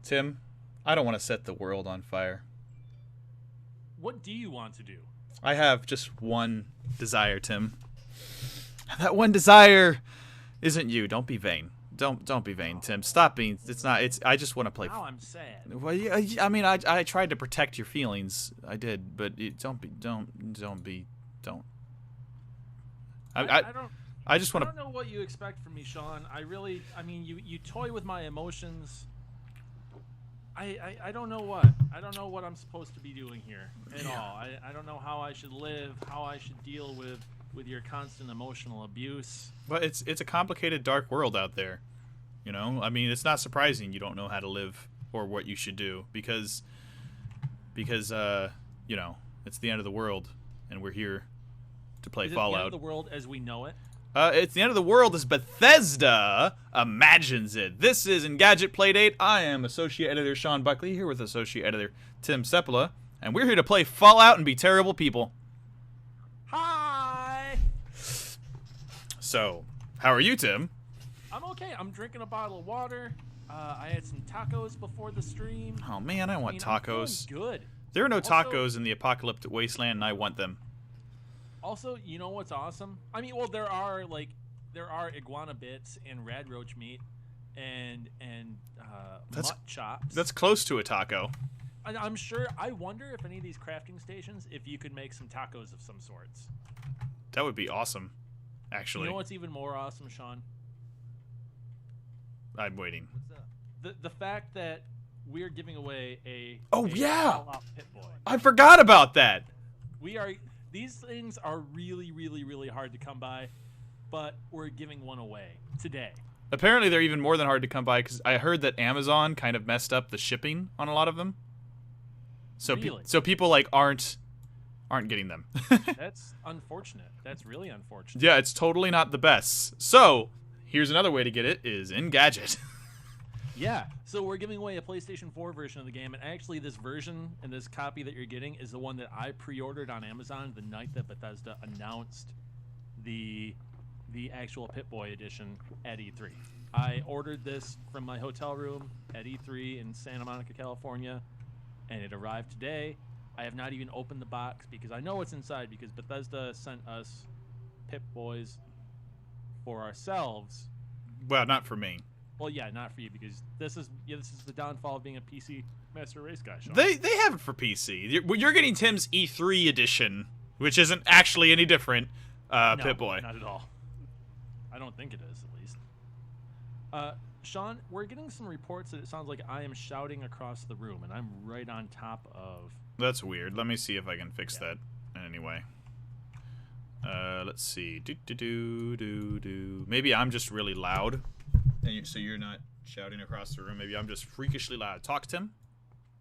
Tim, I don't want to set the world on fire. What do you want to do? I have just one desire, Tim. That one desire isn't you. Don't be vain. Don't be vain, Tim. Stop being. It's not. It's. I just want to play. Now I'm sad. Well, yeah, I mean, I tried to protect your feelings. I did, but don't be. Don't. I just want to. I don't know what you expect from me, Sean. I mean, you toy with my emotions. I don't know what. I don't know what I'm supposed to be doing here at all. I don't know how I should live, how I should deal with your constant emotional abuse. But it's a complicated, dark world out there. You know, I mean, it's not surprising you don't know how to live or what you should do because you know, it's the end of the world and we're here to play Fallout. The end of the world as we know it. It's the end of the world as Bethesda imagines it. This is Engadget Playdate. I am Associate Editor Sean Buckley, here with Associate Editor Tim Sepula, and we're here to play Fallout and be terrible people. Hi! So, how are you, Tim? I'm okay. I'm drinking a bottle of water. I had some tacos before the stream. Oh man, I want tacos. I'm good. There are no tacos in the apocalyptic wasteland, and I want them. Also, you know what's awesome? I mean, well, there are iguana bits and rad roach meat and mutt chops. That's close to a taco. I'm sure. I wonder if any of these crafting stations, if you could make some tacos of some sorts. That would be awesome, actually. You know what's even more awesome, Sean? I'm waiting. The fact that we're giving away a Fallout Pip-Boy. I forgot about that. These things are really, really, really hard to come by, but we're giving one away today. Apparently, they're even more than hard to come by because I heard that Amazon kind of messed up the shipping on a lot of them. So, really? So people like aren't getting them. That's unfortunate. That's really unfortunate. Yeah, it's totally not the best. So here's another way to get it: is Engadget. Yeah, so we're giving away a PlayStation 4 version of the game, and actually this version and this copy that you're getting is the one that I pre-ordered on Amazon the night that Bethesda announced the actual Pip-Boy edition at E3. I ordered this from my hotel room at E3 in Santa Monica, California, and it arrived today. I have not even opened the box because I know what's inside because Bethesda sent us Pip-Boys for ourselves. Well, not for me. Well, yeah, not for you because this is the downfall of being a PC Master Race guy. Sean. They have it for PC. You're getting Tim's E3 edition, which isn't actually any different. No, Pip-Boy. Not at all. I don't think it is, at least. Sean, we're getting some reports that it sounds like I am shouting across the room, and I'm right on top of. That's weird. Let me see if I can fix that in any way. Let's see. Maybe I'm just really loud. So you're not shouting across the room. Maybe I'm just freakishly loud. Talk, Tim.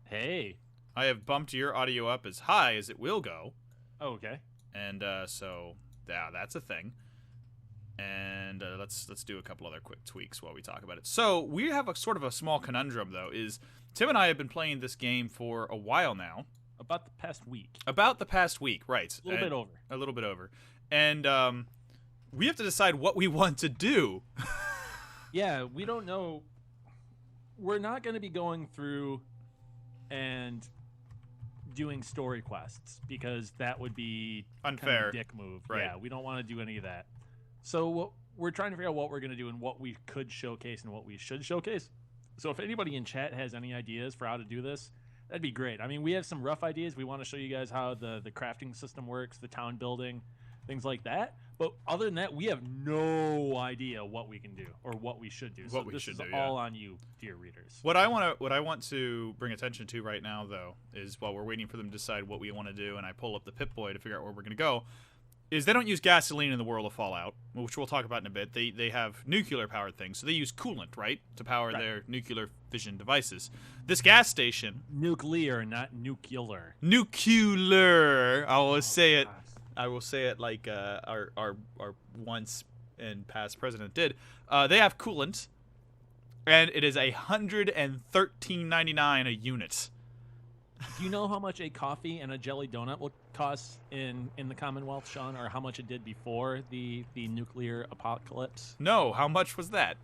Hey. I have bumped your audio up as high as it will go. Oh, okay. And so yeah, that's a thing. And let's do a couple other quick tweaks while we talk about it. So we have a sort of a small conundrum though. Is Tim and I have been playing this game for a while now. About the past week. About the past week, right? A little bit over. A little bit over. And we have to decide what we want to do. Yeah, we don't know. We're not going to be going through and doing story quests because that would be unfair. Kind of a dick move. Right. Yeah, we don't want to do any of that. So we're trying to figure out what we're going to do and what we could showcase and what we should showcase. So if anybody in chat has any ideas for how to do this, that'd be great. I mean, we have some rough ideas. We want to show you guys how the crafting system works, the town building, things like that. But other than that, we have no idea what we can do or what we should do. So this is all on you, dear readers. What I want to bring attention to right now, though, is while we're waiting for them to decide what we want to do, and I pull up the Pip-Boy to figure out where we're going to go, is they don't use gasoline in the world of Fallout, which we'll talk about in a bit. They have nuclear-powered things, so they use coolant, right, to power their nuclear fission devices. This gas station... Nuclear, not nuclear. Nuclear! I will say it. I will say it like our once and past president did. They have coolant, and it is $113.99 a unit. Do you know how much a coffee and a jelly donut will cost in the Commonwealth, Sean, or how much it did before the nuclear apocalypse? No, how much was that?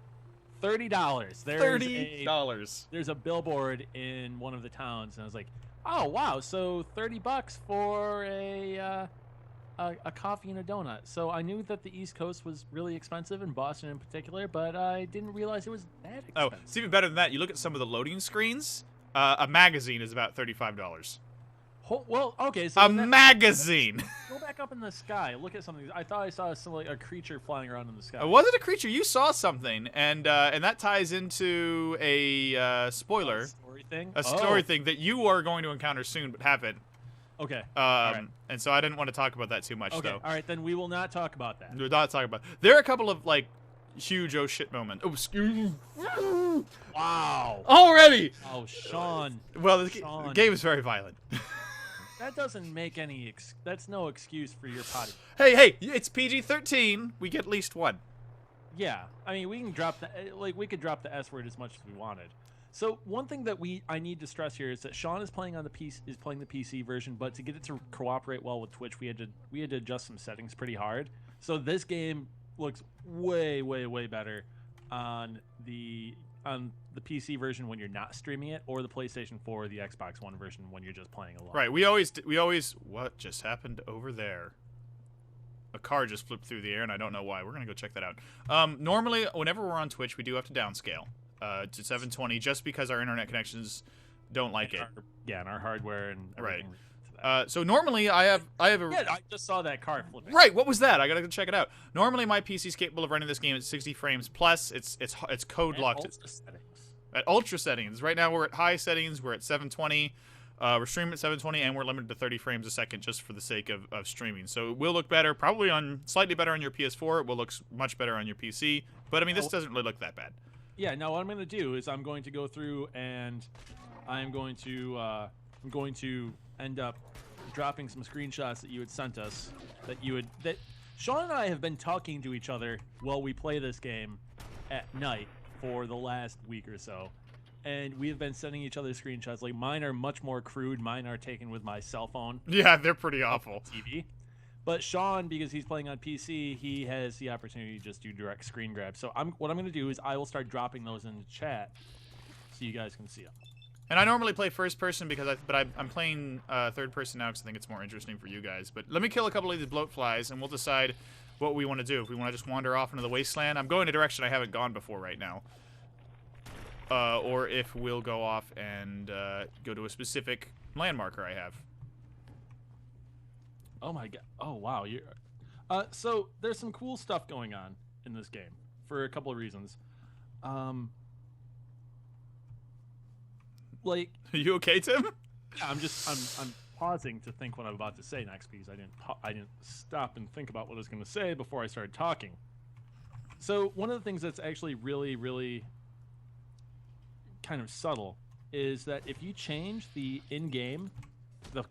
$30. $30. There's a billboard in one of the towns, and I was like, oh wow, so $30 for a coffee and a donut. So I knew that the East Coast was really expensive, in Boston in particular, but I didn't realize it was that expensive. Oh, it's even better than that. You look at some of the loading screens. A magazine is about $35. Well, okay, so A magazine. Go back up in the sky. Look at something. I thought I saw like a creature flying around in the sky. Was it a creature? You saw something, and that ties into a spoiler, Story thing. a story thing that you are going to encounter soon, but haven't. Okay. And so I didn't want to talk about that too much, Okay. though. All right, then we will not talk about that. We're not talking about. There are a couple of like huge oh shit moments. Oh, excuse me. Wow. Already. Oh, Sean. Well, the Sean. game is very violent. That doesn't make any. That's no excuse for your potty. Hey, it's PG-13. We get at least one. Yeah, I mean, we can drop the we could drop the S word as much as we wanted. So one thing that I need to stress here is that Sean is playing on the PC version, but to get it to cooperate well with Twitch, we had to adjust some settings pretty hard. So this game looks way better on the PC version when you're not streaming it, or the PlayStation 4 or the Xbox One version when you're just playing alone. Right. We always. What just happened over there? A car just flipped through the air, and I don't know why. We're gonna go check that out. Normally, whenever we're on Twitch, we do have to downscale to 720, just because our internet connections don't like it. And our hardware and Right. Right. So normally I have a Yeah, I just saw that car flipping. right. What was that? I gotta go check it out. Normally my PC is capable of running this game at 60 frames plus. It's code locked Ultra settings. at ultra settings. Right now we're at high settings. We're at 720. We're streaming at 720, and we're limited to 30 frames a second just for the sake of streaming. So it will look better, probably slightly better on your PS4. It will look much better on your PC. But I mean, this doesn't really look that bad. Yeah. Now what I'm going to do is I'm going to go through and I'm going to end up dropping some screenshots that you had sent us that Sean and I have been talking to each other while we play this game at night for the last week or so. And we have been sending each other screenshots. Like, mine are much more crude. Mine are taken with my cell phone. Yeah, they're pretty awful. TV. But Sean, because he's playing on PC, he has the opportunity to just do direct screen grab. So what I'm going to do is I will start dropping those in the chat so you guys can see them. And I normally play first person but I'm playing third person now because I think it's more interesting for you guys. But let me kill a couple of these bloat flies, and we'll decide what we want to do. If we want to just wander off into the wasteland, I'm going a direction I haven't gone before right now. Or if we'll go off and go to a specific landmarker I have. Oh my god! Oh wow! So there's some cool stuff going on in this game for a couple of reasons. Like, Are you okay, Tim? I'm pausing to think what I'm about to say next because I didn't stop and think about what I was going to say before I started talking. So one of the things that's actually really kind of subtle is that if you change the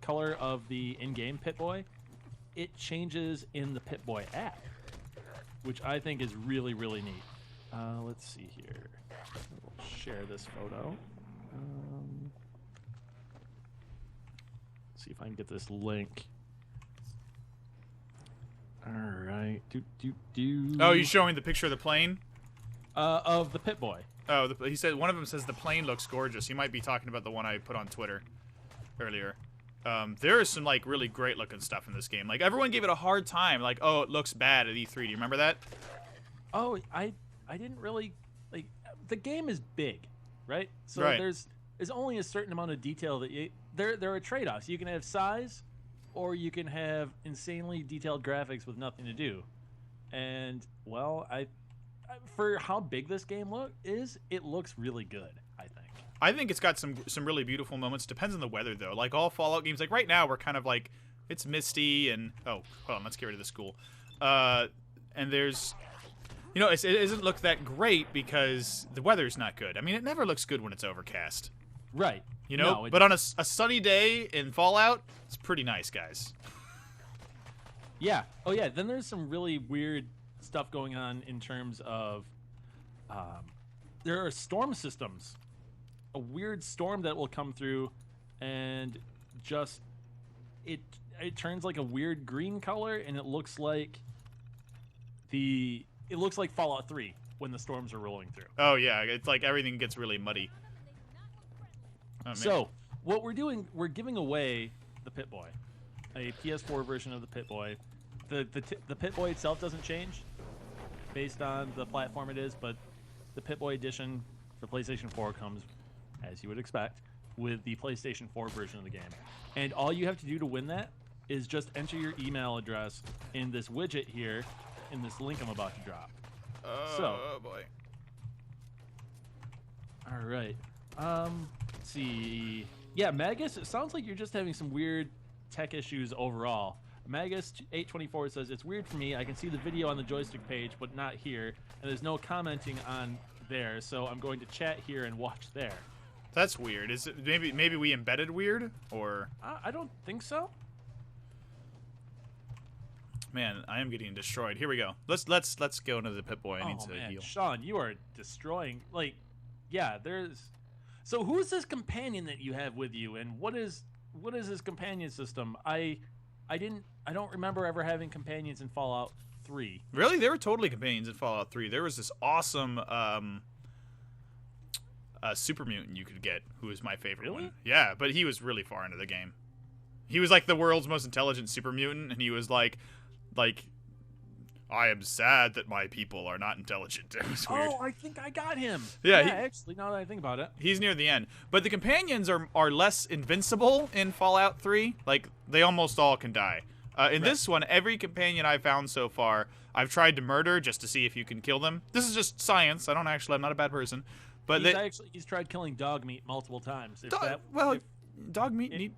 color of the in-game Pip-Boy, it changes in the Pip-Boy app, which I think is really neat. Let's see here. We'll share this photo. See if I can get this link. All right. Oh, you showing the picture of the plane? Of the Pip-Boy. Oh, he said one of them says the plane looks gorgeous. He might be talking about the one I put on Twitter earlier. There is some like really great looking stuff in this game. Like everyone gave it a hard time. Like, oh, it looks bad at E3. Do you remember that? Oh, I didn't really like. The game is big, right? So right. there's only a certain amount of detail that there are trade-offs. You can have size, or you can have insanely detailed graphics with nothing to do. And well, for how big this game it looks really good, I think. I think it's got some really beautiful moments. Depends on the weather, though. Like all Fallout games, like right now, we're kind of like, it's misty and... Oh, hold on, let's get rid of the school. And there's... You know, it doesn't look that great because the weather's not good. I mean, it never looks good when it's overcast. Right. You know? No, but on a sunny day in Fallout, it's pretty nice, guys. Yeah. Oh, yeah. Then there's some really weird stuff going on in terms of... there are storm systems. A weird storm that will come through and just... It turns like a weird green color, and it looks like Fallout 3. when the storms are rolling through. Oh yeah, it's like everything gets really muddy. Oh, man. So what we're doing, we're giving away the Pip-Boy, a PS4 version of the Pip-Boy. The Pip-Boy itself doesn't change based on the platform it is, but the Pip-Boy edition for PlayStation 4 comes, as you would expect, with the PlayStation 4 version of the game. And all you have to do to win that is just enter your email address in this widget here, in this link I'm about to drop. Oh boy. All right. Let's see. Yeah, Magus, it sounds like you're just having some weird tech issues overall. Magus824 says, it's weird for me. I can see the video on the joystick page, but not here. And there's no commenting on there, so I'm going to chat here and watch there. That's weird. Is it maybe we embedded weird, or? I don't think so. Man, I am getting destroyed. Here we go. Let's go into the Pip-Boy. I need to heal. Sean, you are destroying. Like, yeah, there's. So who is this companion that you have with you, and what is his companion system? I don't remember ever having companions in Fallout 3. Really, there were totally companions in Fallout 3. There was this awesome super mutant you could get, who was my favorite one. Yeah, but he was really far into the game. He was like the world's most intelligent super mutant, and he was like, I am sad that my people are not intelligent. It was weird. Oh, I think I got him. Yeah, actually, now that I think about it. He's near the end. But the companions are less invincible in Fallout 3. Like, they almost all can die. In this one, every companion I've found so far, I've tried to murder just to see if you can kill them. This is just science. I'm not a bad person. But he's tried killing dog meat multiple times. Dog meat.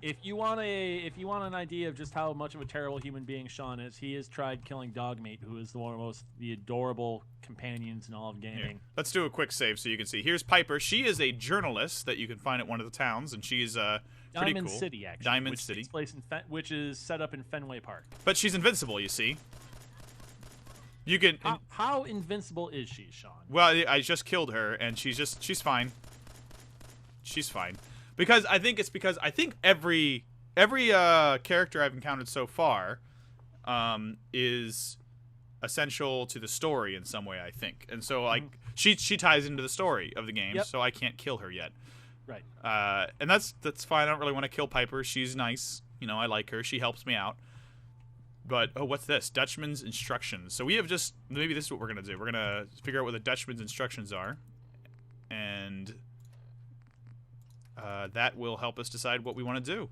If you want an idea of just how much of a terrible human being Sean is, he has tried killing dog meat, who is one of the adorable companions in all of gaming. Here, let's do a quick save so you can see. Here's Piper. She is a journalist that you can find at one of the towns, and she's pretty Diamond cool. City, actually. Diamond City. Takes place which is set up in Fenway Park. But she's invincible, you see. You can. How invincible is she, Sean? Well, I just killed her, and she's fine. She's fine. Because I think every character I've encountered so far is essential to the story in some way, I think. And so like she ties into the story of the game, so I can't kill her yet. Right. And that's fine. I don't really want to kill Piper. She's nice. You know, I like her. She helps me out. But what's this? Dutchman's instructions. So we have maybe this is what we're gonna do. We're gonna figure out what the Dutchman's instructions are, and that will help us decide what we want to do.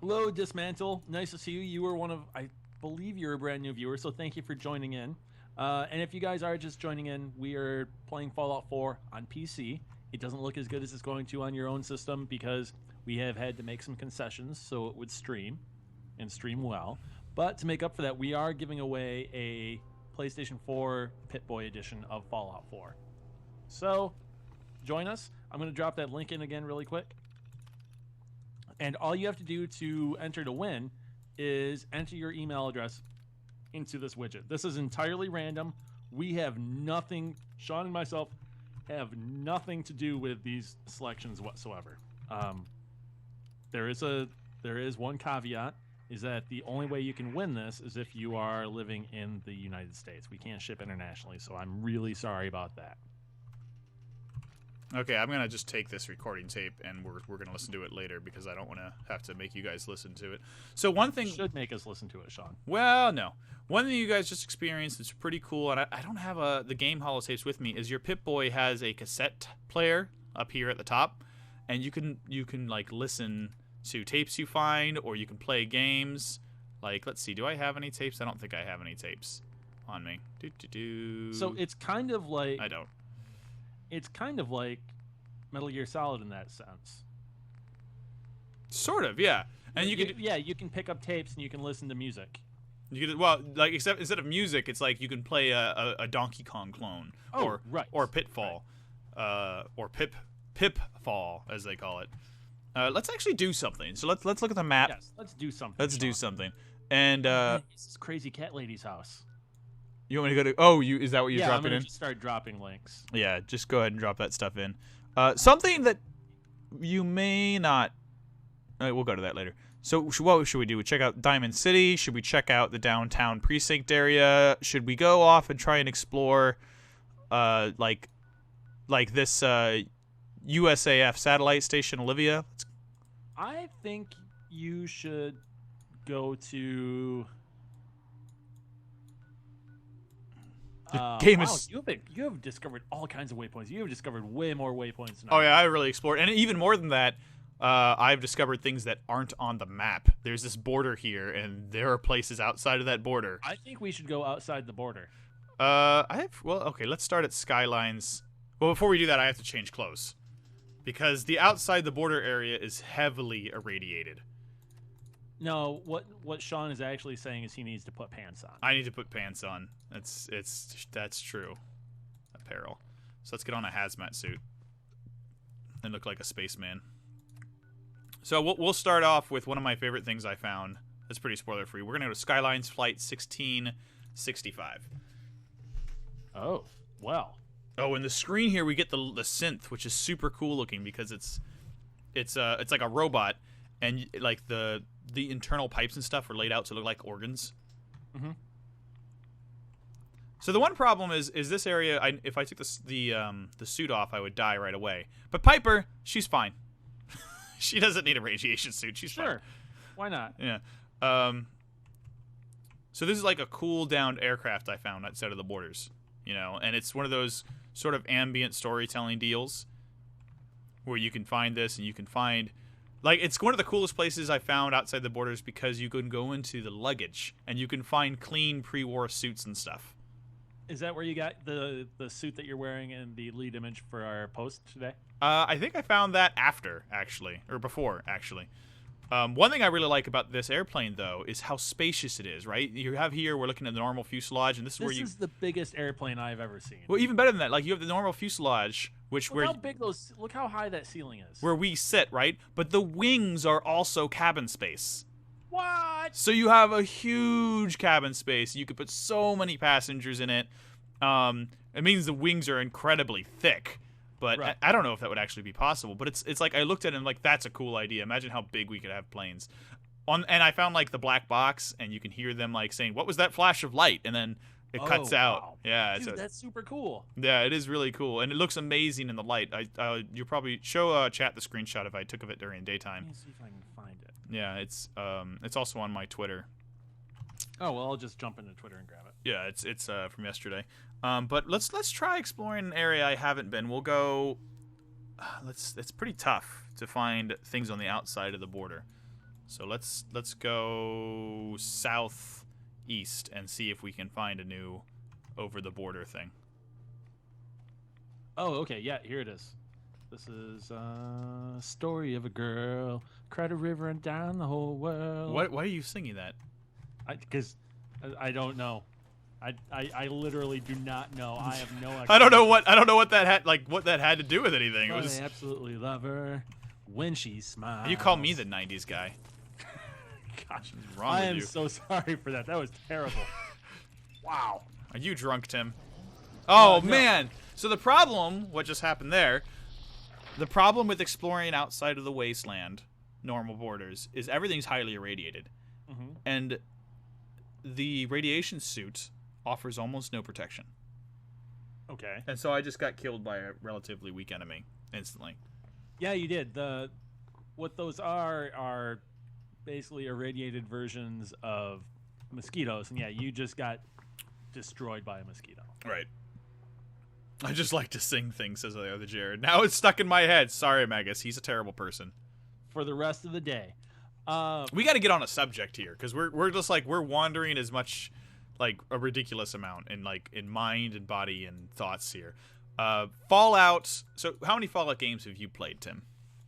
Hello, Dismantle. Nice to see you. You were I believe you're a brand new viewer, so thank you for joining in. And if you guys are just joining in, we are playing Fallout 4 on PC. It doesn't look as good as it's going to on your own system because we have had to make some concessions so it would stream and stream well. But to make up for that, we are giving away a PlayStation 4 Pip-Boy edition of Fallout 4. So, join us. I'm going to drop that link in again really quick. And all you have to do to enter to win is enter your email address into this widget. This is entirely random. We have nothing, Sean and myself have nothing to do with these selections whatsoever. There is one caveat, is that the only way you can win this is if you are living in the United States. We can't ship internationally, so I'm really sorry about that. Okay, I'm gonna just take this recording tape and we're gonna listen to it later because I don't want to have to make you guys listen to it. So one thing should make us listen to it, Sean. Well, no. One thing you guys just experienced that's pretty cool, and I don't have the game holotapes with me, is your Pip-Boy has a cassette player up here at the top, and you can like listen to tapes you find, or you can play games. Like, let's see, do I have any tapes? I don't think I have any tapes on me. So it's kind of like I don't. It's kind of like Metal Gear Solid in that sense. Sort of, yeah. And you can pick up tapes and you can listen to music. You could, well, like except instead of music, it's like you can play a Donkey Kong clone, or Pitfall, or Pip-Fall as they call it. Let's actually do something. So let's look at the map. Yes, let's do something. Let's do something. And this is crazy cat lady's house. You want me to go to? Oh, is that what you're dropping in? Yeah, I'm gonna just start dropping links. Yeah, just go ahead and drop that stuff in. Something that you may not. We'll go to that later. So what should we do? We check out Diamond City. Should we check out the downtown precinct area? Should we go off and try and explore like this USAF satellite station Olivia. I think you should go to. The game wow, is. you have discovered all kinds of waypoints. You have discovered way more waypoints than Oh I yeah, have. I really explored, and even more than that, I've discovered things that aren't on the map. There's this border here, and there are places outside of that border. I think we should go outside the border. Okay, let's start at Skylines. Well, before we do that, I have to change clothes because the outside the border area is heavily irradiated. No, what Sean is actually saying is he needs to put pants on. I need to put pants on. That's true. Apparel. So let's get on a hazmat suit and look like a spaceman. So we'll start off with one of my favorite things I found. That's pretty spoiler free. We're gonna go to Skylines Flight 1665. Oh, well. Oh, in the screen here we get the synth, which is super cool looking because it's like a robot, and like the internal pipes and stuff are laid out to look like organs. Mm-hmm. So the one problem is this area. If I took the suit off, I would die right away. But Piper, she's fine. She doesn't need a radiation suit. She's Sure. fine. Why not? Yeah. So this is like a cool downed aircraft I found outside of the borders, you know, and it's one of those sort of ambient storytelling deals where you can find this and you can find, like, it's one of the coolest places I found outside the borders because you can go into the luggage and you can find clean pre-war suits and stuff. Is that where you got the suit that you're wearing in the lead image for our post today? I think I found that after, actually, or before, actually. One thing I really like about this airplane, though, is how spacious it is, right? You have here, we're looking at the normal fuselage, and this is where you... This is the biggest airplane I've ever seen. Well, even better than that, like, you have the normal fuselage, which Look how high that ceiling is. where we sit, right? But the wings are also cabin space. What? So you have a huge cabin space. You could put so many passengers in it. It means the wings are incredibly thick. But right. I don't know if that would actually be possible. But it's like I looked at it and like that's a cool idea. Imagine how big we could have planes. And I found like the black box, and you can hear them like saying, "What was that flash of light?" And then it cuts out. Wow. Yeah, Dude, that's super cool. Yeah, it is really cool, and it looks amazing in the light. You probably show chat the screenshot if I took of it during daytime. Let me see if I can find it. Yeah, it's also on my Twitter. Oh well, I'll just jump into Twitter and grab it. Yeah, it's from yesterday. But let's try exploring an area I haven't been. We'll go. It's pretty tough to find things on the outside of the border. So let's go southeast and see if we can find a new over the border thing. Oh, okay, yeah, here it is. This is a story of a girl cried a river and down the whole world. Why are you singing that? Because I don't know. I literally do not know. I have no idea. I don't know what that had to do with anything. It was I absolutely love her when she smiles. You call me the '90s guy. Gosh, what's wrong I with am you? so sorry for that. That was terrible. Wow. Are you drunk, Tim? Oh No. man. So the problem, what just happened there? The problem with exploring outside of the wasteland, normal borders, is everything's highly irradiated, and the radiation suit offers almost no protection. Okay. And so I just got killed by a relatively weak enemy instantly. Yeah, you did. What those are basically irradiated versions of mosquitoes, and yeah, you just got destroyed by a mosquito. Right. I just like to sing things, says the other Jared. Now it's stuck in my head. Sorry, Magus. He's a terrible person. For the rest of the day. We got to get on a subject here, because we're just like we're wandering as much like a ridiculous amount in mind and body and thoughts here. Fallout. So how many Fallout games have you played, Tim?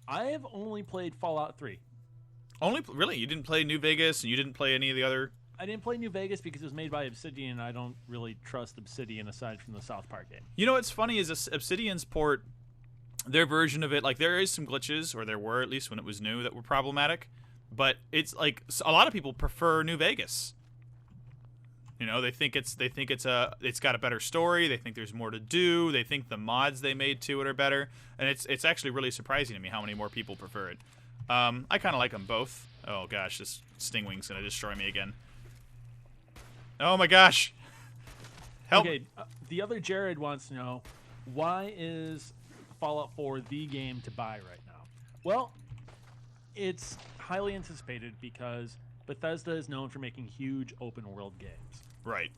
I have only played Fallout 3. Only really? You didn't play New Vegas, and you didn't play any of the other. I didn't play New Vegas because it was made by Obsidian, and I don't really trust Obsidian aside from the South Park game. You know what's funny is Obsidian's port, their version of it, like there is some glitches, or there were at least when it was new, that were problematic. But it's like a lot of people prefer New Vegas. You know, they think it's got a better story. They think there's more to do. They think the mods they made to it are better, and it's actually really surprising to me how many more people prefer it. I kind of like them both. Oh gosh, this Stingwing's gonna destroy me again. Oh my gosh, Help. Okay, the other Jared wants to know, why is Fallout 4 the game to buy right now? Well, it's highly anticipated because Bethesda is known for making huge open world games. Right.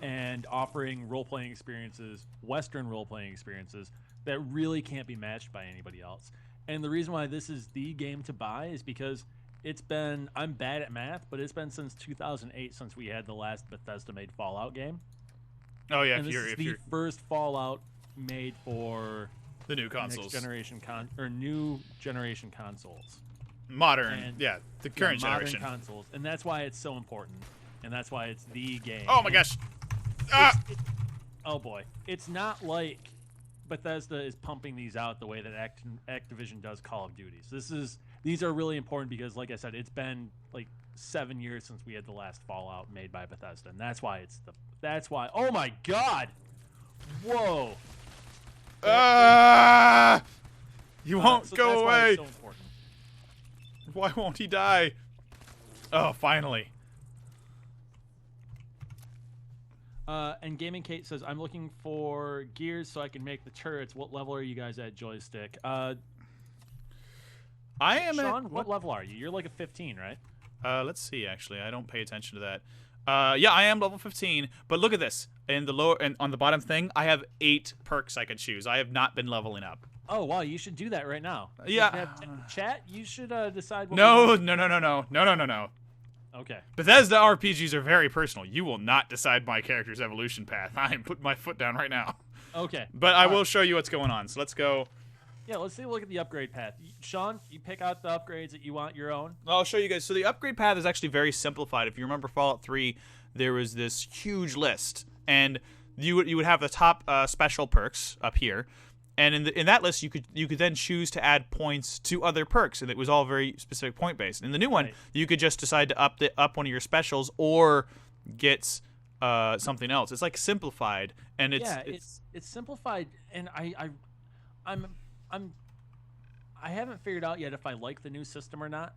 And offering role-playing experiences, Western role-playing experiences, that really can't be matched by anybody else. And the reason why this is the game to buy is because it's been, I'm bad at math, but it's been since 2008 since we had the last Bethesda-made Fallout game. Oh yeah, And this is the first Fallout made for the new consoles, new generation consoles, modern, and, the current modern generation consoles, and that's why it's so important, and that's why it's the game. Oh my gosh! Oh boy, it's not like Bethesda is pumping these out the way that Activision does Call of Duties. These are really important because, like I said, it's been like 7 years since we had the last Fallout made by Bethesda, and that's why oh my god! Whoa! You won't so go that's away. Why it's so important. Why won't he die? Oh, finally. And Gaming Kate says, I'm looking for gears so I can make the turrets. What level are you guys at, Joystick? I am Sean, what level are you? You're like a 15, right? Let's see, actually. I don't pay attention to that. Yeah, I am level 15, but look at this. In the lower and on the bottom thing, I have 8 perks I could choose. I have not been leveling up. Oh, wow, you should do that right now. Yeah. Chat, you should decide what No. Okay. Bethesda RPGs are very personal. You will not decide my character's evolution path. I am putting my foot down right now. Okay. But I will show you what's going on. So let's go. Yeah, let's take a look at the upgrade path. Sean, you pick out the upgrades that you want your own. I'll show you guys. So the upgrade path is actually very simplified. If you remember Fallout 3, there was this huge list, and you would have the top special perks up here, and in that list you could then choose to add points to other perks, and it was all very specific point based. In the new one, you could just decide to up one of your specials or get something else. It's like simplified, and it's simplified, and I haven't figured out yet if I like the new system or not.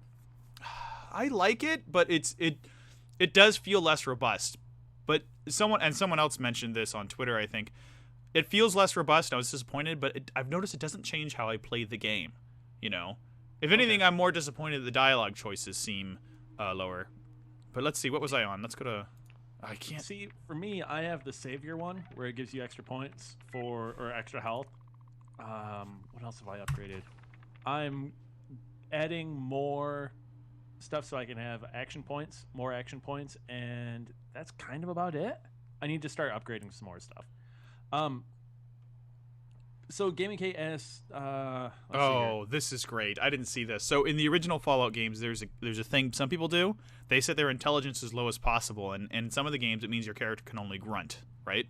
I like it, but it does feel less robust. But someone else mentioned this on Twitter, I think. It feels less robust, and I was disappointed, but I've noticed it doesn't change how I play the game, you know? If anything, I'm more disappointed the dialogue choices seem lower. But let's see, what was I on? Let's go to... I can't... See, for me, I have the Savior one, where it gives you extra points or extra health. What else have I upgraded? I'm adding more stuff so I can have more action points, and that's kind of about it. I need to start upgrading some more stuff. So Gaming K asks, this is great. I didn't see this. So in the original Fallout games, there's a thing some people do. They set their intelligence as low as possible, and in some of the games, it means your character can only grunt, right?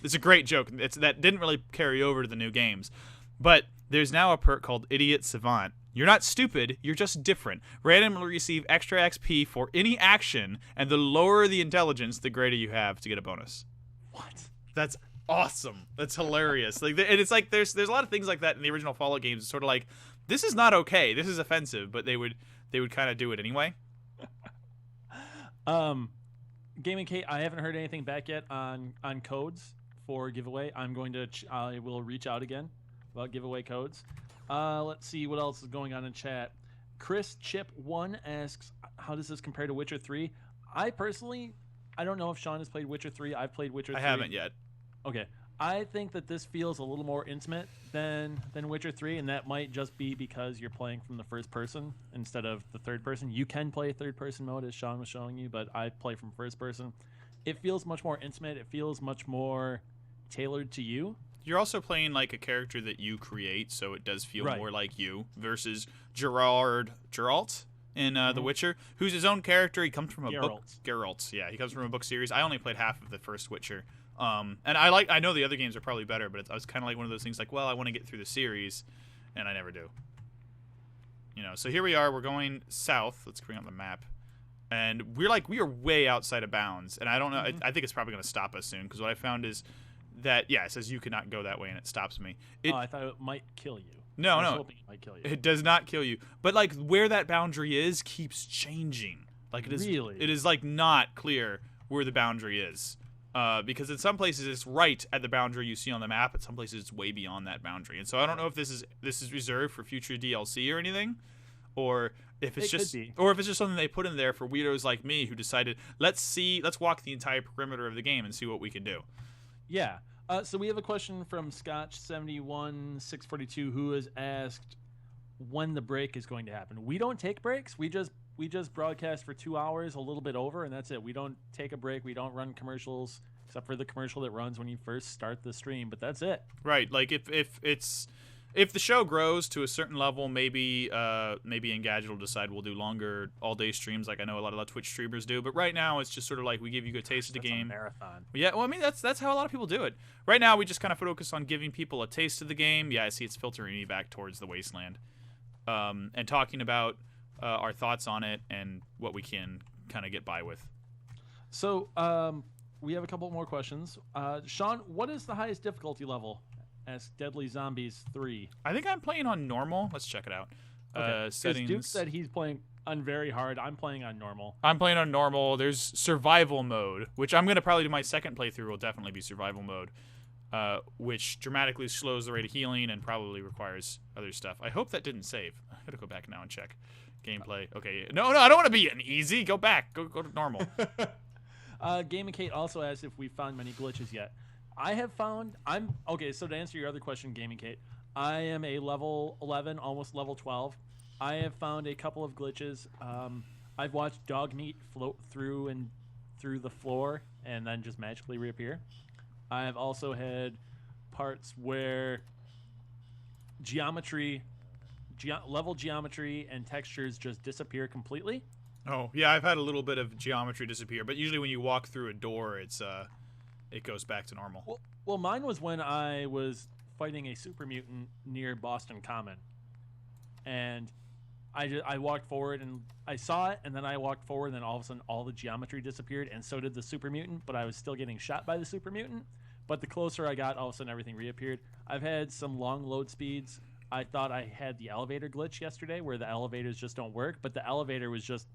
It's a great joke. That didn't really carry over to the new games. But there's now a perk called Idiot Savant. You're not stupid, you're just different. Randomly receive extra XP for any action, and the lower the intelligence, the greater you have to get a bonus. What? That's awesome. That's hilarious. And it's like there's a lot of things like that in the original Fallout games. It's sort of like, this is not okay, this is offensive, but they would kind of do it anyway. Gaming Kate, I haven't heard anything back yet on codes for giveaway. I will reach out again about giveaway codes. Let's see what else is going on in chat. Chris Chip 1 asks, how does this compare to Witcher 3? I don't know if Sean has played Witcher 3. I've played Witcher 3. I haven't yet. Okay. I think that this feels a little more intimate than Witcher 3, and that might just be because you're playing from the first person instead of the third person. You can play third person mode, as Sean was showing you, but I play from first person. It feels much more intimate. It feels much more tailored to you. You're also playing like a character that you create, so it does feel more like you, versus Geralt in The Witcher, who's his own character. He comes from a book. Geralt, yeah, he comes from a book series. I only played half of the first Witcher, and I know the other games are probably better, but I was kind of like one of those things like, well, I want to get through the series, and I never do. You know, so here we are. We're going south. Let's bring up the map, and we are way outside of bounds, and I don't know. I think it's probably going to stop us soon, because what I found is that, it says you cannot go that way, and it stops me. I thought it might kill you. No. Hoping it might kill you. It does not kill you. But, like, where that boundary is keeps changing. Like, it is like not clear where the boundary is. Because in some places it's right at the boundary you see on the map, at some places it's way beyond that boundary. And so I don't know if this is reserved for future DLC or anything, or if it's just something they put in there for weirdos like me who decided let's walk the entire perimeter of the game and see what we can do. Yeah. So we have a question from Scotch71642 who has asked when the break is going to happen. We don't take breaks. We just broadcast for 2 hours, a little bit over, and that's it. We don't take a break. We don't run commercials, except for the commercial that runs when you first start the stream, but that's it. Right. Like if the show grows to a certain level, maybe Engadget will decide we'll do longer all-day streams, like I know a lot of Twitch streamers do. But right now, it's just sort of like we give you a good taste of the game. A marathon. Yeah. Well, I mean that's how a lot of people do it. Right now, we just kind of focus on giving people a taste of the game. Yeah, I see it's filtering me back towards the wasteland, and talking about our thoughts on it and what we can kind of get by with. So we have a couple more questions. Sean, what is the highest difficulty level? As Deadly Zombies 3. I think I'm playing on normal. Let's check it out. Okay. Settings. Duke said he's playing on very hard. I'm playing on normal. I'm playing on normal. There's survival mode, which I'm going to probably do my second playthrough will definitely be survival mode, which dramatically slows the rate of healing and probably requires other stuff. I hope that didn't save. I got to go back now and check. Gameplay. Okay. No, I don't want to be an easy. Go back. Go to normal. Game and Kate also asked if we found many glitches yet. I have found okay. So to answer your other question, Gaming Kate, I am a level 11, almost level 12. I have found a couple of glitches. I've watched dog meat float through the floor and then just magically reappear. I've also had parts where level geometry and textures just disappear completely. Oh yeah, I've had a little bit of geometry disappear, but usually when you walk through a door, it goes back to normal. Well, mine was when I was fighting a super mutant near Boston Common, and I walked forward and I saw it, and then I walked forward, and then all of a sudden all the geometry disappeared, and so did the super mutant. But I was still getting shot by the super mutant. But the closer I got, all of a sudden everything reappeared. I've had some long load speeds. I thought I had the elevator glitch yesterday, where the elevators just don't work, but the elevator was just.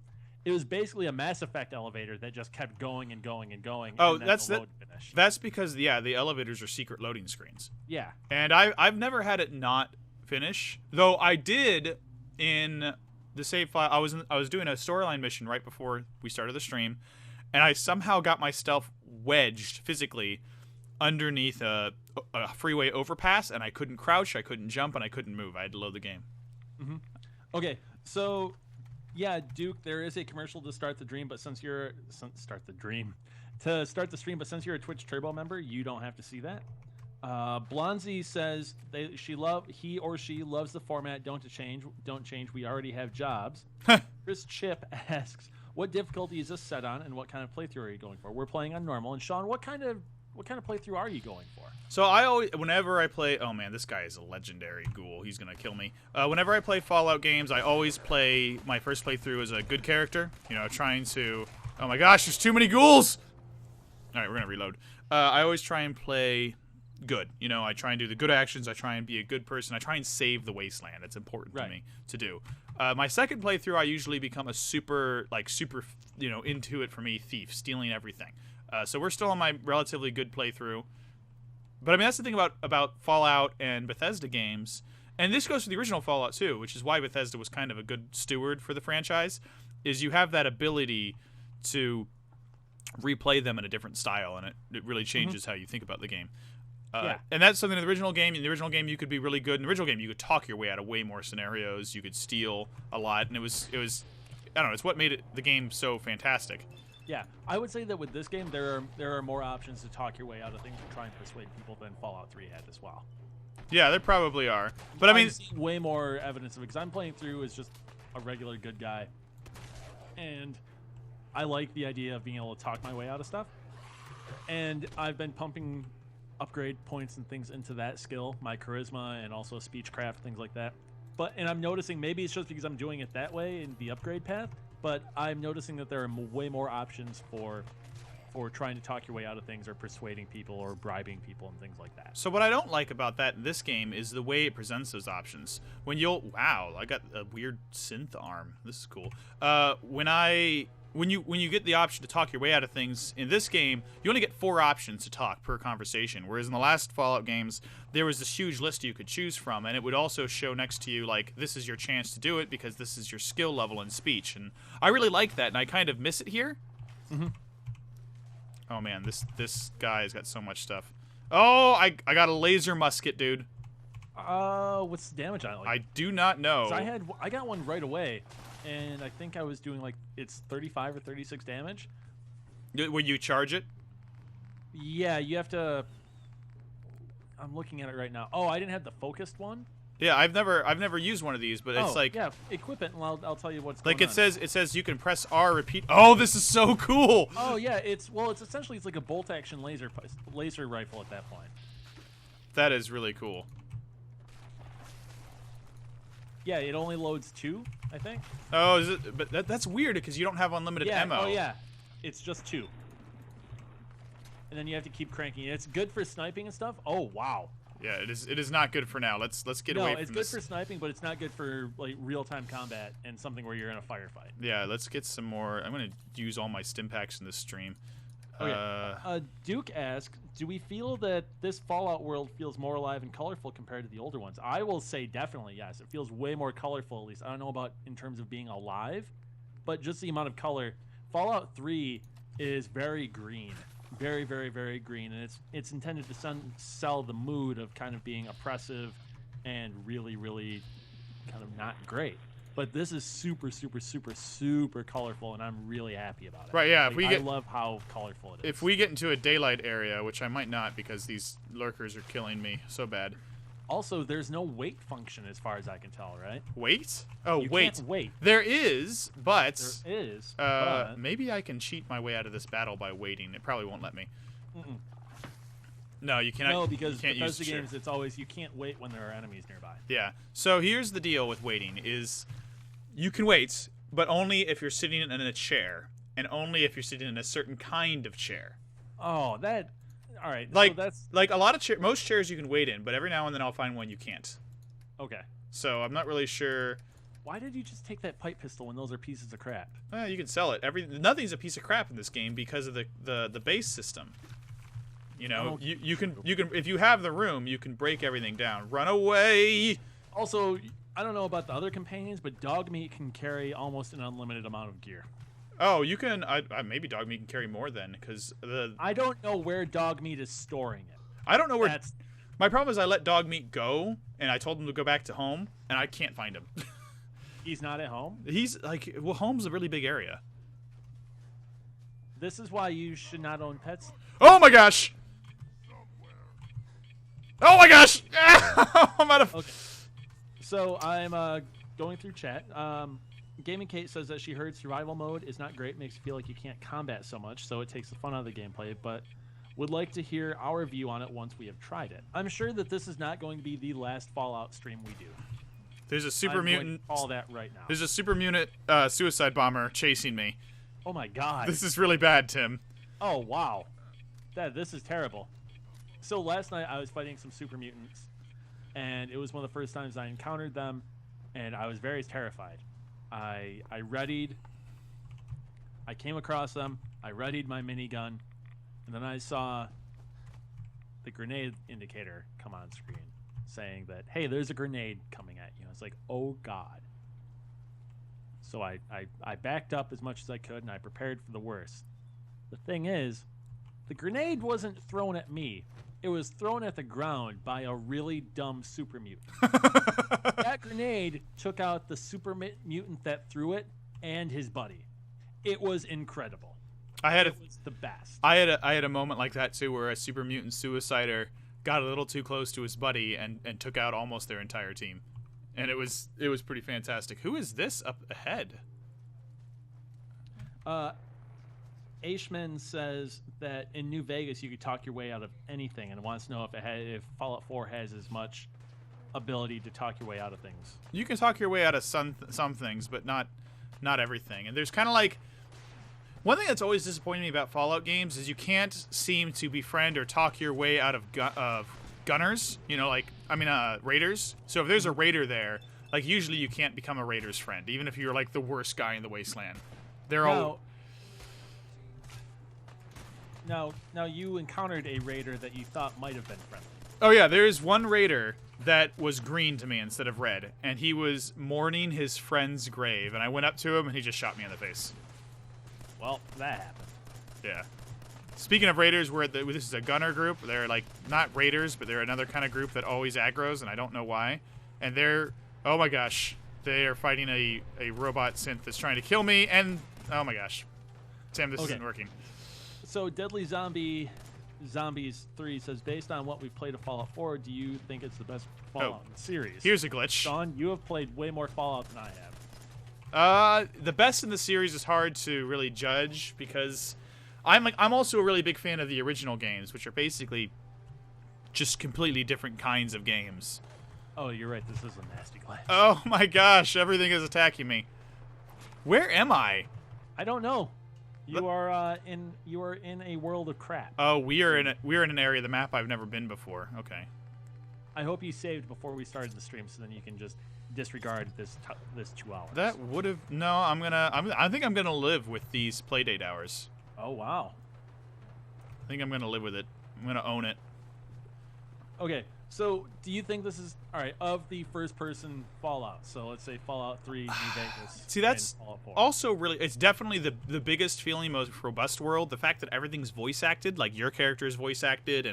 It was basically a Mass Effect elevator that just kept going and going and going. Oh, and that's because the elevators are secret loading screens. Yeah. And I've never had it not finish, though I did in the save file. I was doing a storyline mission right before we started the stream, and I somehow got myself wedged physically underneath a freeway overpass, and I couldn't crouch, I couldn't jump, and I couldn't move. I had to load the game. Mm-hmm. Okay, so. Yeah, Duke, there is a commercial to start the stream, but since you're a Twitch Turbo member, you don't have to see that. Blonsey says he or she loves the format. Don't change. We already have jobs. Chris Chip asks, what difficulty is this set on, and what kind of playthrough are you going for? We're playing on normal. And Sean, what kind of playthrough are you going for? So whenever I play, oh man, this guy is a legendary ghoul. He's gonna kill me. Whenever I play Fallout games, I always play my first playthrough as a good character. You know, trying to. Oh my gosh, there's too many ghouls. All right, we're gonna reload. I always try and play good. You know, I try and do the good actions. I try and be a good person. I try and save the wasteland. It's important to me to do. My second playthrough, I usually become a super, into it for me, thief, stealing everything. So we're still on my relatively good playthrough. But I mean, that's the thing about Fallout and Bethesda games. And this goes for the original Fallout too, which is why Bethesda was kind of a good steward for the franchise, is you have that ability to replay them in a different style, and it really changes how you think about the game. And that's something in the original game. In the original game, you could be really good. In the original game, you could talk your way out of way more scenarios. You could steal a lot, and it was I don't know, it's what made the game so fantastic. Yeah, I would say that with this game, there are more options to talk your way out of things and try and persuade people than Fallout 3 had as well. Yeah, there probably are. But I mean, I've seen way more evidence of it, because I'm playing through as just a regular good guy. And I like the idea of being able to talk my way out of stuff. And I've been pumping upgrade points and things into that skill, my charisma and also speechcraft, things like that. And I'm noticing, maybe it's just because I'm doing it that way in the upgrade path, but I'm noticing that there are way more options for trying to talk your way out of things, or persuading people, or bribing people, and things like that. So what I don't like about that in this game is the way it presents those options. When wow, I got a weird synth arm. This is cool. When I when you get the option to talk your way out of things in this game, you only get 4 options to talk per conversation. Whereas in the last Fallout games, there was this huge list you could choose from, and it would also show next to you like this is your chance to do it because this is your skill level in speech. And I really like that, and I kind of miss it here. Mm-hmm. Oh man, this guy's got so much stuff. Oh, I got a laser musket, dude. What's the damage on it? Like, I do not know. I got one right away, and I think I was doing like it's 35 or 36 damage. Will you charge it? Yeah, you have to. I'm looking at it right now. Oh, I didn't have the focused one. Yeah, I've never used one of these, but it's like yeah, equip it and I'll tell you what's like going on. it says you can press R repeat. Oh, this is so cool. Oh yeah, it's essentially like a bolt action laser rifle at that point. That is really cool. Yeah, it only loads 2, I think. Oh, is it? But that's weird because you don't have unlimited ammo. Oh yeah, it's just 2. And then you have to keep cranking it. It's good for sniping and stuff. Oh wow. Yeah, it is not good for now. Let's get away from this. No, it's good for sniping, but it's not good for like real-time combat and something where you're in a firefight. Yeah, let's get some more. I'm going to use all my stim packs in this stream. Duke asks, do we feel that this Fallout world feels more alive and colorful compared to the older ones? I will say definitely yes. It feels way more colorful, at least. I don't know about in terms of being alive, but just the amount of color. Fallout 3 is very green. Very, very, very green, and it's intended to sell the mood of kind of being oppressive and really, really kind of not great. But this is super, super, super, super colorful, and I'm really happy about it. Right? Yeah. Like, I love how colorful it is. If we get into a daylight area, which I might not because these lurkers are killing me so bad. Also, there's no wait function as far as I can tell, right? Wait? Oh, you wait. Can't wait. There is, but... There is, but... Maybe I can cheat my way out of this battle by waiting. It probably won't let me. Mm-mm. No, you cannot. No, because you can't use the games, it's always, you can't wait when there are enemies nearby. Yeah. So here's the deal with waiting is you can wait, but only if you're sitting in a chair, and only if you're sitting in a certain kind of chair. Oh, that... All right, like so that's like a lot of most chairs you can wait in, but every now and then I'll find one you can't. okay. So I'm not really sure. Why did you just take that pipe pistol when those are pieces of crap? You can sell it. Nothing's a piece of crap in this game because of the base system. You know, you can if you have the room, you can break everything down. Run away. Also, I don't know about the other companions, but Dogmeat can carry almost an unlimited amount of gear. Oh, you can. Maybe Dogmeat can carry more then, because I don't know where Dogmeat is storing it. I don't know where. My problem is I let Dogmeat go, and I told him to go back to home, and I can't find him. He's not at home? He's like, well, home's a really big area. This is why you should not own pets. Oh my gosh! Oh my gosh! I'm out of. Okay. So I'm going through chat. Gaming Kate says that she heard survival mode is not great, makes you feel like you can't combat so much, so it takes the fun out of the gameplay, but would like to hear our view on it once we have tried it. I'm sure that this is not going to be the last Fallout stream we do. There's a super mutant. All that right now. There's a super mutant suicide bomber chasing me. Oh my god. This is really bad, Tim. Oh wow. This is terrible. So last night I was fighting some super mutants, and it was one of the first times I encountered them, and I was very terrified. I readied. I came across them. I readied my minigun, and then I saw the grenade indicator come on screen saying that, hey, there's a grenade coming at you. I was like, oh god. So I backed up as much as I could, and I prepared for the worst. The thing is, the grenade wasn't thrown at me. It was thrown at the ground by a really dumb super mutant. That grenade took out the super mutant that threw it and his buddy. It was incredible. It was the best. I had a moment like that too, where a super mutant suicider got a little too close to his buddy and took out almost their entire team, and it was pretty fantastic. Who is this up ahead? Ashman says that in New Vegas you could talk your way out of anything, and wants to know if Fallout 4 has as much ability to talk your way out of things. You can talk your way out of some things, but not everything. And there's kind of like one thing that's always disappointed me about Fallout games is you can't seem to befriend or talk your way out of gunners. You know, raiders. So if there's a raider there, like usually you can't become a raider's friend, even if you're like the worst guy in the wasteland. now you encountered a raider that you thought might have been friendly. Oh yeah, there is one raider that was green to me instead of red, and he was mourning his friend's grave, and I went up to him and he just shot me in the face. Well, that happened. Yeah. Speaking of raiders, this is a gunner group. They're like not raiders, but they're another kind of group that always aggros, and I don't know why. And they're, oh my gosh, they are fighting a robot synth that's trying to kill me, and oh my gosh, Sam, this isn't working. So Deadly Zombies 3 says, based on what we've played of Fallout 4, do you think it's the best Fallout in the series? Here's a glitch. Sean, you have played way more Fallout than I have. The best in the series is hard to really judge because I'm also a really big fan of the original games, which are basically just completely different kinds of games. Oh, you're right. This is a nasty glitch. Oh my gosh, everything is attacking me. Where am I? I don't know. You are in a world of crap. Oh, we're in an area of the map I've never been before. Okay. I hope you saved before we started the stream, so then you can just disregard this 2 hours. That would have I think I'm gonna live with these Playdate hours. Oh wow. I think I'm gonna live with it. I'm gonna own it. Okay, so do you think this is alright of the first-person Fallout? So let's say Fallout 3, New Vegas. See, that's Fallout 4. also really. It's definitely the biggest feeling, most robust world. The fact that everything's voice acted, like your character is voice acted,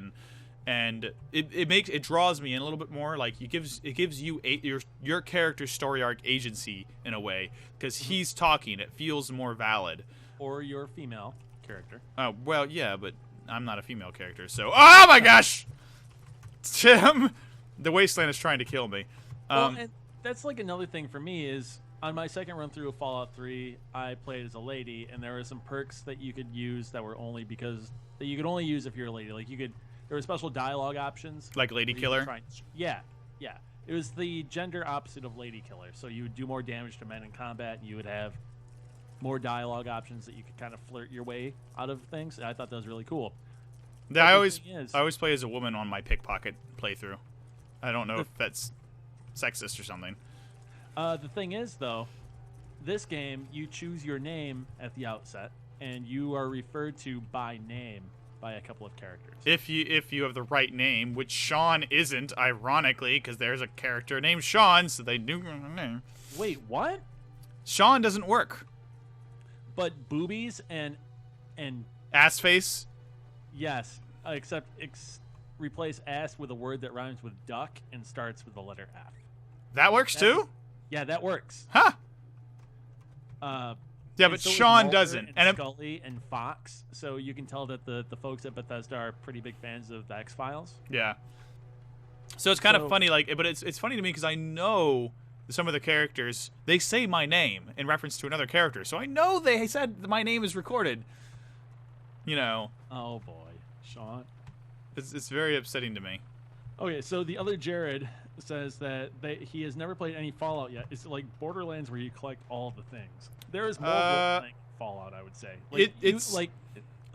and it draws me in a little bit more. Like it gives you your character's story arc agency in a way because he's talking. It feels more valid. Or your female character. Oh well, yeah, but I'm not a female character, so oh my gosh, Tim, the Wasteland is trying to kill me. Well, and that's like another thing for me is on my second run through of Fallout 3, I played as a lady, and there were some perks that you could use that were only that you could only use if you're a lady. Like there were special dialogue options. Like Lady Killer? Yeah. It was the gender opposite of Lady Killer. So you would do more damage to men in combat, and you would have more dialogue options that you could kind of flirt your way out of things. And I thought that was really cool. Yeah, I always play as a woman on my pickpocket playthrough. I don't know if that's sexist or something. The thing is, though, this game, you choose your name at the outset, and you are referred to by name by a couple of characters. If you have the right name, which Sean isn't, ironically, because there's a character named Sean, so they do. Wait, what? Sean doesn't work. But boobies and ass face. Yes, except replace ass with a word that rhymes with duck and starts with the letter F. That works too? Yeah, that works. Huh. Yeah, but so Sean doesn't. And Scully and Fox, so you can tell that the folks at Bethesda are pretty big fans of the X-Files. Yeah. So it's kind of funny, but it's funny to me because I know some of the characters, they say my name in reference to another character, so I know they said my name is recorded. You know. Oh boy, Sean. It's very upsetting to me. Okay, so the other Jared says that he has never played any Fallout yet. It's like Borderlands where you collect all the things. There is more role-playing Fallout, I would say. Like, it's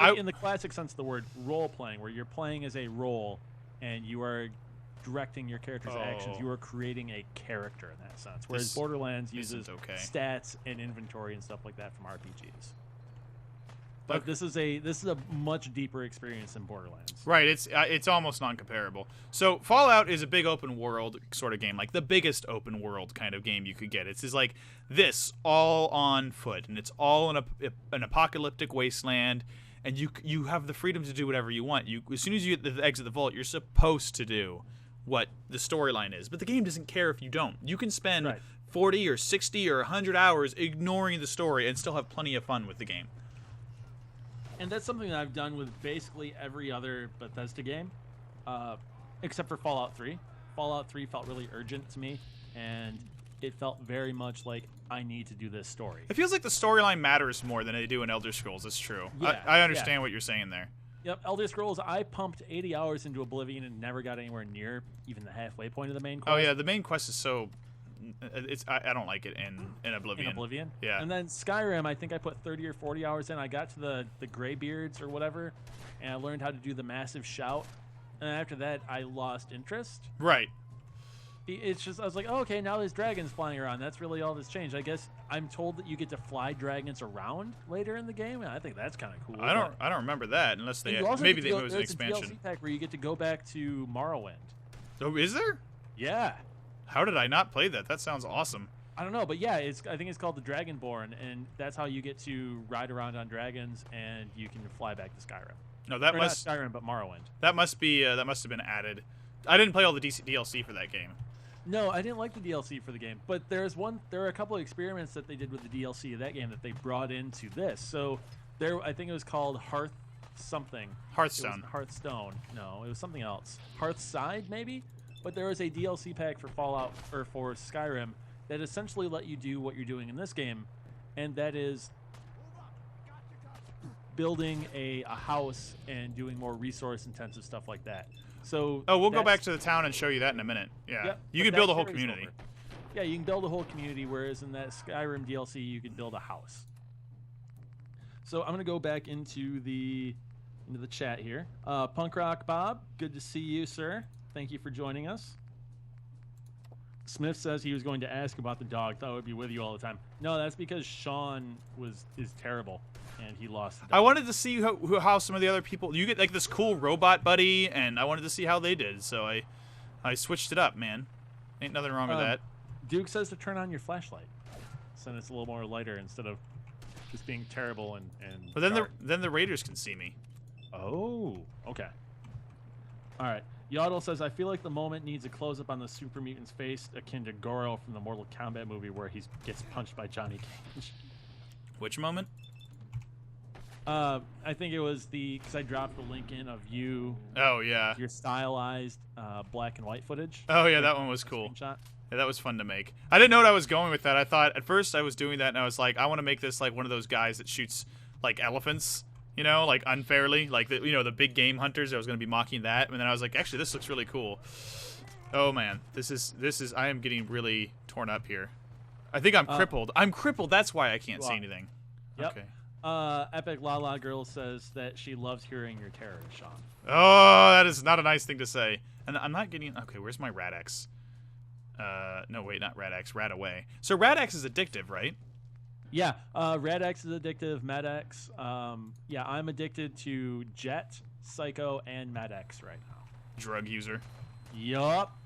in the classic sense of the word, role-playing, where you're playing as a role and you are directing your character's actions. You are creating a character in that sense. Whereas Borderlands uses stats and inventory and stuff like that from RPGs. But this is a much deeper experience than Borderlands. Right, it's almost non-comparable. So Fallout is a big open world sort of game, like the biggest open world kind of game you could get. It's just like this, all on foot, and it's all in an apocalyptic wasteland, and you have the freedom to do whatever you want. As soon as you exit the vault, you're supposed to do what the storyline is, but the game doesn't care if you don't. You can spend 40 or 60 or 100 hours ignoring the story and still have plenty of fun with the game. And that's something that I've done with basically every other Bethesda game, except for Fallout 3. Fallout 3 felt really urgent to me, and it felt very much like I need to do this story. It feels like the storyline matters more than they do in Elder Scrolls. That's true. Yeah, I understand what you're saying there. Yep, Elder Scrolls, I pumped 80 hours into Oblivion and never got anywhere near even the halfway point of the main quest. Oh, yeah, the main quest is so... I don't like it in Oblivion. In Oblivion? Yeah. And then Skyrim, I think I put 30 or 40 hours in. I got to the Greybeards or whatever, and I learned how to do the massive shout. And after that, I lost interest. Right. It's just, I was like, oh, okay, now there's dragons flying around. That's really all that's changed. I guess I'm told that you get to fly dragons around later in the game, and I think that's kind of cool. I don't remember that unless they maybe it was an expansion. There's a DLC pack where you get to go back to Morrowind. Oh, is there? Yeah. How did I not play that? That sounds awesome. I don't know, but yeah, I think it's called the Dragonborn, and that's how you get to ride around on dragons, and you can fly back to Skyrim. No, that must not Skyrim, but Morrowind. That must have been added. I didn't play all the DLC for that game. No, I didn't like the DLC for the game, but there are a couple of experiments that they did with the DLC of that game that they brought into this. So I think it was called Hearthstone. Hearthstone. No, it was something else. Hearthside, maybe? But there was a DLC pack for Fallout or for Skyrim that essentially let you do what you're doing in this game, and that is building a house and doing more resource-intensive stuff like that. So we'll go back to the town and show you that in a minute. Yeah, yep, you can build a whole community. Over. Yeah, you can build a whole community, whereas in that Skyrim DLC, you could build a house. So I'm gonna go back into the chat here. Punk Rock Bob, good to see you, sir. Thank you for joining us. Smith says he was going to ask about the dog. Thought it would be with you all the time. No, that's because Sean is terrible, and he lost the dog. I wanted to see how some of the other people... You get like this cool robot buddy, and I wanted to see how they did, so I switched it up, man. Ain't nothing wrong with that. Duke says to turn on your flashlight, so it's a little more lighter instead of just being terrible and But then the Raiders can see me. Oh, okay. All right. Yaddle says, I feel like the moment needs a close-up on the super mutant's face akin to Goro from the Mortal Kombat movie where he gets punched by Johnny Cage. Which moment? I think it was because I dropped the link in of you. Oh, yeah. Your stylized black and white footage. Oh, yeah, that one was cool. Screenshot. Yeah, that was fun to make. I didn't know what I was going with that. I thought, at first I was doing that, and I was like, I want to make this like one of those guys that shoots, like, elephants. You know, like unfairly, like the big game hunters. I was going to be mocking that, and then I was like, actually, this looks really cool. Oh man, this is. I am getting really torn up here. I think I'm crippled. I'm crippled. That's why I can't say anything. Yep. Okay. Epic Lala Girl says that she loves hearing your terror, Sean. Oh, that is not a nice thing to say. And I'm not getting. Okay, where's my Rad-X? No, wait, not Rad-X. Rad-Away. So Rad-X is addictive, right? Yeah, Rad-X is addictive, Med-X. Yeah, I'm addicted to Jet, Psycho, and Med-X right now. Drug user. Yup.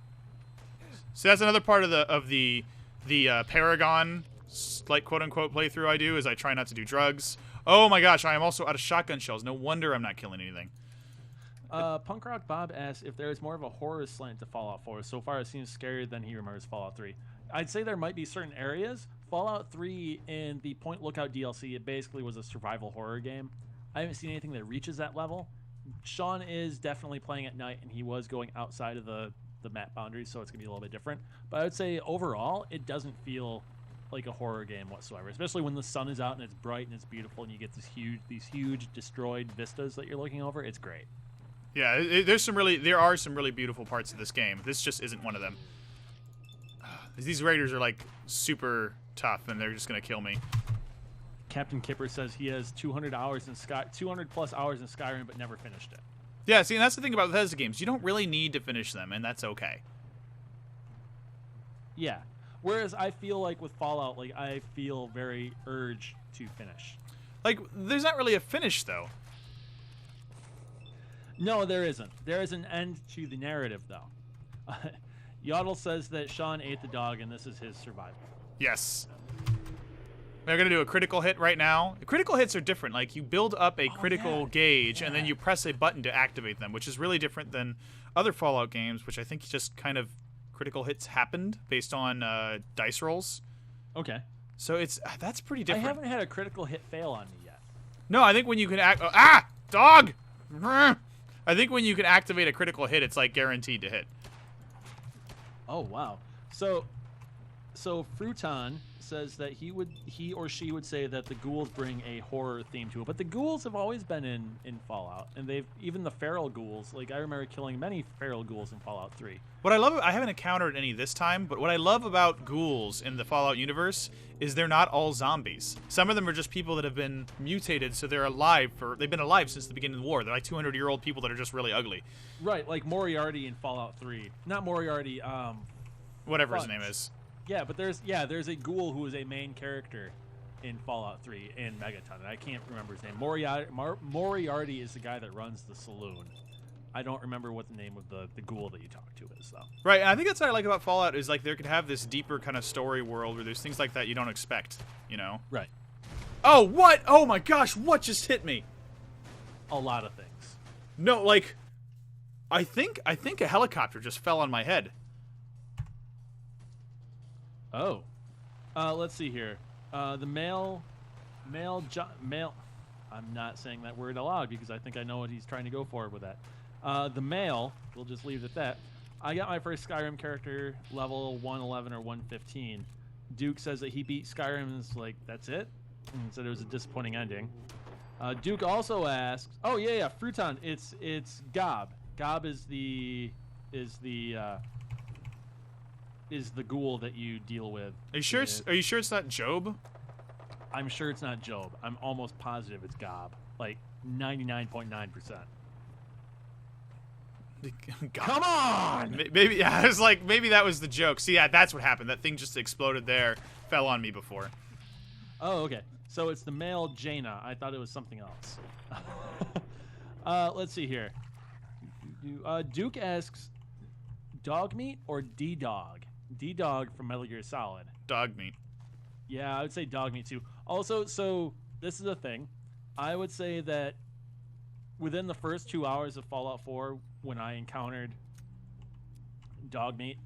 So that's another part of the Paragon, like quote unquote playthrough I do is I try not to do drugs. Oh my gosh, I am also out of shotgun shells. No wonder I'm not killing anything. Punk Rock Bob asks if there is more of a horror slant to Fallout 4. So far, it seems scarier than he remembers Fallout 3. I'd say there might be certain areas. Fallout 3 in the Point Lookout DLC, it basically was a survival horror game. I haven't seen anything that reaches that level. Sean is definitely playing at night, and he was going outside of the map boundaries, so it's going to be a little bit different. But I would say overall, it doesn't feel like a horror game whatsoever, especially when the sun is out and it's bright and it's beautiful and you get these huge destroyed vistas that you're looking over. It's great. Yeah, there are some really beautiful parts of this game. This just isn't one of them. These raiders are like super tough, and they're just gonna kill me. Captain Kipper says he has 200 plus hours in Skyrim, but never finished it. Yeah, see, and that's the thing about Bethesda games. You don't really need to finish them, and that's okay. Yeah. Whereas I feel like with Fallout, like I feel very urged to finish. Like, there's not really a finish, though. No, there isn't. There is an end to the narrative, though. Yaddle says that Sean ate the dog, and this is his survival. Yes. They're going to do a critical hit right now. Critical hits are different. Like, you build up a critical gauge, and then you press a button to activate them, which is really different than other Fallout games, which I think just kind of critical hits happened based on dice rolls. Okay. So that's pretty different. I haven't had a critical hit fail on me yet. No, I think when you can dog! I think when you can activate a critical hit, it's like guaranteed to hit. Oh, wow. So Fruton says that he or she would say that the ghouls bring a horror theme to it, but the ghouls have always been in Fallout, and even the feral ghouls. Like, I remember killing many feral ghouls in Fallout 3. What I love, I haven't encountered any this time, but what I love about ghouls in the Fallout universe is they're not all zombies. Some of them are just people that have been mutated, so they've been alive since the beginning of the war. They're like 200-year-old people that are just really ugly. Right, like Moriarty in Fallout 3. Not Moriarty, whatever his name is. Yeah, but there's a ghoul who is a main character in Fallout 3 and Megaton, and I can't remember his name. Moriarty is the guy that runs the saloon. I don't remember what the name of the ghoul that you talk to is, though. Right, and I think that's what I like about Fallout is like there could have this deeper kind of story world where there's things like that you don't expect, you know? Right. Oh, what? Oh my gosh, what just hit me? A lot of things. No, like, I think a helicopter just fell on my head. Oh. Let's see here. The male. I'm not saying that word aloud because I think I know what he's trying to go for with that. The male, we'll just leave it at that. I got my first Skyrim character level 111 or 115. Duke says that he beat Skyrim and is like, that's it? And said it was a disappointing ending. Duke also asks, oh yeah, Fruton, it's Gob. Gob is the ghoul that you deal with. Are you sure it's not Job? I'm sure it's not Job. I'm almost positive it's Gob. Like 99.9%. Come on! Maybe, yeah, I was like, maybe that was the joke. See, yeah, that's what happened. That thing just exploded there, fell on me before. Oh, okay. So it's the male Jaina. I thought it was something else. Let's see here. Duke asks, dog meat or D-Dog? D-Dog from Metal Gear Solid. Dog meat. Yeah, I would say dog meat too. Also, so this is a thing. I would say that within the first 2 hours of Fallout 4, when I encountered Dogmeat,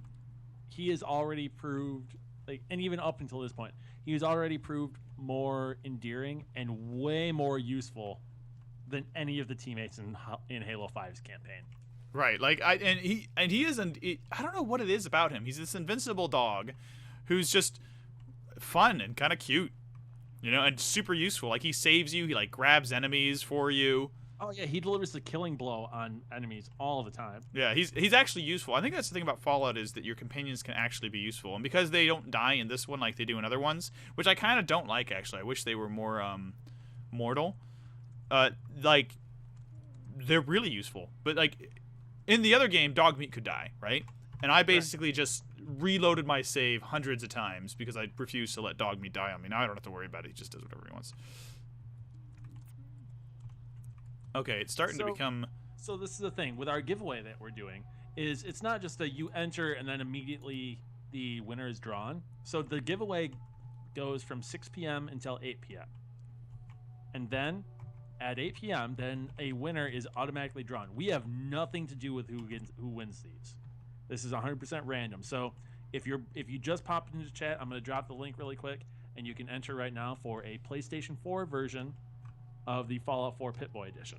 he has already proved, like, and even up until this point, he has already proved more endearing and way more useful than any of the teammates in Halo 5's campaign. Right, like he isn't. I don't know what it is about him. He's this invincible dog, who's just fun and kind of cute, you know, and super useful. Like he saves you. He like grabs enemies for you. Oh yeah, he delivers the killing blow on enemies all the time. Yeah, he's actually useful. I think that's the thing about Fallout is that your companions can actually be useful, and because they don't die in this one like they do in other ones, which I kind of don't like actually. I wish they were more mortal. Like they're really useful, but like in the other game, Dogmeat could die, right? And I basically just reloaded my save hundreds of times because I refused to let Dogmeat die on me. Now I don't have to worry about it. He just does whatever he wants. Okay, it's starting to become... So this is the thing. With our giveaway that we're doing, is it's not just that you enter and then immediately the winner is drawn. So the giveaway goes from 6 p.m. until 8 p.m. And then at 8 p.m., then a winner is automatically drawn. We have nothing to do with who wins these. This is 100% random. So if you just popped into the chat, I'm going to drop the link really quick, and you can enter right now for a PlayStation 4 version of the Fallout 4 Pip-Boy edition.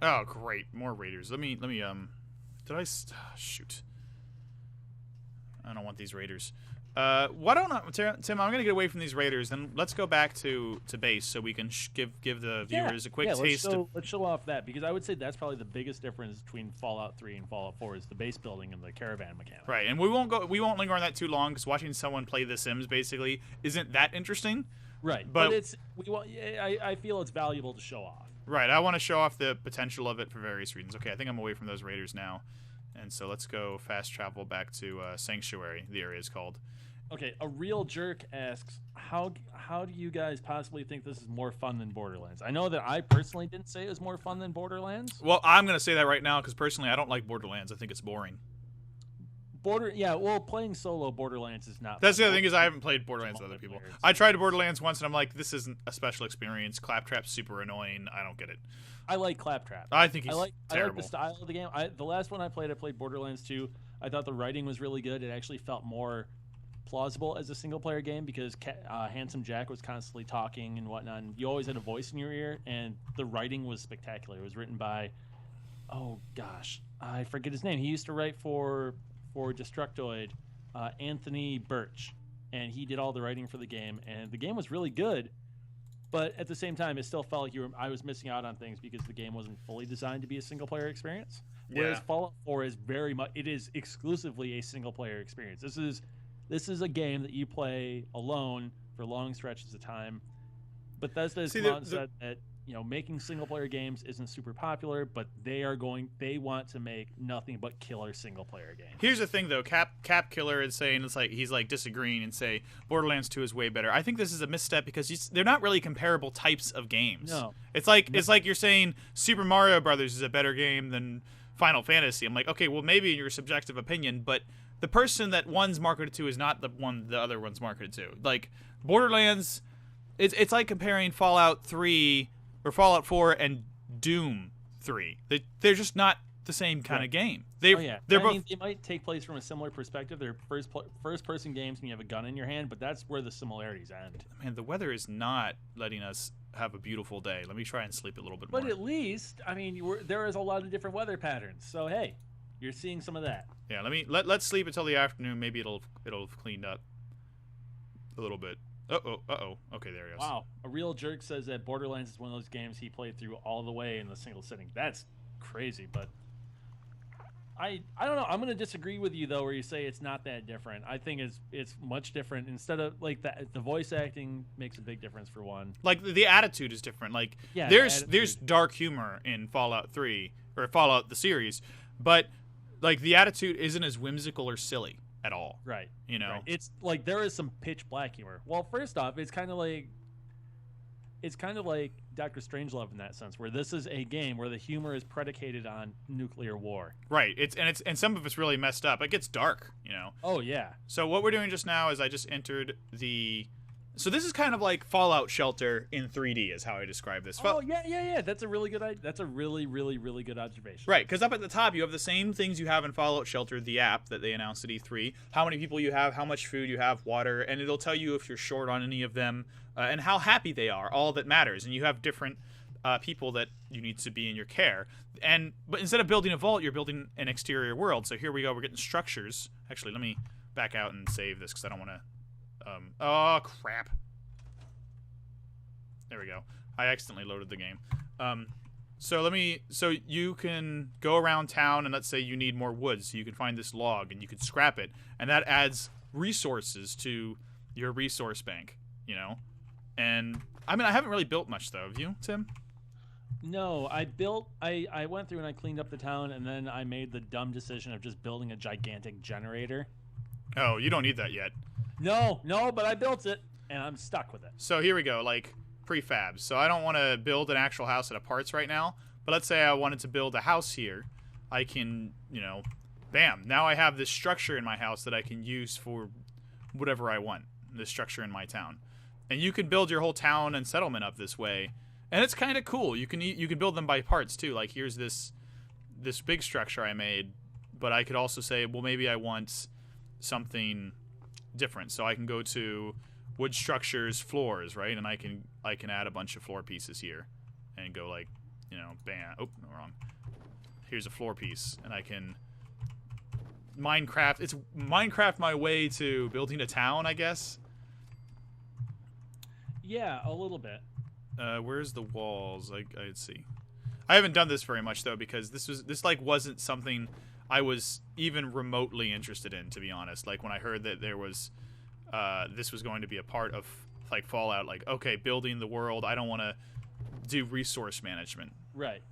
Oh, great. More raiders. Let me did I shoot. I don't want these raiders. Why don't I, Tim, I'm going to get away from these raiders, and let's go back to base so we can give the viewers a quick taste. Let's show off that, because I would say that's probably the biggest difference between Fallout 3 and Fallout 4 is the base building and the caravan mechanic. Right, and we won't linger on that too long because watching someone play The Sims basically isn't that interesting. Right, but I feel it's valuable to show off. Right, I want to show off the potential of it for various reasons. Okay, I think I'm away from those raiders now, and so let's go fast travel back to Sanctuary. The area is called. Okay, a real jerk asks, how do you guys possibly think this is more fun than Borderlands? I know that I personally didn't say it was more fun than Borderlands. Well, I'm going to say that right now because personally I don't like Borderlands. I think it's boring. Playing solo Borderlands is not. That's the other thing is I haven't played Borderlands with other people. I tried Borderlands once and I'm like, this isn't a special experience. Claptrap's super annoying. I don't get it. I like Claptrap. I think he's terrible. I like the style of the game. The last one I played Borderlands 2. I thought the writing was really good. It actually felt more plausible as a single player game because Handsome Jack was constantly talking and whatnot, and you always had a voice in your ear, and the writing was spectacular. It was written by, oh gosh, I forget his name. He used to write for Destructoid, Anthony Birch, and he did all the writing for the game, and the game was really good, but at the same time it still felt like I was missing out on things because the game wasn't fully designed to be a single player experience. Whereas Fallout 4 is it is exclusively a single player experience. This is a game that you play alone for long stretches of time. Bethesda has come out and said that making single player games isn't super popular, but they want to make nothing but killer single player games. Here's the thing though, Cap Killer is saying he's like disagreeing and say Borderlands 2 is way better. I think this is a misstep because they're not really comparable types of games. No. It's like you're saying Super Mario Brothers is a better game than Final Fantasy. I'm like, okay, well maybe in your subjective opinion, but the person that one's marketed to is not the one the other one's marketed to. Like Borderlands, it's like comparing Fallout 3 or Fallout 4 and Doom 3. They're just not the same kind of game. They're both. They might take place from a similar perspective. They're first person games and you have a gun in your hand, but that's where the similarities end. Man, the weather is not letting us have a beautiful day. Let me try and sleep a little bit more. But at least, there is a lot of different weather patterns. So hey, you're seeing some of that. Yeah, let's sleep until the afternoon. Maybe it'll have cleaned up a little bit. Uh-oh. Okay, there he goes. Wow. A real jerk says that Borderlands is one of those games he played through all the way in a single sitting. That's crazy, but I don't know. I'm going to disagree with you though, where you say it's not that different. I think it's much different. Instead of like the voice acting makes a big difference for one. Like the attitude is different. Like there's dark humor in Fallout 3 or Fallout the series, but like the attitude isn't as whimsical or silly at all. Right. Right. It's like there is some pitch black humor. Well, first off, it's kind of like Doctor Strangelove in that sense, where this is a game where the humor is predicated on nuclear war. Right. And some of it's really messed up. It gets dark, Oh yeah. So what we're doing just now is I just entered So this is kind of like Fallout Shelter in 3D is how I describe this. Yeah. That's a really good. That's a really, really, really good observation. Right, because up at the top you have the same things you have in Fallout Shelter, the app that they announced at E3. How many people you have, how much food you have, water, and it'll tell you if you're short on any of them and how happy they are. All that matters, and you have different people that you need to be in your care. But instead of building a vault, you're building an exterior world. So here we go. We're getting structures. Actually, let me back out and save this because I don't want to. Oh crap! There we go. I accidentally loaded the game. So you can go around town and let's say you need more wood, so you can find this log and you can scrap it, and that adds resources to your resource bank. And I haven't really built much though. Have you, Tim? No, I went through and I cleaned up the town, and then I made the dumb decision of just building a gigantic generator. Oh, you don't need that yet. No, but I built it, and I'm stuck with it. So here we go, like prefabs. So I don't want to build an actual house out of parts right now, but let's say I wanted to build a house here. I can, bam. Now I have this structure in my house that I can use for whatever I want, this structure in my town. And you can build your whole town and settlement up this way. And it's kind of cool. You can build them by parts too. Like here's this big structure I made, but I could also say, well, maybe I want something different. So I can go to wood structures, floors, right? And I can add a bunch of floor pieces here and go like, bam. Oh, no, wrong. Here's a floor piece, and I can Minecraft my way to building a town, I guess. Yeah, a little bit. Where's the walls? I'd see. I haven't done this very much though because this wasn't something I was even remotely interested in, to be honest. Like when I heard that there was this was going to be a part of like Fallout, like okay, building the world. I don't want to do resource management. Right.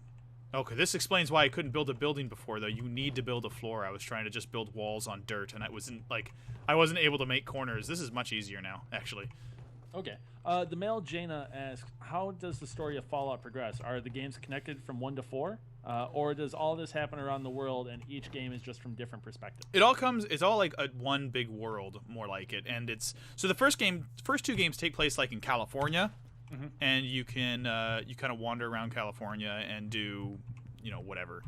Okay, this explains why I couldn't build a building before though. You need to build a floor. I was trying to just build walls on dirt, and I wasn't able to make corners. This is much easier now, actually. Okay. The male Jaina asks, how does the story of Fallout progress? Are the games connected from 1 to 4? Or does all this happen around the world and each game is just from different perspectives? It's all like one big world, more like it. And so the first two games take place like in California. Mm-hmm. And you can you kind of wander around California and do, whatever.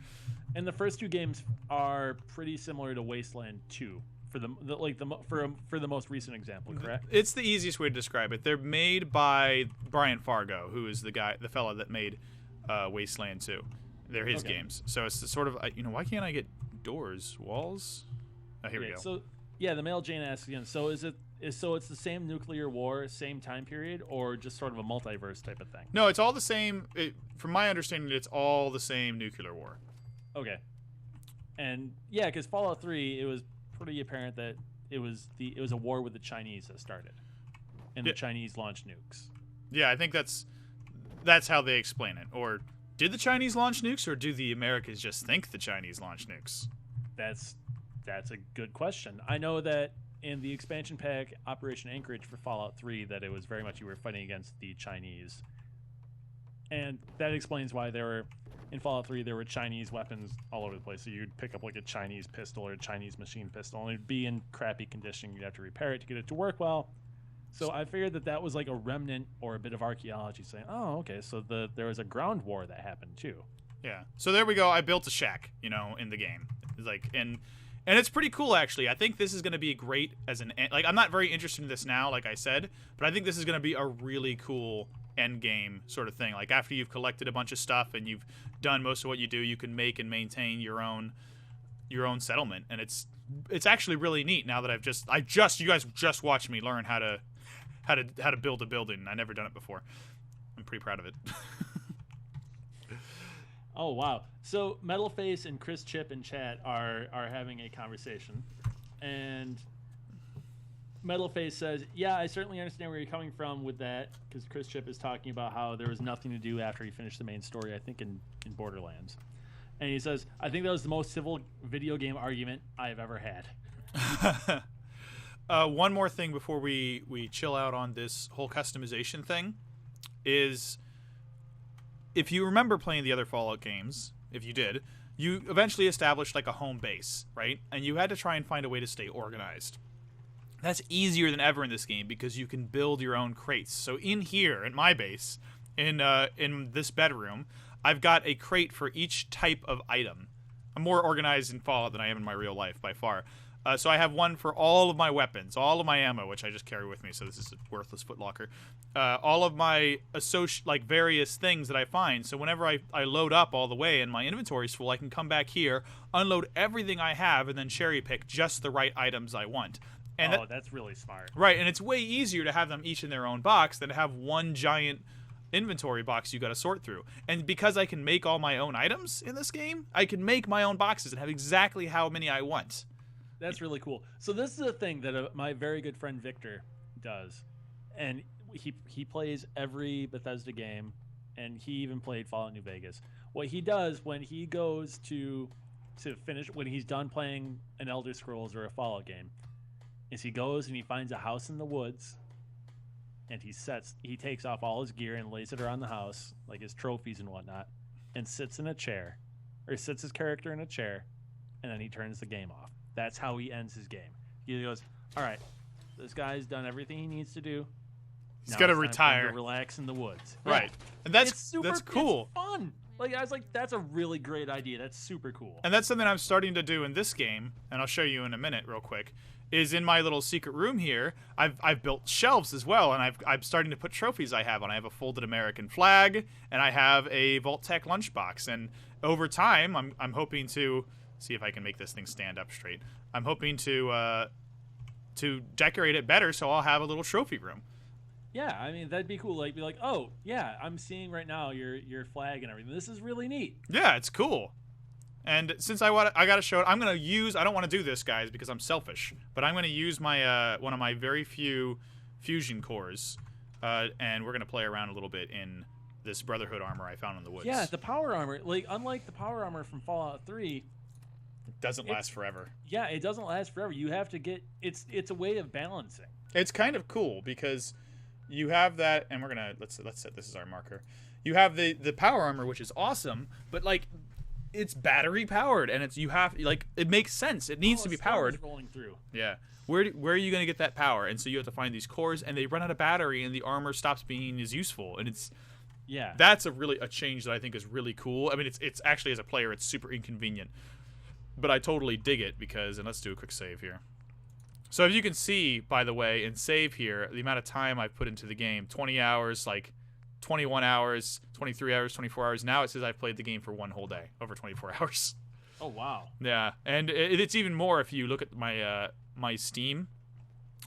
And the first two games are pretty similar to Wasteland 2. For the most recent example, correct? It's the easiest way to describe it. They're made by Brian Fargo, who is the fella that made Wasteland 2. They're his games. So it's the sort of why can't I get doors, walls? Oh, here we go. So yeah, the male Jane asks again. So it's the same nuclear war, same time period, or just sort of a multiverse type of thing? No, it's all the same. From my understanding, it's all the same nuclear war. Okay. And yeah, because Fallout 3, it was pretty apparent that it was a war with the Chinese that started, and the Chinese launched nukes. Yeah, I think that's that's how they explain it. Or did the Chinese launch nukes, or do the Americans just think the Chinese launch nukes? That's a good question. I know that in the expansion pack Operation Anchorage for Fallout 3 that it was very much you were fighting against the Chinese. And that explains why in Fallout 3 there were Chinese weapons all over the place. So you'd pick up like a Chinese pistol or a Chinese machine pistol, and it'd be in crappy condition. You'd have to repair it to get it to work well. So I figured that was like a remnant or a bit of archaeology saying, oh, okay, so there was a ground war that happened too. Yeah. So there we go. I built a shack, in the game. Like, and it's pretty cool, actually. I think this is going to be great as I'm not very interested in this now, like I said, but I think this is going to be a really cool end game sort of thing. Like, after you've collected a bunch of stuff and you've done most of what you do, you can make and maintain your own settlement, and it's actually really neat. Now that you guys just watched me learn how to build a building. I never done it before. I'm pretty proud of it. Oh wow! So Metalface and Chris Chip in chat are having a conversation, and Metalface says, "Yeah, I certainly understand where you're coming from with that, because Chris Chip is talking about how there was nothing to do after he finished the main story. I think in Borderlands." And he says, I think that was the most civil video game argument I have ever had. One more thing before we chill out on this whole customization thing is, if you remember playing the other Fallout games, if you did, you eventually established like a home base, right? And you had to try and find a way to stay organized. That's easier than ever in this game because you can build your own crates. So in here, at my base, in this bedroom, I've got a crate for each type of item. I'm more organized in Fallout than I am in my real life, by far. So I have one for all of my weapons, all of my ammo, which I just carry with me, so this is a worthless footlocker. All of my various things that I find. So whenever I load up all the way and my inventory's full, I can come back here, unload everything I have, and then cherry pick just the right items I want. And that's really smart. Right, and it's way easier to have them each in their own box than to have one giant inventory box you got to sort through. And because I can make all my own items in this game, I can make my own boxes and have exactly how many I want. That's really cool. So this is a thing that my very good friend Victor does, and he plays every Bethesda game, and he even played Fallout New Vegas. What he does when he goes to finish, when he's done playing an Elder Scrolls or a Fallout game, is he goes and he finds a house in the woods, and he takes off all his gear and lays it around the house, like his trophies and whatnot, and sits his character in a chair, and then he turns the game off. That's how he ends his game. He goes, all right, this guy's done everything he needs to do. He's got to retire. Relax in the woods. Right. Yeah. And that's cool. It's fun. Like, I was like, that's a really great idea. That's super cool. And that's something I'm starting to do in this game, and I'll show you in a minute real quick, is in my little secret room here, I've built shelves as well, and I'm starting to put trophies I have on. I have a folded American flag, and I have a Vault-Tec lunchbox. And over time, I'm hoping to see if I can make this thing stand up straight. I'm hoping to decorate it better, so I'll have a little trophy room. Yeah, I mean, that'd be cool. Like, be like, oh yeah, I'm seeing right now your flag and everything. This is really neat. Yeah, it's cool. And since I got to show it, I don't want to do this, guys, because I'm selfish, but I'm going to use my one of my very few fusion cores, and we're going to play around a little bit in this Brotherhood armor I found in the woods. Yeah, the power armor, like, unlike the power armor from Fallout 3, it doesn't last forever. Yeah, it doesn't last forever. You have to get it's a way of balancing. It's kind of cool because you have that, and we're gonna let's set this as our marker. You have the power armor, which is awesome, but like, it's battery powered, and it makes sense. It needs to be powered. Rolling through. Yeah. Where are you gonna get that power? And so you have to find these cores, and they run out of battery, and the armor stops being as useful. And that's a change that I think is really cool. I mean, it's actually, as a player, it's super inconvenient, but I totally dig it because. And let's do a quick save here. So as you can see, by the way, in save here, the amount of time I've put into the game, 20 hours, like 21 hours, 23 hours, 24 hours. Now it says I've played the game for one whole day, over 24 hours. Oh, wow. Yeah, and it's even more if you look at my my Steam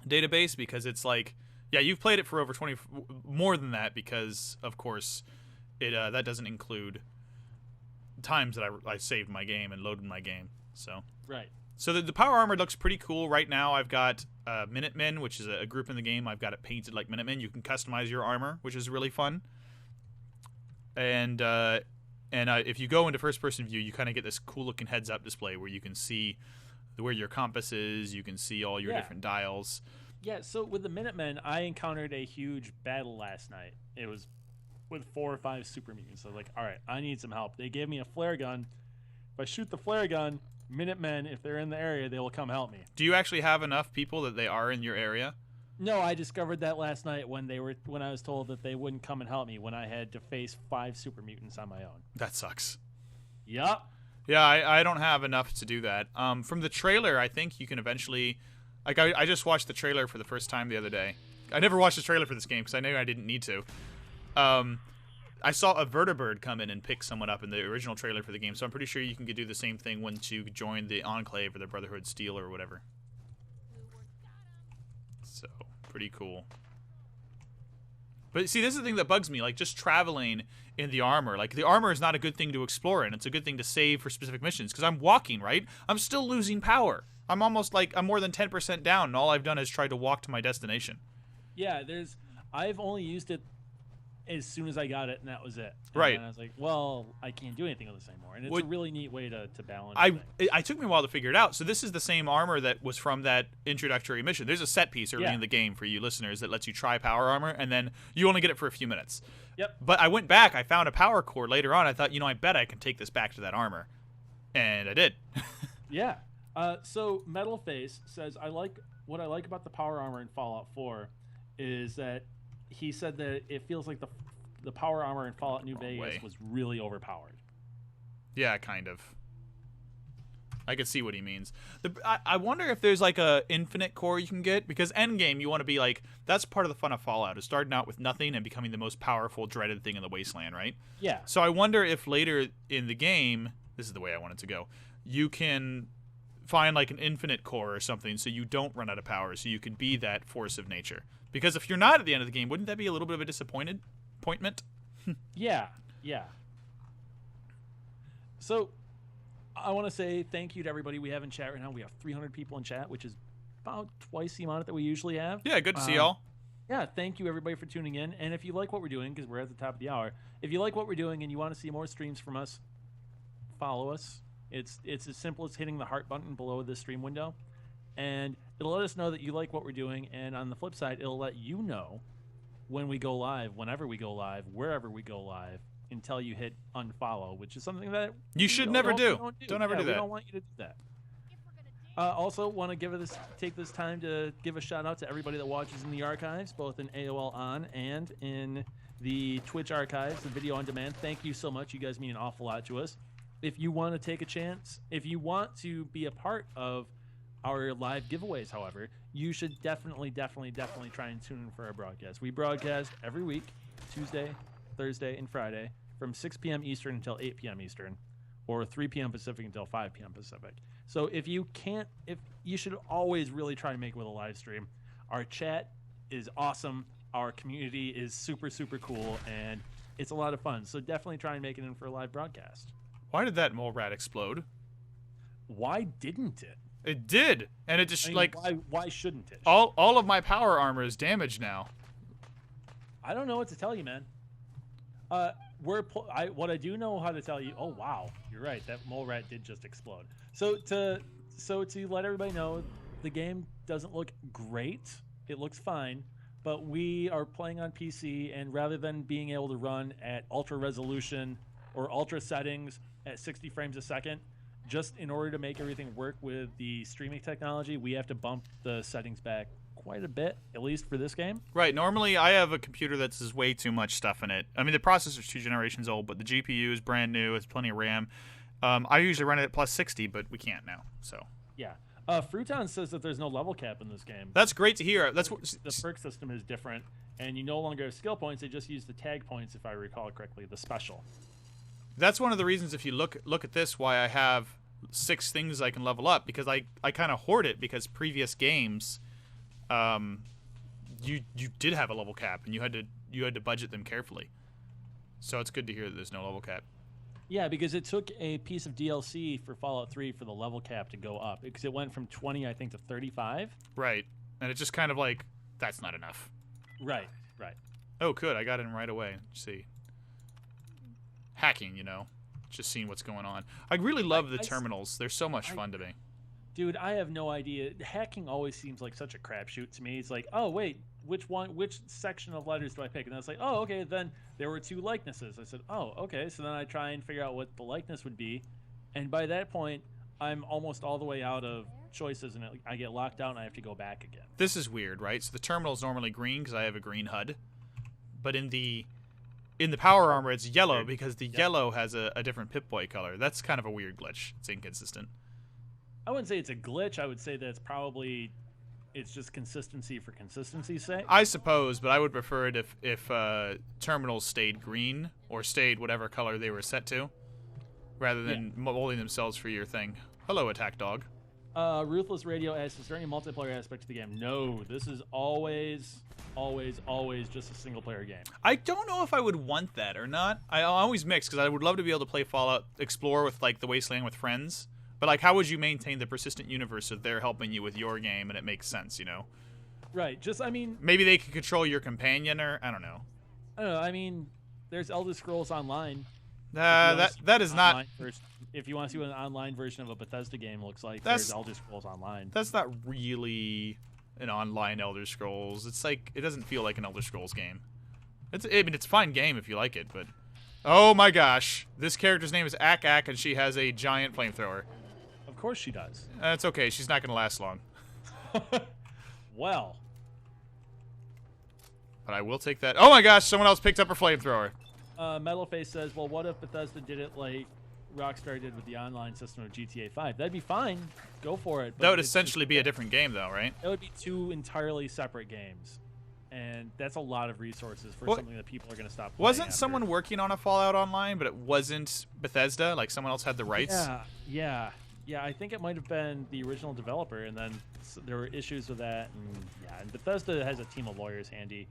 database, because it's like, yeah, you've played it for over 20, more than that, because, of course, it that doesn't include times that I saved my game and loaded my game. So right. So the power armor looks pretty cool. Right now I've got Minutemen, which is a group in the game. I've got it painted like Minutemen. You can customize your armor, which is really fun. and if you go into first-person view, you kind of get this cool-looking heads-up display where you can see where your compass is. You can see all your different dials. Yeah, so with the Minutemen, I encountered a huge battle last night. It was with 4 or 5 super mutants. So I was like, all right, I need some help. They gave me a flare gun. If I shoot the flare gun, Minutemen, if they're in the area, they will come help me. Do you actually have enough people that they are in your area? No, I discovered that last night when I was told that they wouldn't come and help me when I had to face 5 super mutants on my own. That sucks. Yup. Yeah, I don't have enough to do that. From the trailer, I think you can eventually... Like, I just watched the trailer for the first time the other day. I never watched the trailer for this game because I knew I didn't need to. I saw a vertibird come in and pick someone up in the original trailer for the game, so I'm pretty sure you can do the same thing once you join the Enclave or the Brotherhood Steel or whatever. So, pretty cool. But see, this is the thing that bugs me, like just traveling in the armor. Like, the armor is not a good thing to explore in. It's a good thing to save for specific missions, because I'm walking, right? I'm still losing power. I'm almost like, I'm more than 10% down, and all I've done is try to walk to my destination. Yeah, I've only used it as soon as I got it, and that was it. Right. And I was like, well, I can't do anything with this anymore. And it's a really neat way to balance I took me a while to figure it out. So this is the same armor that was from that introductory mission. There's a set piece early in the game for you listeners that lets you try power armor, and then you only get it for a few minutes. Yep. But I went back. I found a power core later on. I thought, I bet I can take this back to that armor. And I did. Yeah. So Metalface says, what I like about the power armor in Fallout 4 is that he said that it feels like the power armor in Fallout New Vegas was really overpowered. Yeah, kind of. I could see what he means. I wonder if there's like a infinite core you can get, because endgame you want to be like, that's part of the fun of Fallout, is starting out with nothing and becoming the most powerful, dreaded thing in the wasteland, right? Yeah. So I wonder if later in the game, this is the way I want it to go, you can find like an infinite core or something so you don't run out of power, so you can be that force of nature. Because if you're not at the end of the game, wouldn't that be a little bit of a disappointment? Yeah. So I want to say thank you to everybody we have in chat right now. We have 300 people in chat, which is about twice the amount that we usually have. Yeah, good to see y'all. Yeah, thank you everybody for tuning in. And if you like what we're doing, because we're at the top of the hour, if you like what we're doing and you want to see more streams from us, follow us. It's as simple as hitting the heart button below this stream window, and it'll let us know that you like what we're doing. And on the flip side, it'll let you know when we go live, whenever we go live, wherever we go live, until you hit unfollow, which is something that you should never do. Don't ever do that. We don't want you to do that. Also, want to take this time to give a shout out to everybody that watches in the archives, both in AOL On and in the Twitch archives, the video on demand. Thank you so much. You guys mean an awful lot to us. If you want to take a chance, if you want to be a part of our live giveaways, however, you should definitely try and tune in for our broadcast. We broadcast every week, Tuesday, Thursday, and Friday, from 6 p.m. Eastern until 8 p.m. Eastern, or 3 p.m. Pacific until 5 p.m. Pacific. So if you should always really try to make it with a live stream. Our chat is awesome. Our community is super, super cool, and it's a lot of fun. So definitely try and make it in for a live broadcast. Why did that mole rat explode? Why didn't it? It did, and it just why shouldn't it? All of my power armor is damaged now. I don't know what to tell you, man. What I do know how to tell you. Oh wow, you're right. That mole rat did just explode. So to let everybody know, the game doesn't look great. It looks fine, but we are playing on PC, and rather than being able to run at ultra resolution or ultra settings at 60 frames a second, just in order to make everything work with the streaming technology, we have to bump the settings back quite a bit, at least for this game. Right. Normally, I have a computer that's way too much stuff in it. I mean, the processor's 2 generations old, but the GPU is brand new. It's plenty of RAM. I usually run it at plus 60, but we can't now. So yeah. Fruiton says that there's no level cap in this game. That's great to hear. That's what the perk system is different, and you no longer have skill points. They just use the tag points, if I recall correctly, the special. That's one of the reasons, if you look at this, why I have 6 things I can level up, because I kind of hoard it, because previous games, you did have a level cap, and you had to budget them carefully. So it's good to hear that there's no level cap. Yeah, because it took a piece of DLC for Fallout 3 for the level cap to go up, because it went from 20, I think, to 35. Right, and it's just kind of like, that's not enough. Right. Oh, good, I got in right away. Let's see. hacking, you know, just seeing what's going on. I really love the terminals. They're so much fun to me. Dude, I have no idea. Hacking always seems like such a crapshoot to me. It's like, oh wait, which section of letters do I pick? And I was like, oh, okay. Then there were 2 likenesses. I said, oh, okay. So then I try and figure out what the likeness would be, and by that point, I'm almost all the way out of choices, and I get locked out, and I have to go back again. This is weird, right? So the terminal's normally green because I have a green HUD, but in the power armor it's yellow because the yellow has a different Pip-Boy color. That's kind of a weird glitch. It's inconsistent. I wouldn't say it's a glitch. I would say that it's just consistency for consistency's sake. I suppose, but I would prefer it if terminals stayed green or stayed whatever color they were set to, rather than molding themselves for your thing. Hello, Attack Dog. Ruthless Radio asks, is there any multiplayer aspect to the game? No, this is always just a single-player game. I don't know if I would want that or not. I always mix, because I would love to be able to play Fallout Explore with, like, the Wasteland with friends. But, like, how would you maintain the persistent universe if they're helping you with your game and it makes sense, you know? Right. Just, I mean... Maybe they could control your companion, or... I don't know. I mean, there's Elder Scrolls Online. That is not... If you want to see what an online version of a Bethesda game looks like, there's Elder Scrolls Online. That's not really an online Elder Scrolls. It's like... It doesn't feel like an Elder Scrolls game. I mean, it's a fine game if you like it, but... Oh my gosh. This character's name is Ak Ak, and she has a giant flamethrower. Of course she does. It's okay. She's not going to last long. Well. But I will take that. Oh my gosh, someone else picked up her flamethrower. Metalface says, well, what if Bethesda did it like Rockstar did with the online system of GTA 5? That'd be fine. Go for it. That would essentially be a different game, though, right? It would be 2 entirely separate games. And that's a lot of resources for something that people are going to stop playing. Wasn't someone working on a Fallout Online, but it wasn't Bethesda? Like, someone else had the rights? Yeah, I think it might have been the original developer, and then there were issues with that. And Bethesda has a team of lawyers handy.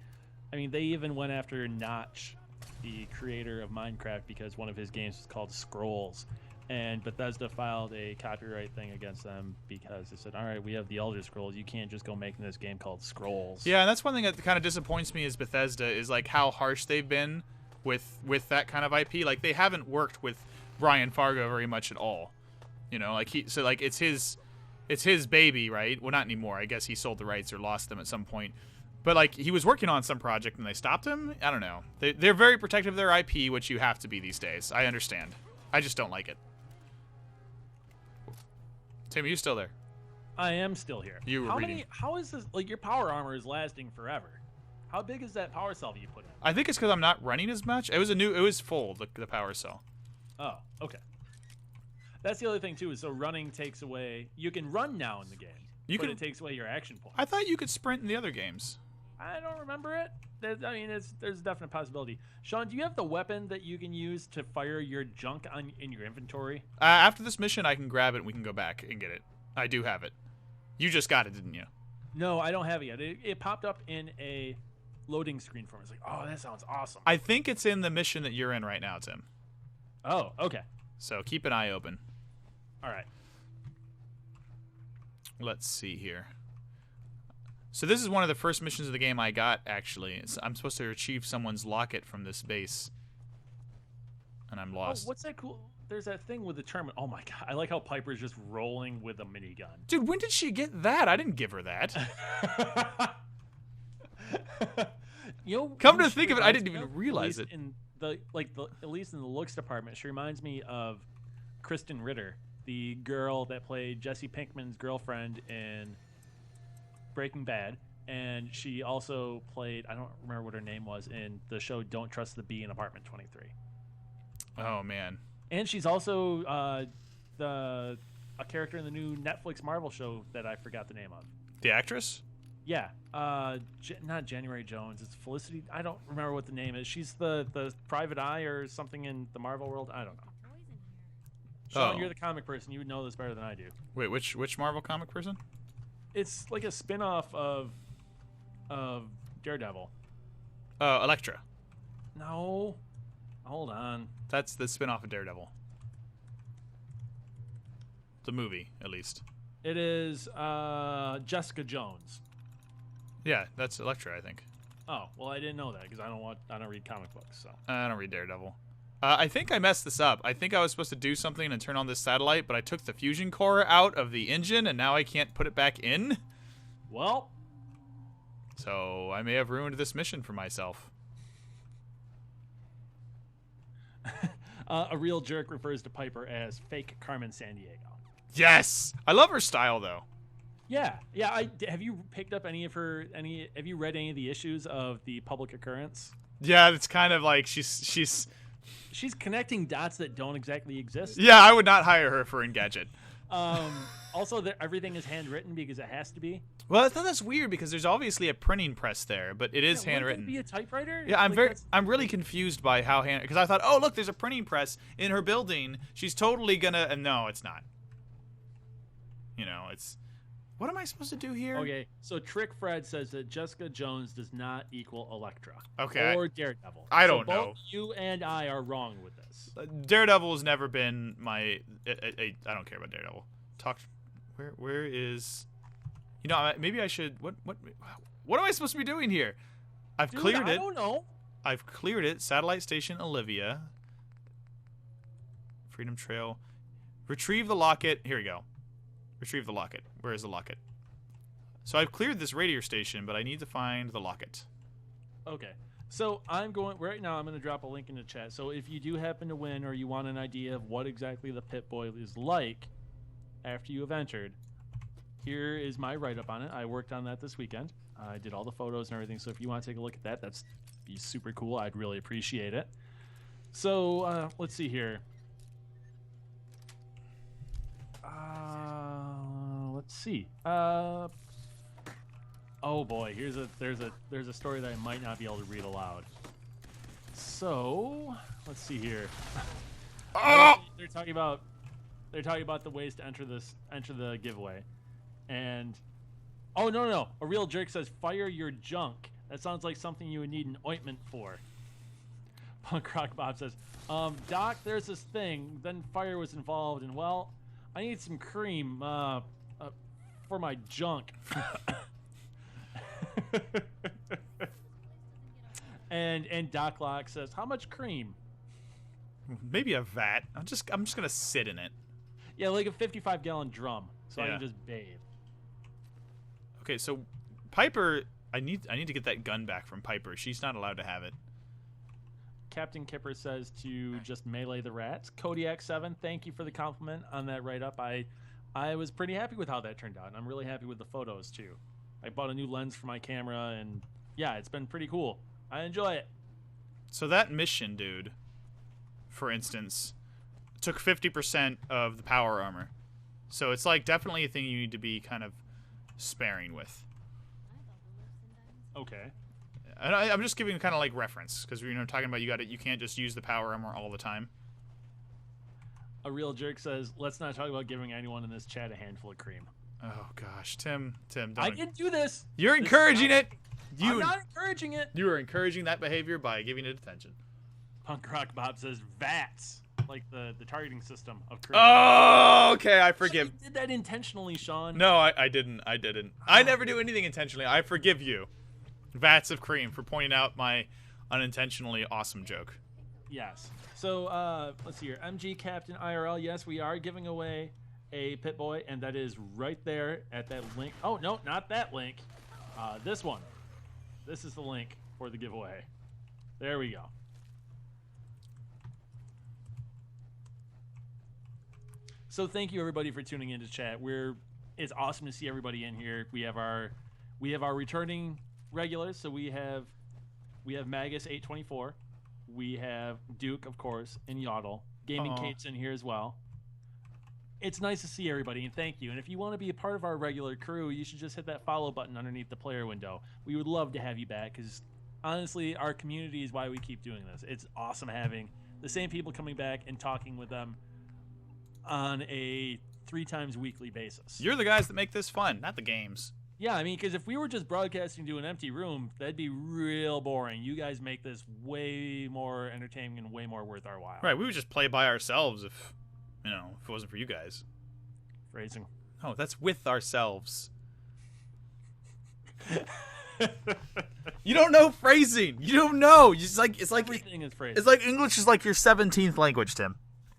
I mean, they even went after Notch, the creator of Minecraft, because one of his games was called Scrolls. And Bethesda filed a copyright thing against them because they said, all right, we have the Elder Scrolls. You can't just go making this game called Scrolls. Yeah, and that's one thing that kind of disappoints me is Bethesda, is like how harsh they've been with that kind of IP. Like, they haven't worked with Brian Fargo very much at all. You know, like it's his baby, right? Well, not anymore. I guess he sold the rights or lost them at some point. But like, he was working on some project and they stopped him. I don't know. They're very protective of their IP, which you have to be these days. I understand. I just don't like it. Tim, are you still there? I am still here. You were reading. How is this? Like, your power armor is lasting forever. How big is that power cell that you put in? I think it's because I'm not running as much. It was full, the power cell. Oh, okay. That's the other thing too. Is so running takes away. You can run now in the game, but it takes away your action point. I thought you could sprint in the other games. I don't remember it. There's a definite possibility. Sean, do you have the weapon that you can use to fire your junk in your inventory? After this mission, I can grab it and we can go back and get it. I do have it. You just got it, didn't you? No, I don't have it yet. It popped up in a loading screen for me. It's like, oh, that sounds awesome. I think it's in the mission that you're in right now, Tim. Oh, okay. So keep an eye open. All right. Let's see here. So this is one of the first missions of the game I got, actually. I'm supposed to retrieve someone's locket from this base. And I'm lost. Oh, what's that cool? There's that thing with the terminal. Oh my god, I like how Piper's just rolling with a minigun. Dude, when did she get that? I didn't give her that. Come to think of it, I didn't even realize it. At least in the looks department, she reminds me of Kristen Ritter, the girl that played Jesse Pinkman's girlfriend in Breaking Bad, and she also played, I don't remember what her name was, in the show Don't Trust the Bee in Apartment 23. Oh man. And she's also a character in the new Netflix Marvel show that I forgot the name of. The actress? Yeah. Not January Jones. It's Felicity. I don't remember what the name is. She's the Private Eye or something in the Marvel world. I don't know. Sean, you're the comic person. You would know this better than I do. Wait, which Marvel comic person? It's like a spin-off of Daredevil. Elektra. No. Hold on. That's the spin-off of Daredevil. The movie, at least. It is Jessica Jones. Yeah, that's Elektra, I think. Oh, well, I didn't know that because I don't read comic books. So I don't read Daredevil. I think I messed this up. I think I was supposed to do something and turn on this satellite, but I took the fusion core out of the engine, and now I can't put it back in. Well, so I may have ruined this mission for myself. A real jerk refers to Piper as fake Carmen Sandiego. Yes, I love her style though. Yeah. Have you picked up any of her? Have you read any of the issues of the Public Occurrence? Yeah, it's kind of like she's connecting dots that don't exactly exist. Yeah, I would not hire her for Engadget. Also, everything is handwritten because it has to be. Well, I thought that's weird because there's obviously a printing press there, but it is handwritten. Wouldn't it be a typewriter? Yeah, I'm really confused by how because I thought, oh look, there's a printing press in her building. She's totally gonna. And no, it's not. You know, it's. What am I supposed to do here? Okay, so Trick Fred says that Jessica Jones does not equal Elektra. Okay. Or Daredevil. I don't know. Both you and I are wrong with this. Daredevil has never been my. I don't care about Daredevil. Where is? You know, maybe I should. What am I supposed to be doing here? I've cleared it. I don't know. I've cleared it. Satellite Station Olivia. Freedom Trail. Retrieve the locket. Here we go. Retrieve the locket. Where is the locket? So I've cleared this radio station, but I need to find the locket. Okay. So right now I'm going to drop a link in the chat. So if you do happen to win or you want an idea of what exactly the Pip-Boy is like after you have entered, here is my write-up on it. I worked on that this weekend. I did all the photos and everything. So if you want to take a look at that, that'd be super cool. I'd really appreciate it. So let's see here. Let's see. Oh boy, there's a story that I might not be able to read aloud. So let's see here. Oh! They're talking about the ways to enter the giveaway, and no, a real jerk says fire your junk. That sounds like something you would need an ointment for. Punk Rock Bob says, Doc, there's this thing. Then fire was involved, and well, I need some cream for my junk. and Doc Lock says, how much cream? Maybe a vat. I'm just gonna sit in it. Yeah, like a 55-gallon drum, so I can just bathe. Okay, so Piper, I need to get that gun back from Piper. She's not allowed to have it. Captain Kipper says to just melee the rats. Kodiak7, thank you for the compliment on that write-up. I was pretty happy with how that turned out, and I'm really happy with the photos, too. I bought a new lens for my camera, and yeah, it's been pretty cool. I enjoy it. So that mission, dude, for instance, took 50% of the power armor. So it's like definitely a thing you need to be kind of sparing with. Okay. And I'm just giving kind of like reference because we're talking about you can't just use the power armor all the time. A real jerk says, let's not talk about giving anyone in this chat a handful of cream. Oh gosh, Tim, don't. I didn't do this. You're encouraging it. I'm not encouraging it. You are encouraging that behavior by giving it attention. Punk Rock Bob says VATS, like the targeting system of cream. Oh, okay, I forgive. You did that intentionally, Sean. No, I didn't. I never do anything intentionally. I forgive you. Vats of cream for pointing out my unintentionally awesome joke. Yes. So let's see here. MG Captain IRL. Yes, we are giving away a Pip-Boy, and that is right there at that link. Oh no, not that link. This one. This is the link for the giveaway. There we go. So thank you everybody for tuning into chat. It's awesome to see everybody in here. We have our returning regulars. So we have Magus 824. We have Duke, of course, and Yodel. Gaming Kate's in here as well. It's nice to see everybody, and thank you. And if you want to be a part of our regular crew, you should just hit that follow button underneath the player window. We would love to have you back because, honestly, our community is why we keep doing this. It's awesome having the same people coming back and talking with them on a 3 times weekly basis. You're the guys that make this fun, not the games. Yeah, I mean, because if we were just broadcasting to an empty room, that'd be real boring. You guys make this way more entertaining and way more worth our while. Right, we would just play by ourselves if it wasn't for you guys. Phrasing. Oh, that's with ourselves. You don't know phrasing. You don't know. It's like Everything is phrasing. It's like English is like your 17th language, Tim.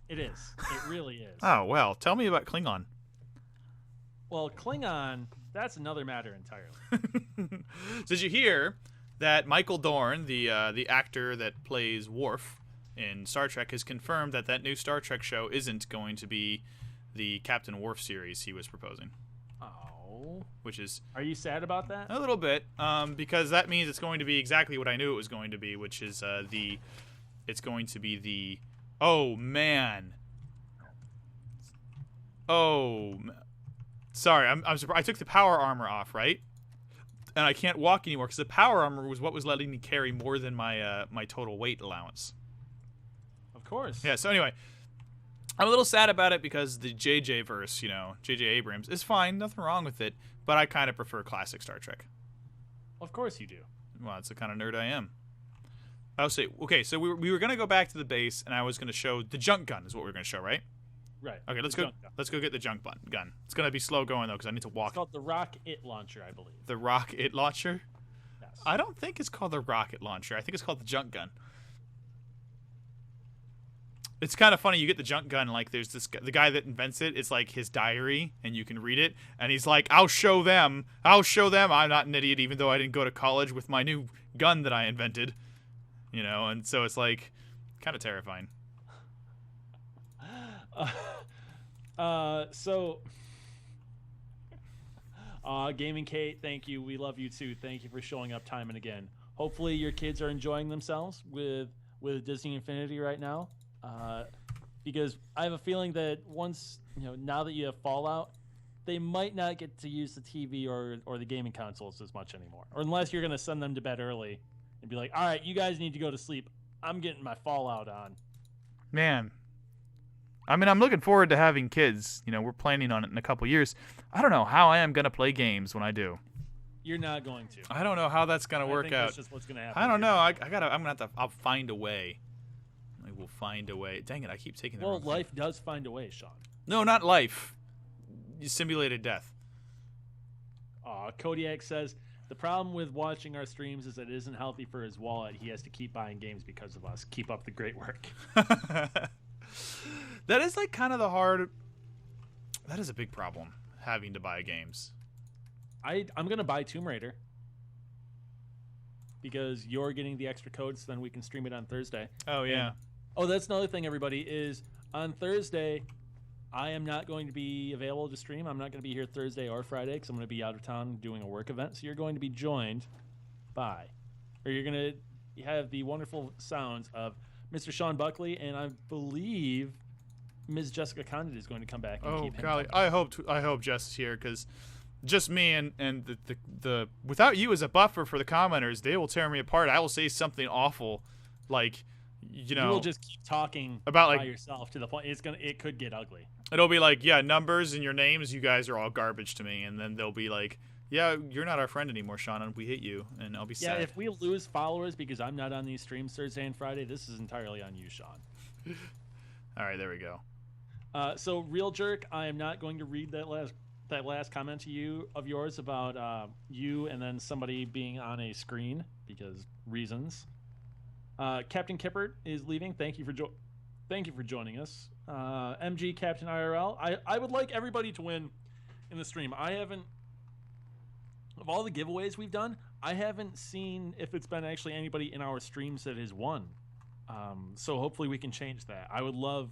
It is. It really is. Oh well, tell me about Klingon. Well, Klingon, that's another matter entirely. Did you hear that Michael Dorn, the actor that plays Worf in Star Trek, has confirmed that new Star Trek show isn't going to be the Captain Worf series he was proposing. Oh. Which is... Are you sad about that? A little bit, because that means it's going to be exactly what I knew it was going to be, which is it's going to be the... Oh, man. Sorry, I'm surprised. I took the power armor off, right? And I can't walk anymore because the power armor was what was letting me carry more than my my total weight allowance. Of course. Yeah, so anyway, I'm a little sad about it because the JJ verse, J.J. Abrams, is fine. Nothing wrong with it. But I kind of prefer classic Star Trek. Of course you do. Well, that's the kind of nerd I am. I'll say, okay, so we were going to go back to the base, and I was going to show the junk gun is what we are going to show, right? Right. Okay, let's go get the junk gun. It's going to be slow going, though, because I need to walk. It's called the Rocket Launcher, I believe. The Rocket Launcher? Yes. I don't think it's called the Rocket Launcher. I think it's called the junk gun. It's kind of funny. You get the junk gun, like there's the guy that invents it. It's like his diary, and you can read it. And he's like, I'll show them. I'm not an idiot, even though I didn't go to college with my new gun that I invented. And so it's like kind of terrifying. Gaming Kate, thank you. We love you too. Thank you for showing up time and again. Hopefully your kids are enjoying themselves with Disney Infinity right now. Because I have a feeling that once, now that you have Fallout, they might not get to use the TV or the gaming consoles as much anymore. Or unless you're going to send them to bed early and be like, all right, you guys need to go to sleep. I'm getting my Fallout on. Man. I mean, I'm looking forward to having kids. We're planning on it in a couple years. I don't know how I am going to play games when I do. You're not going to. I don't know how that's going to work out. That's just what's going to happen. I don't know. I'll find a way. I will find a way. Dang it, I keep taking the wrong Well, life thing. does find a way, Sean. No, not life. You simulated death. Kodiak says, the problem with watching our streams is that it isn't healthy for his wallet. He has to keep buying games because of us. Keep up the great work. That is like kind of the hard... That is a big problem, having to buy games. I'm going to buy Tomb Raider. Because you're getting the extra code, so then we can stream it on Thursday. Oh, yeah. That's another thing, everybody, is on Thursday, I am not going to be available to stream. I'm not going to be here Thursday or Friday because I'm going to be out of town doing a work event. So you're going to be joined by, or you're going to have the wonderful sounds of Mr. Sean Buckley, and I believe Ms. Jessica Condit is going to come back and keep him golly. company. I hope Jess is here because just me and the without you as a buffer for the commenters, they will tear me apart. I will say something awful, like you will just keep talking about by yourself to the point it could get ugly. It'll be like, yeah, numbers and your names, you guys are all garbage to me, and then they'll be like, yeah, you're not our friend anymore, Sean, and we hate you, and I'll be sad. Yeah, if we lose followers because I'm not on these streams Thursday and Friday, this is entirely on you, Sean. All right, there we go. So, Real Jerk, I am not going to read that last comment to you of yours about you and then somebody being on a screen because reasons. Captain Kippert is leaving. Thank you for joining us. MG Captain IRL. I would like everybody to win in the stream. I haven't, of all the giveaways we've done, I haven't seen if it's been actually anybody in our streams that has won. So hopefully we can change that. I would love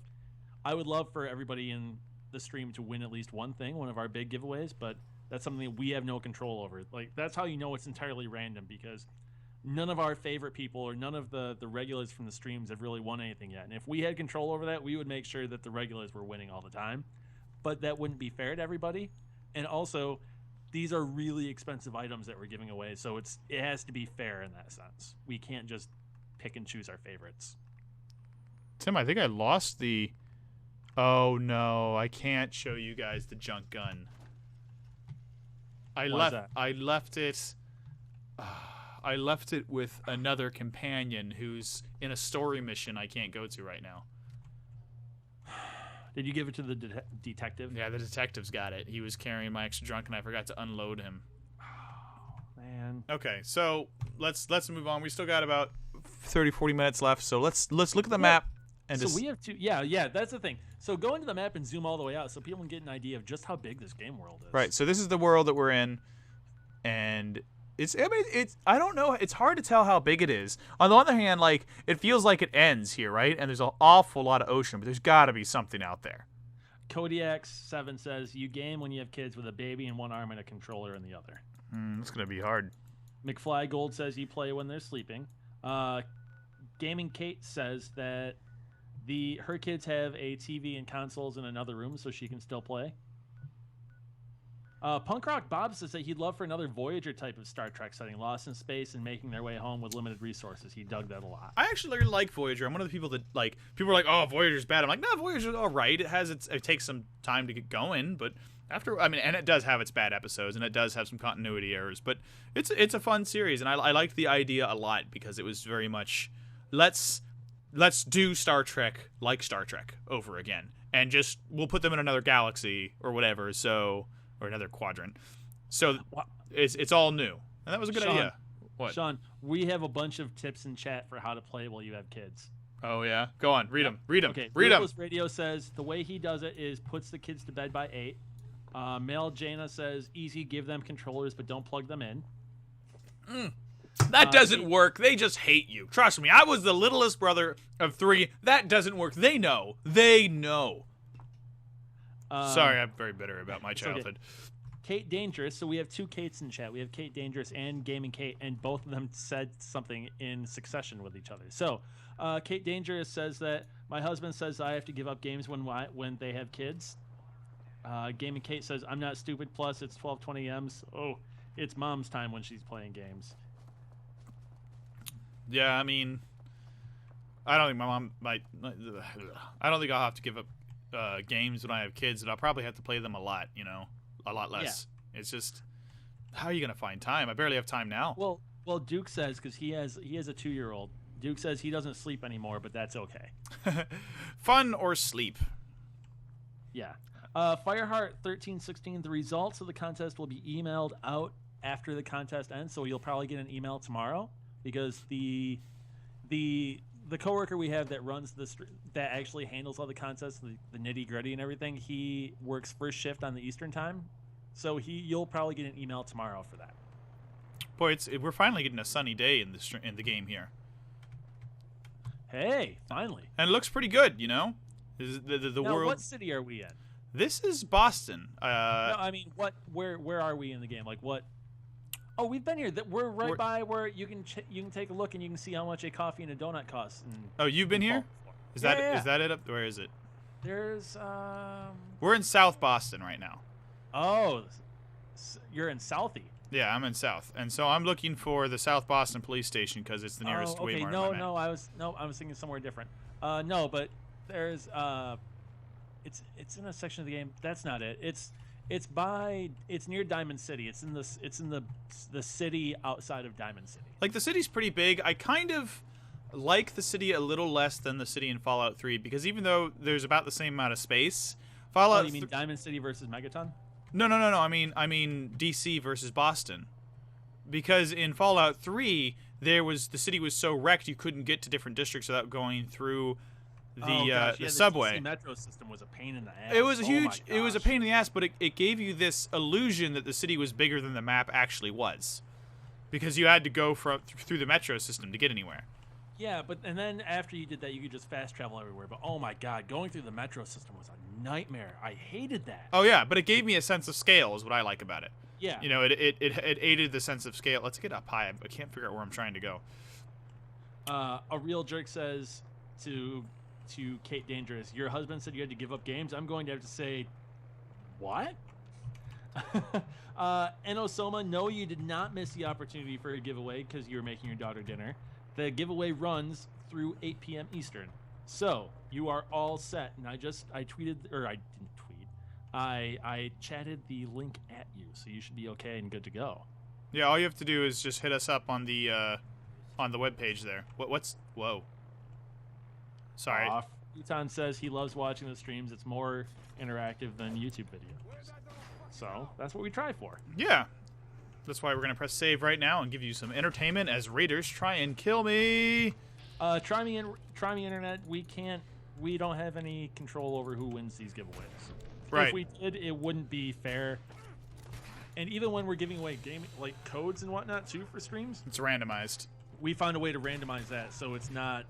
for everybody in the stream to win at least one thing, one of our big giveaways, but that's something that we have no control over. Like, that's how you know it's entirely random, because none of our favorite people or none of the regulars from the streams have really won anything yet. And if we had control over that, we would make sure that the regulars were winning all the time. But that wouldn't be fair to everybody. And also, these are really expensive items that we're giving away, so it has to be fair in that sense. We can't just pick and choose our favorites. Tim, I think I lost the... Oh, no. I can't show you guys the junk gun. I left it... I left it with another companion who's in a story mission I can't go to right now. Did you give it to the detective? Yeah, the detective's got it. He was carrying my extra junk, and I forgot to unload him. man. Okay, so let's move on. We still got about 30, 40 minutes left. So let's look at the map and so we have to. Yeah. That's the thing. So go into the map and zoom all the way out so people can get an idea of just how big this game world is. Right. So this is the world that we're in, and I don't know. It's hard to tell how big it is. On the other hand, like it feels like it ends here, right? And there's an awful lot of ocean, but there's got to be something out there. Kodiak7 says you game when you have kids with a baby in one arm and a controller in the other. It's gonna be hard. McFly Gold says you play when they're sleeping. Gaming Kate says that her kids have a TV and consoles in another room, so she can still play. Punk Rock Bob says that he'd love for another Voyager type of Star Trek setting, lost in space and making their way home with limited resources. He dug that a lot. I actually really like Voyager. I'm one of the people that like. People are like, "Oh, Voyager's bad." I'm like, "No, Voyager's all right. It takes some time to get going, but and it does have its bad episodes, and it does have some continuity errors, but it's a fun series, and I liked the idea a lot because it was very much let's do Star Trek like Star Trek over again, and just we'll put them in another galaxy or whatever, or another quadrant. So it's all new, and that was a good idea. What? Sean, we have a bunch of tips in chat for how to play while you have kids. Oh yeah, go on, read them. Okay, read them. Radio says the way he does it is puts the kids to bed by 8. Mel Jana says easy, give them controllers, but don't plug them in. That doesn't work. They just hate you. Trust me, I was the littlest brother of 3. That doesn't work. They know. Sorry, I'm very bitter about my childhood. Okay. Kate Dangerous. So we have 2 Kates in chat. We have Kate Dangerous and Gaming Kate, and both of them said something in succession with each other. So Kate Dangerous says that my husband says I have to give up games when they have kids. Gaming Kate says I'm not stupid. Plus, it's 12:20 M's. Oh, it's mom's time when she's playing games. Yeah, I mean, I don't think my mom might. I don't think I'll have to give up games when I have kids, and I'll probably have to play them a lot. A lot less. Yeah. It's just, how are you gonna find time? I barely have time now. Well, Duke says because he has a 2-year-old. Duke says he doesn't sleep anymore, but that's okay. Fun or sleep? Yeah. Fireheart1316. The results of the contest will be emailed out after the contest ends, so you'll probably get an email tomorrow because the coworker we have that runs that actually handles all the contests, the nitty gritty and everything. He works first shift on the Eastern time, so you'll probably get an email tomorrow for that. Boy, we're finally getting a sunny day in the game here. Hey, finally! And it looks pretty good, The now, world. What city are we in? This is Boston. No, I mean, where are we in the game? Like what? Oh, we've been here. We're right by where you can take a look and you can see how much a coffee and a donut costs. Oh, you've been here? Is that it up? Where is it? There's We're in South Boston right now. Oh, you're in Southie. Yeah, I'm in South, and so I'm looking for the South Boston Police Station because it's the nearest okay. Waymart. No, I was thinking somewhere different. No, but there's it's in a section of the game. That's not it. It's near Diamond City. It's in the city outside of Diamond City. Like the city's pretty big. I kind of like the city a little less than the city in Fallout 3 because even though there's about the same amount of space, Fallout. You mean Diamond City versus Megaton? No. I mean DC versus Boston. Because in Fallout 3, the city was so wrecked you couldn't get to different districts without going through the subway. The metro system was a pain in the ass. It was it was a pain in the ass, but it gave you this illusion that the city was bigger than the map actually was, because you had to go through the metro system to get anywhere. Yeah, and then after you did that, you could just fast travel everywhere. But oh my god, going through the metro system was a nightmare. I hated that. Oh yeah, but it gave me a sense of scale, is what I like about it. Yeah. It aided the sense of scale. Let's get up high. I can't figure out where I'm trying to go. A real jerk says to Kate Dangerous, your husband said you had to give up games. I'm going to have to say, what? Enosoma, no, you did not miss the opportunity for a giveaway because you were making your daughter dinner. The giveaway runs through 8 p.m. Eastern. So you are all set. And I tweeted, or I didn't tweet. I chatted the link at you, so you should be okay and good to go. Yeah, all you have to do is just hit us up on the webpage there. Whoa. Sorry. Futon says he loves watching the streams. It's more interactive than YouTube videos. So that's what we try for. Yeah. That's why we're going to press save right now and give you some entertainment as raiders try and kill me. Try me, internet. We don't have any control over who wins these giveaways. Right. If we did, it wouldn't be fair. And even when we're giving away codes and whatnot too for streams, It's randomized. we found a way to randomize that so it's not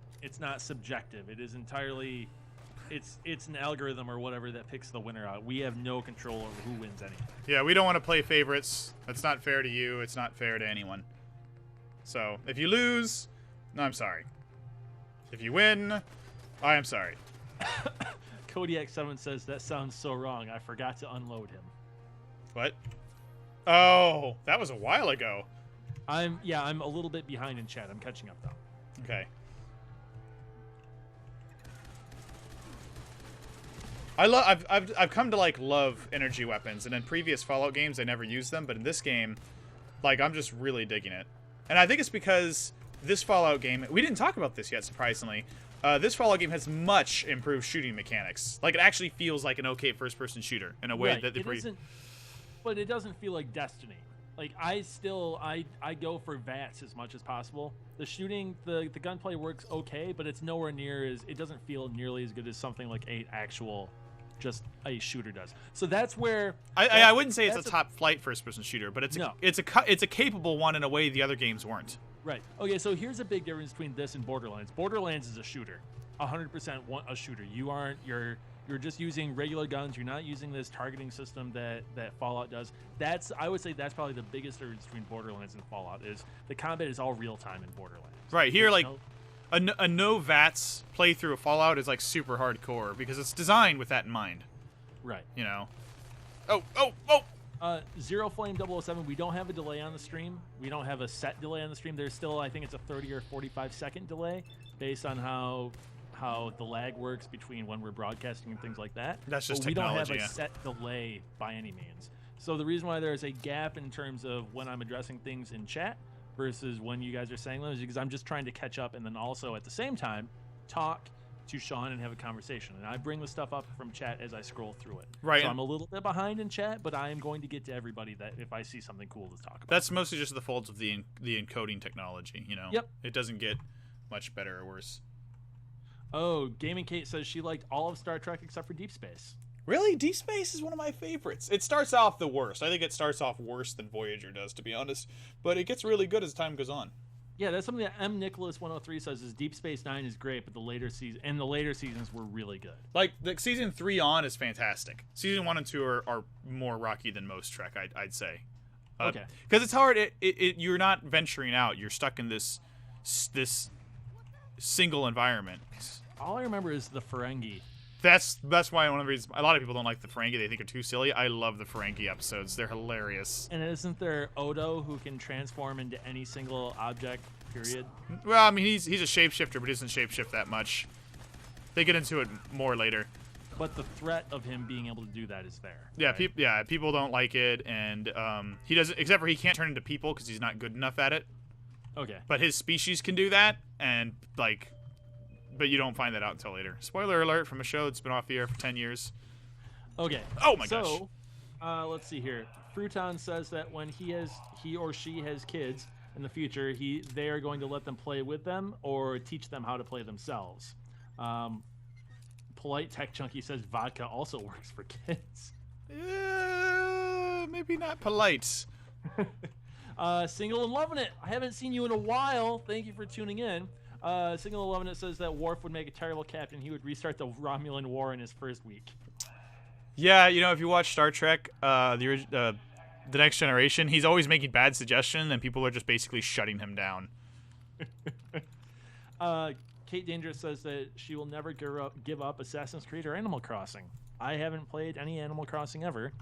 subjective. It is entirely it's an algorithm or whatever that picks the winner out. We have no control over who wins anything. Yeah, we don't want to play favorites. That's not fair to you. It's not fair to anyone. So, if you lose, no, I'm sorry. If you win, I am sorry. Kodiak7 says, that sounds so wrong. I forgot to unload him. What? Oh, that was a while ago. I'm a little bit behind in chat. I'm catching up though. Okay. I've come to love energy weapons, and in previous Fallout games I never used them, but in this game, I'm just really digging it. And I think it's because this Fallout game, we didn't talk about this yet, surprisingly. This Fallout game has much improved shooting mechanics. It actually feels like an okay first-person shooter in a way that but it doesn't feel like Destiny. I go for VATS as much as possible. The shooting, the gunplay works okay, but it's nowhere near it doesn't feel nearly as good as something like just a shooter does. So that's where I wouldn't say it's a top flight first-person shooter, but it's a capable one in a way the other games weren't. Right. Okay, so here's a big difference between this and Borderlands. Borderlands is a shooter. 100% a shooter. You're just using regular guns. You're not using this targeting system that Fallout does. I would say that's probably the biggest difference between Borderlands and Fallout is the combat is all real time in Borderlands. Right. Here, a no VATS playthrough of Fallout is super hardcore because it's designed with that in mind. Right. You know. Zero Flame 007, we don't have a delay on the stream. We don't have a set delay on the stream. There's still, I think it's a 30 or 45 second delay based on how the lag works between when we're broadcasting and things like that. That's just We technology. don't have a set delay by any means. So the reason why there's a gap in terms of when I'm addressing things in chat versus when you guys are saying them is because I'm just trying to catch up and then also at the same time talk to Sean and have a conversation. And I bring the stuff up from chat as I scroll through it. Right. So I'm a little bit behind in chat, but I am going to get to everybody that if I see something cool to talk about. That's mostly just the faults of the encoding technology, you know? Yep. It doesn't get much better or worse. Oh, Gaming Kate says she liked all of Star Trek except for Deep Space. Really? Deep Space is one of my favorites. It starts off the worst. I think it starts off worse than Voyager does, to be honest. But it gets really good as time goes on. Yeah, that's something that M. Nicholas 103 says is Deep Space Nine is great, but the later seasons were really good. The season 3 on is fantastic. Season 1 and 2 are more rocky than most Trek, I'd say. Okay. Because it's hard. You're not venturing out. You're stuck in this single environment. All I remember is the Ferengi. That's why one of the reasons a lot of people don't like the Ferengi. They think are too silly. I love the Ferengi episodes. They're hilarious. And isn't there Odo who can transform into any single object, period? Well, I mean, he's a shapeshifter, but he doesn't shapeshift that much. They get into it more later. But the threat of him being able to do that is there. Yeah, right? People don't like it, and he doesn't. Except for he can't turn into people because he's not good enough at it. Okay. But his species can do that, and but you don't find that out until later. Spoiler alert from a show that's been off the air for 10 years. Okay. Oh my gosh. So, let's see here. Fruton says that when he or she has kids in the future, they are going to let them play with them or teach them how to play themselves. Polite Tech Chunky says vodka also works for kids. Maybe not polite. Single and Loving It. I haven't seen you in a while. Thank you for tuning in. Single and Loving It says that Worf would make a terrible captain. He would restart the Romulan War in his first week. Yeah, if you watch Star Trek, the Next Generation, he's always making bad suggestions, and people are just basically shutting him down. Kate Dangerous says that she will never give up Assassin's Creed or Animal Crossing. I haven't played any Animal Crossing ever,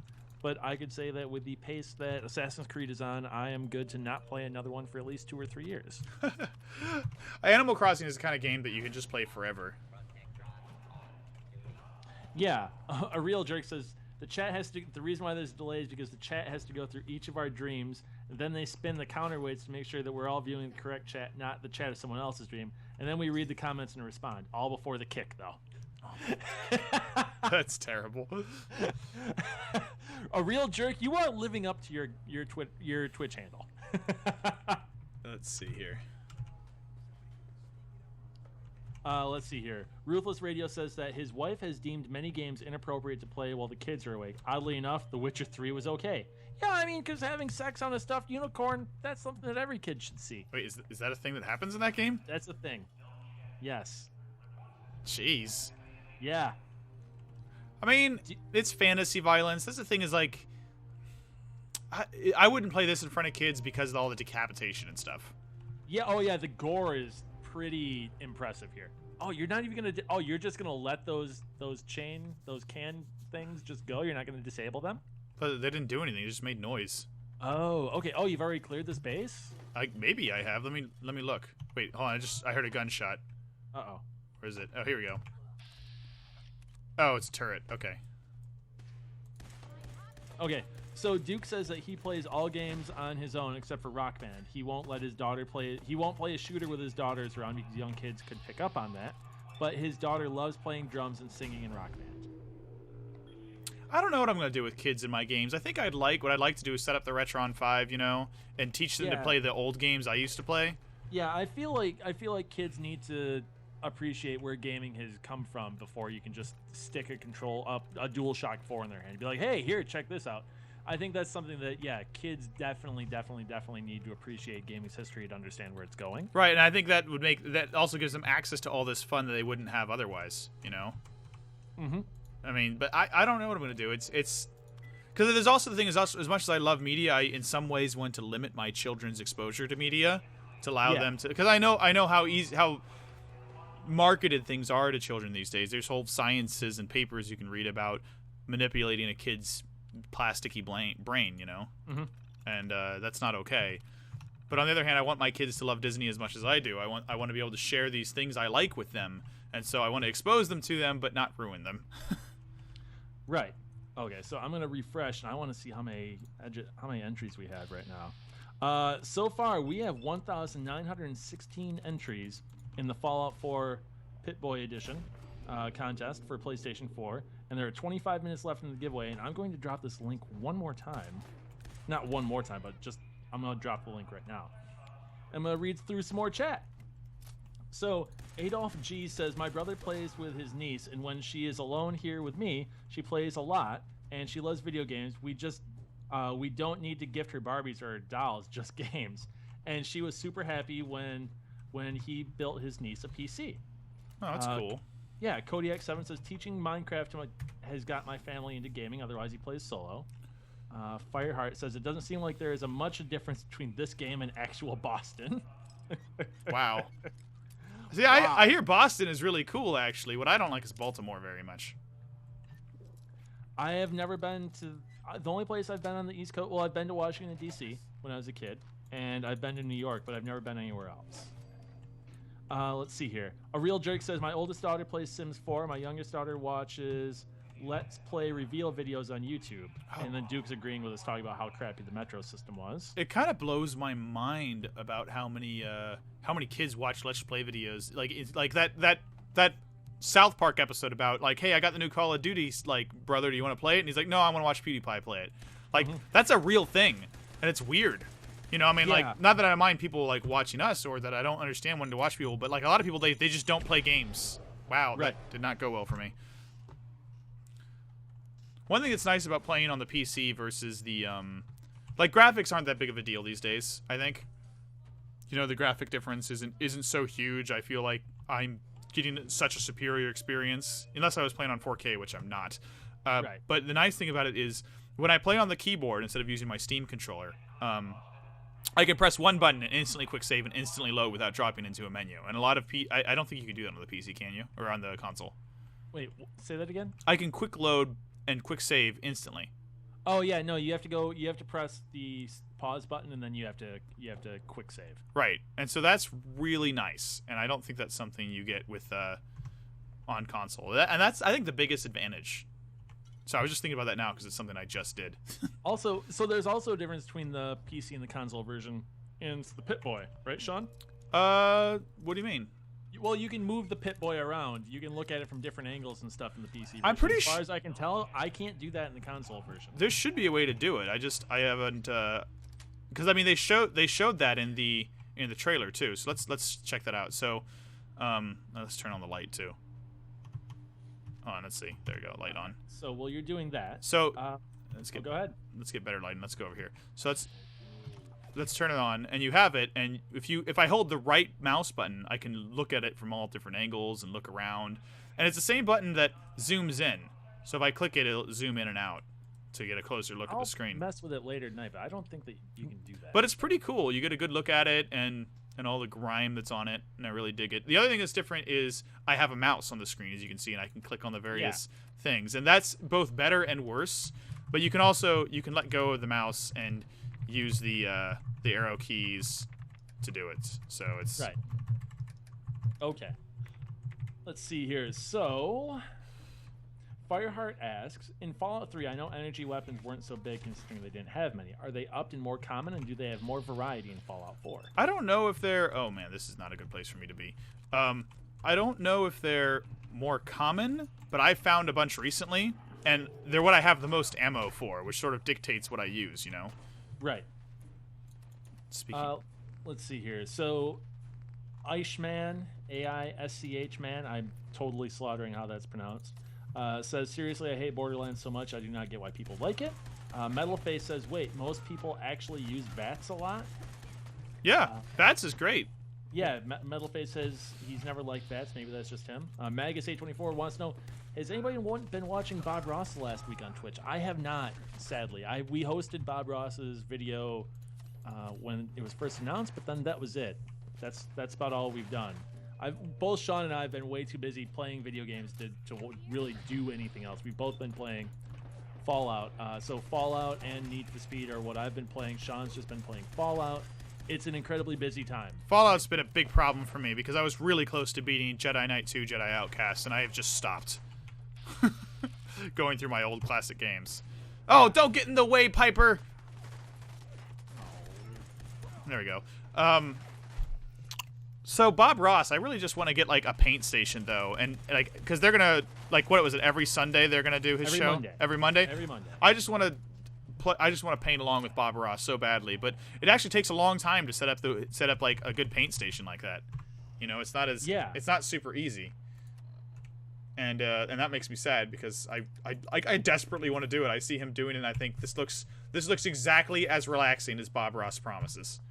but I could say that with the pace that Assassin's Creed is on, I am good to not play another one for at least 2 or 3 years. Animal Crossing is the kind of game that you can just play forever. Yeah, a real jerk says the reason why there's delays is because the chat has to go through each of our dreams, and then they spin the counterweights to make sure that we're all viewing the correct chat, not the chat of someone else's dream, and then we read the comments and respond, all before the kick, though. That's terrible. A real jerk. You are living up to your Twitch handle. Let's see here. Let's see here. Ruthless Radio says that his wife has deemed many games inappropriate to play while the kids are awake. Oddly enough, The Witcher 3 was okay. Yeah, I mean, because having sex on a stuffed unicorn, that's something that every kid should see. Wait, is that a thing that happens in that game? That's a thing. Yes. Jeez. Yeah. I mean, it's fantasy violence. That's the thing is, like, I wouldn't play this in front of kids because of all the decapitation and stuff. Yeah, oh yeah, the gore is pretty impressive here. Oh, you're not even gonna you're just gonna let those can things just go? You're not gonna disable them? But they didn't do anything, they just made noise. Oh, okay. Oh, you've already cleared this base? Maybe I have. Let me look. Wait, hold on, I heard a gunshot. Uh-oh. Where is it? Oh, here we go. Oh, it's a turret. Okay. Okay. So Duke says that he plays all games on his own except for Rock Band. He won't let his daughter play. He won't play a shooter with his daughters around because young kids could pick up on that. But his daughter loves playing drums and singing in Rock Band. I don't know what I'm going to do with kids in my games. I think what I'd like to do is set up the Retron 5, you know, and teach them to play the old games I used to play. Yeah, I feel like kids need to appreciate where gaming has come from before you can just stick a DualShock 4 in their hand and be like, "Hey, here, check this out." I think that's something that, kids definitely need to appreciate gaming's history to understand where it's going. Right, and I think that also gives them access to all this fun that they wouldn't have otherwise, you know? Mm-hmm. I mean, but I don't know what I'm going to do. It's because there's also the thing is, as much as I love media, I in some ways want to limit my children's exposure to media to allow them to, because I know how marketed things are to children these days. There's whole sciences and papers you can read about manipulating a kid's plasticky brain, you know, and that's not okay. But on the other hand, I want my kids to love Disney as much as I do. I want to be able to share these things I like with them, and so I want to expose them to them, but not ruin them. Right. Okay. So I'm gonna refresh, and I want to see how many entries we have right now. So far, we have 1,916 entries in the Fallout 4 Pip-Boy edition contest for PlayStation 4. And there are 25 minutes left in the giveaway, and I'm going to drop this link one more time. Not one more time, but I'm going to drop the link right now. I'm going to read through some more chat. So, Adolf G says, my brother plays with his niece, and when she is alone here with me, she plays a lot, and she loves video games. We don't need to gift her Barbies or dolls, just games. And she was super happy when he built his niece a PC. Oh, that's cool. Yeah, Kodiak7 says, teaching Minecraft has got my family into gaming, otherwise he plays solo. Fireheart says, it doesn't seem like there is much difference between this game and actual Boston. Wow. See, wow. I hear Boston is really cool, actually. What I don't like is Baltimore very much. I have never been to... the only place I've been on the East Coast... Well, I've been to Washington, D.C. when I was a kid, and I've been to New York, but I've never been anywhere else. Let's see here. A Real Jerk says, my oldest daughter plays Sims 4. My youngest daughter watches Let's Play reveal videos on YouTube. Oh. And then Duke's agreeing with us, talking about how crappy the Metro system was. It kind of blows my mind about how many kids watch Let's Play videos. Like, it's like that South Park episode about, like, hey, I got the new Call of Duty, like, brother, do you want to play it? And he's like, no, I want to watch PewDiePie play it. Like, that's a real thing, and it's weird. You know, I mean, like, not that I mind people, like, watching us or that I don't understand when to watch people, but, like, a lot of people, they just don't play games. Wow, that did not go well for me. One thing that's nice about playing on the PC versus the, like, graphics aren't that big of a deal these days, I think. You know, the graphic difference isn't so huge. I feel like I'm getting such a superior experience, unless I was playing on 4K, which I'm not. But the nice thing about it is, when I play on the keyboard instead of using my Steam controller, I can press one button and instantly quick save and instantly load without dropping into a menu. And a lot of I don't think you can do that on the PC, can you? Or on the console? Wait, say that again? I can quick load and quick save instantly. Oh yeah, no, you have to press the pause button and then you have to quick save. Right. And so that's really nice. And I don't think that's something you get with on console. And that's, I think, the biggest advantage. So I was just thinking about that now because it's something I just did. Also, so there's also a difference between the PC and the console version, and it's the Pip-Boy, right, Sean? What do you mean? Well, you can move the Pip-Boy around. You can look at it from different angles and stuff in the PC version. I'm pretty as far as I can tell, I can't do that in the console version. There should be a way to do it. I haven't because I mean they showed that in the trailer too. So let's check that out. So let's turn on the light too. Oh, let's see. There you go, light on. So while you're doing that, so go ahead. Let's get better lighting. Let's go over here. So let's turn it on, and you have it. And if I hold the right mouse button, I can look at it from all different angles and look around. And it's the same button that zooms in. So if I click it, it'll zoom in and out to get a closer look at the screen. I'll mess with it later tonight, but I don't think that you can do that. But it's pretty cool. You get a good look at it and all the grime that's on it, and I really dig it. The other thing that's different is I have a mouse on the screen, as you can see, and I can click on the various things. And that's both better and worse. But you can let go of the mouse and use the arrow keys to do it. So it's right. Okay. Let's see here. So Fireheart asks, in Fallout 3, I know energy weapons weren't so big considering they didn't have many. Are they upped and more common, and do they have more variety in Fallout 4? I don't know if they're... Oh, man, this is not a good place for me to be. I don't know if they're more common, but I found a bunch recently, and they're what I have the most ammo for, which sort of dictates what I use, you know? Right. Speaking... let's see here. So, Eichmann, A-I-S-C-H, man, I'm totally slaughtering how that's pronounced. Says, seriously, I hate Borderlands so much, I do not get why people like it. Metalface says, wait, most people actually use VATS a lot? Yeah, VATS is great. Yeah, Metalface says he's never liked VATS. Maybe that's just him. Magus824 wants to know, has anybody been watching Bob Ross the last week on Twitch? I have not, sadly. We hosted Bob Ross's video when it was first announced, but then that was it. That's about all we've done. Both Sean and I have been way too busy playing video games to really do anything else. We've both been playing Fallout. So Fallout and Need for Speed are what I've been playing. Sean's just been playing Fallout. It's an incredibly busy time. Fallout's been a big problem for me because I was really close to beating Jedi Knight 2, Jedi Outcast, and I have just stopped going through my old classic games. Oh, don't get in the way, Piper! There we go. So Bob Ross, I really just want to get like a paint station though, and like because they're gonna like what was it every Sunday they're gonna do his show Monday. Every Monday. Every Monday. I just want to paint along with Bob Ross so badly, but it actually takes a long time to set up like a good paint station like that. You know, it's not super easy, and that makes me sad because I desperately want to do it. I see him doing it, and I think this looks exactly as relaxing as Bob Ross promises.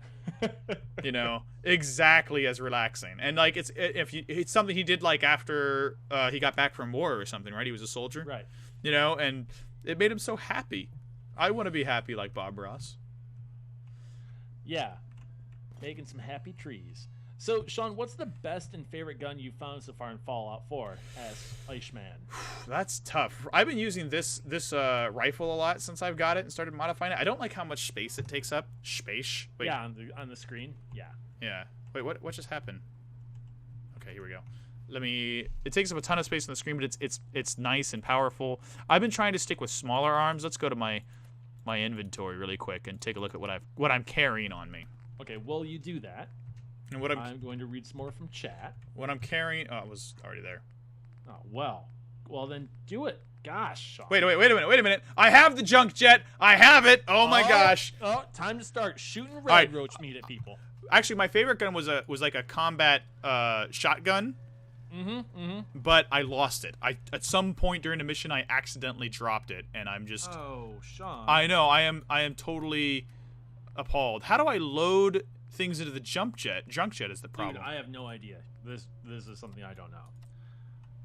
You know, exactly as relaxing, and like it's something he did like after he got back from war or something, right? He was a soldier, right? You know, and it made him so happy. I want to be happy like Bob Ross. Yeah, making some happy trees. So, Sean, what's the best and favorite gun you've found so far in Fallout 4? Asks Eichmann. That's tough. I've been using this rifle a lot since I've got it and started modifying it. I don't like how much space it takes up. Space? Wait. Yeah, on the screen. Yeah. Yeah. Wait, what just happened? Okay, here we go. It takes up a ton of space on the screen, but it's nice and powerful. I've been trying to stick with smaller arms. Let's go to my inventory really quick and take a look at what I'm carrying on me. Okay, well, you do that. And I'm going to read some more from chat. What I'm carrying... Oh, it was already there. Oh, well. Well, then do it. Gosh, Sean. Wait a minute. I have the junk jet. I have it. Oh, my gosh. Oh, time to start shooting red roach meat at people. Actually, my favorite gun was like a combat shotgun. But I lost it. At some point during the mission, I accidentally dropped it, and I'm just... Oh, Sean. I know. I am totally appalled. How do I load things into the junk jet is the problem. Dude, I have no idea. This is something I don't know.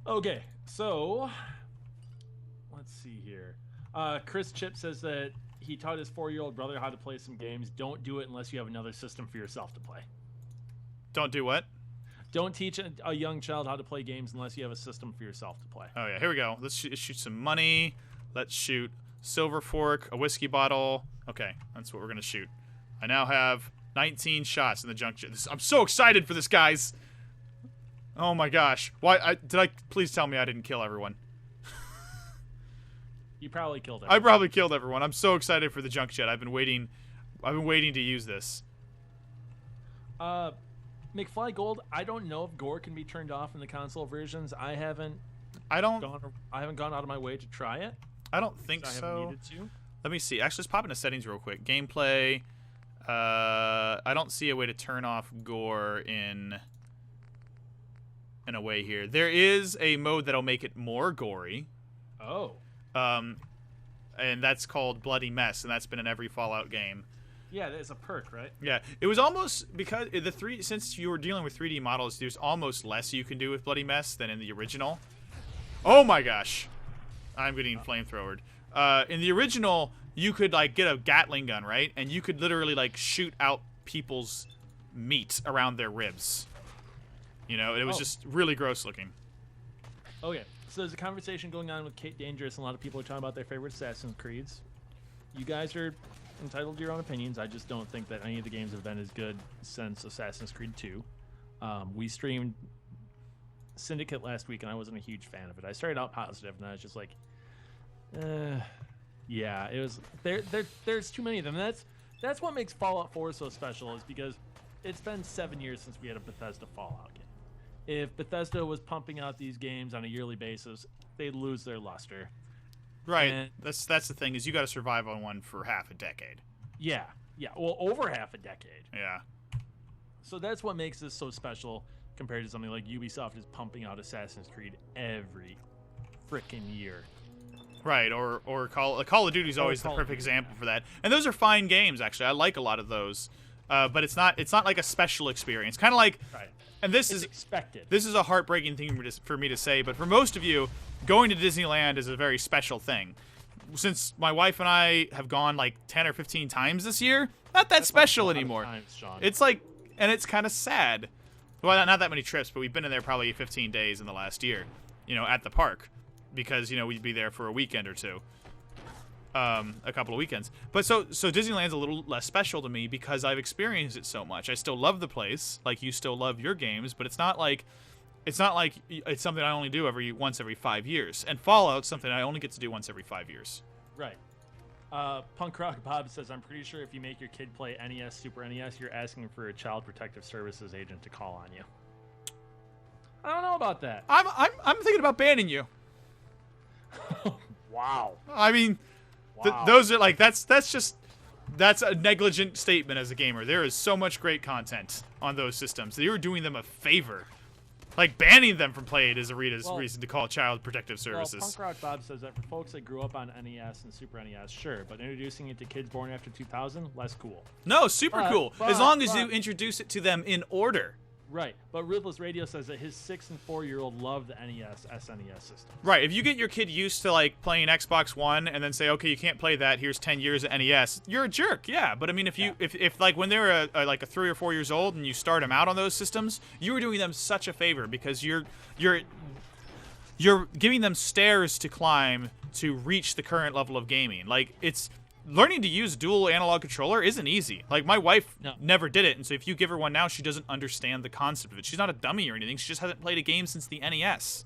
Okay, so let's see here. Chris Chip says that he taught his 4-year-old brother how to play some games. Don't do it unless you have another system for yourself to play. Don't do what? Don't teach a young child how to play games unless you have a system for yourself to play. Oh yeah, here we go. Let's shoot some money. Let's shoot silver fork, a whiskey bottle. Okay, that's what we're gonna shoot. I now have 19 shots in the junk jet. I'm so excited for this, guys. Oh my gosh. Please tell me I didn't kill everyone. You probably killed everyone. I probably killed everyone. I'm so excited for the junk jet. I've been waiting to use this. McFly Gold, I don't know if gore can be turned off in the console versions. I haven't gone out of my way to try it. I don't think I so. haven't needed to. Let me see. Actually, let's pop into settings real quick. Gameplay. I don't see a way to turn off gore in a way here. There is a mode that'll make it more gory. Oh. And that's called Bloody Mess, and that's been in every Fallout game. Yeah, it's a perk, right? Yeah, it was almost because since you were dealing with 3D models, there's almost less you can do with Bloody Mess than in the original. Oh my gosh, I'm getting flamethrowered. In the original, you could like get a Gatling gun, right, and you could literally like shoot out people's meat around their ribs. You know, it was just really gross looking. Okay, so there's a conversation going on with Kate Dangerous, and a lot of people are talking about their favorite Assassin's Creeds. You guys are entitled to your own opinions. I just don't think that any of the games have been as good since Assassin's Creed 2. We streamed Syndicate last week, and I wasn't a huge fan of it. I started out positive, and I was just like, yeah, it was. There's too many of them. That's what makes Fallout 4 so special, is because it's been 7 years since we had a Bethesda Fallout game. If Bethesda was pumping out these games on a yearly basis, they'd lose their luster. Right. And that's the thing, is you got to survive on one for half a decade. Yeah. Well, over half a decade. Yeah. So that's what makes this so special compared to something like Ubisoft is pumping out Assassin's Creed every frickin' year. Right, or Call of Duty is always the perfect example for that. And those are fine games, actually. I like a lot of those. But it's not like a special experience. Kind of like, right. And this it's is expected. This is a heartbreaking thing for me to say, but for most of you, going to Disneyland is a very special thing. Since my wife and I have gone like 10 or 15 times this year, not that special anymore. Times, Sean. It's like, and it's kind of sad. Well, not that many trips, but we've been in there probably 15 days in the last year, you know, at the park, because, you know, we'd be there for a weekend or two. A couple of weekends. But so Disneyland's a little less special to me because I've experienced it so much. I still love the place, like you still love your games, but it's not like it's something I only do once every 5 years. And Fallout's something I only get to do once every 5 years. Right. Punk Rock Bob says, I'm pretty sure if you make your kid play NES, Super NES, you're asking for a Child Protective Services agent to call on you. I don't know about that. I'm thinking about banning you. Wow. I mean, wow. Those are like that's a negligent statement as a gamer. There is so much great content on those systems. You're doing them a favor. Like, banning them from Playdate is a reason to call Child Protective Services. Well, Punk Rock Bob says that for folks that grew up on NES and Super NES, sure, but introducing it to kids born after 2000, less cool. No, super cool. As long as you introduce it to them in order. Right, but Ruthless Radio says that his 6- and 4-year-old love the NES, SNES system. Right, if you get your kid used to like playing Xbox One and then say, okay, you can't play that, here's 10 years of NES, you're a jerk, yeah. But I mean, if like when they're like 3 or 4 years old and you start them out on those systems, you are doing them such a favor because you're giving them stairs to climb to reach the current level of gaming. Like, it's learning to use dual analog controller isn't easy. Like, my wife never did it, and so if you give her one now, she doesn't understand the concept of it. She's not a dummy or anything. She just hasn't played a game since the NES.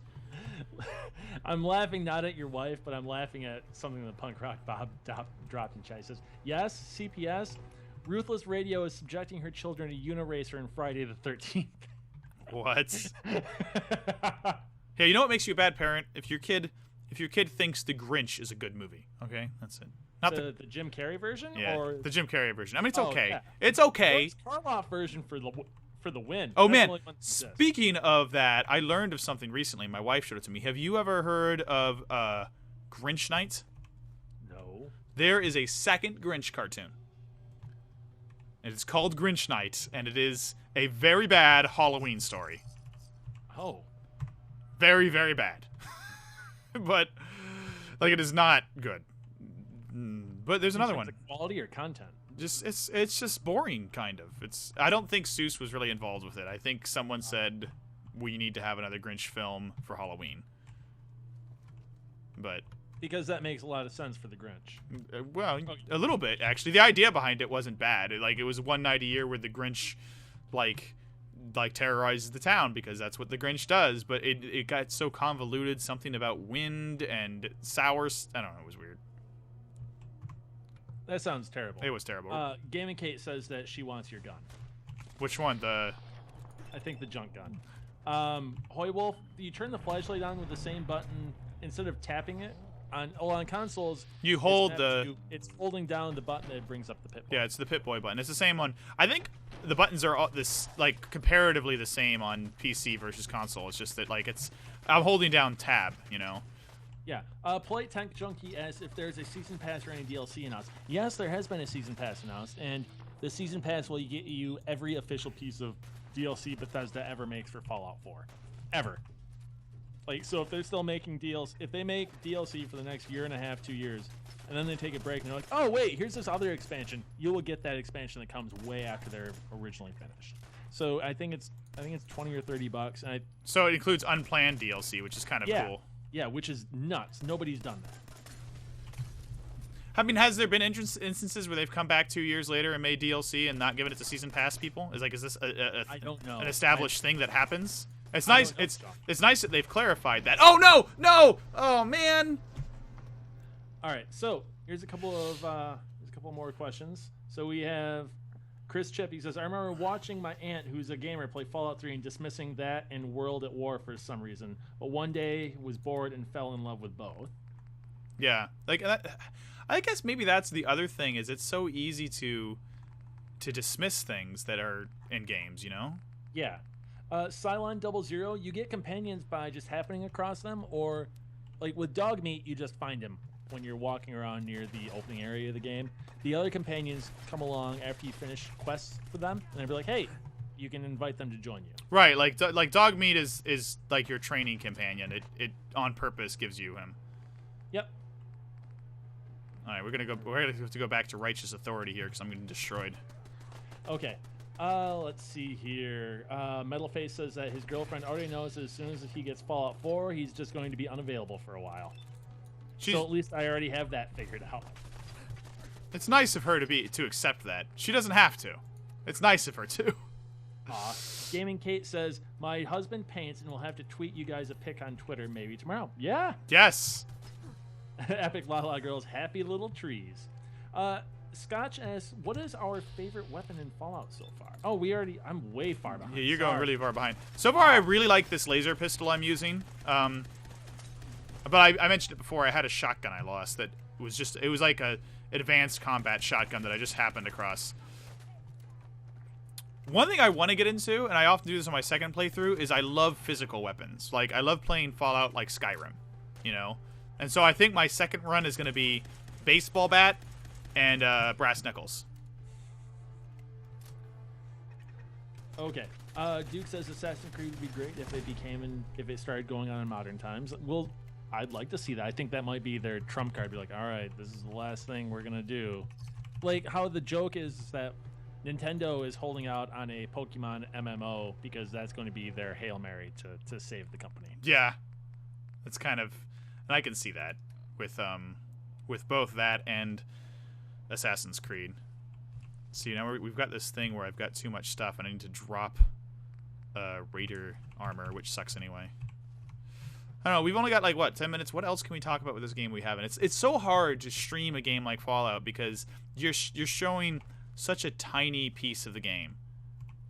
I'm laughing not at your wife, but I'm laughing at something that Punk Rock Bob dropped in chat. He says, yes, CPS, Ruthless Radio is subjecting her children to Uniracer and Friday the 13th. What? Hey, you know what makes you a bad parent? If your kid thinks The Grinch is a good movie, okay? That's it. Not the Jim Carrey version? Yeah, or the Jim Carrey version. I mean, it's okay. Yeah. It's okay. Karloff version for the win. Oh, That's man. Speaking of that, I learned of something recently. My wife showed it to me. Have you ever heard of Grinch Night? No. There is a second Grinch cartoon. And it's called Grinch Night, and it is a very bad Halloween story. Oh. Very, very bad. But, like, it is not good. But there's another one. Quality or content? It's just boring, kind of. I don't think Seuss was really involved with it. I think someone said we need to have another Grinch film for Halloween. But because that makes a lot of sense for the Grinch. Well, a little bit actually. The idea behind it wasn't bad. It was one night a year where the Grinch like terrorizes the town because that's what the Grinch does. But it got so convoluted. Something about wind and sour. I don't know. It was weird. That sounds terrible. It was terrible. Gaming Kate says that she wants your gun. Which one? think the junk gun. Hoy Wolf, you turn the flashlight on with the same button instead of tapping it. On consoles, you hold it's holding down the button that brings up the Pip-Boy. Yeah, it's the Pip-Boy button. It's the same on. I think the buttons are all this like comparatively the same on PC versus console. It's just that like I'm holding down tab, you know. Yeah. Polite Tank Junkie asks if there's a season pass or any DLC announced. Yes, there has been a season pass announced, and the season pass will get you every official piece of DLC Bethesda ever makes for Fallout 4, ever. Like, so if they're still making DLC, if they make DLC for the next year and a half, 2 years, and then they take a break and they're like, oh wait, here's this other expansion, you will get that expansion that comes way after they're originally finished. So I think it's $20 or $30, and so it includes unplanned DLC, which is kind of cool. Yeah, which is nuts. Nobody's done that. I mean, has there been instances where they've come back 2 years later and made DLC and not given it to season pass people? Is this I don't know. An established thing that happens? It's nice. It's nice that they've clarified that. Oh no! Oh man! All right, so here's a couple more questions. So we have Chris Chip. He says, I remember watching my aunt, who's a gamer, play Fallout 3 and dismissing that and World at War for some reason. But one day was bored and fell in love with both. Yeah, like I guess maybe that's the other thing is it's so easy to dismiss things that are in games, you know? Yeah. Cylon 00, you get companions by just happening across them, or like with Dogmeat, you just find him when you're walking around near the opening area of the game. The other companions come along after you finish quests for them, and they'll be like, hey, you can invite them to join you. Right, like Dogmeat is like your training companion. It on purpose gives you him. Yep. All right, we're gonna have to go back to Righteous Authority here because I'm getting destroyed. Okay. Let's see here. Metalface says that his girlfriend already knows that as soon as he gets Fallout 4, he's just going to be unavailable for a while. So at least I already have that figured out. It's nice of her to accept that. She doesn't have to. It's nice of her too. Gaming Kate says, my husband paints and we'll have to tweet you guys a pic on Twitter maybe tomorrow. Yeah. Yes. Epic Lala Girls, happy little trees. Scotch asks, what is our favorite weapon in Fallout so far? Oh, I'm way far behind. Yeah, you're going really far behind. So far, I really like this laser pistol I'm using. But I mentioned it before, I had a shotgun I lost that it was like a advanced combat shotgun that I just happened across. One thing I want to get into, and I often do this on my second playthrough, is I love physical weapons. Like, I love playing Fallout like Skyrim, you know? And so I think my second run is going to be baseball bat and brass knuckles. Okay. Duke says Assassin's Creed would be great if it started going on in modern times. Well, I'd like to see that. I think that might be their trump card. Be like, all right, this is the last thing we're gonna do. Like how the joke is that Nintendo is holding out on a Pokemon MMO because that's going to be their Hail Mary to save the company. Yeah, that's kind of, and I can see that with both that and Assassin's Creed. See, now we've got this thing where I've got too much stuff and I need to drop Raider armor, which sucks anyway. I don't know, we've only got like, what, 10 minutes? What else can we talk about with this game we haven't? It's so hard to stream a game like Fallout because you're showing such a tiny piece of the game.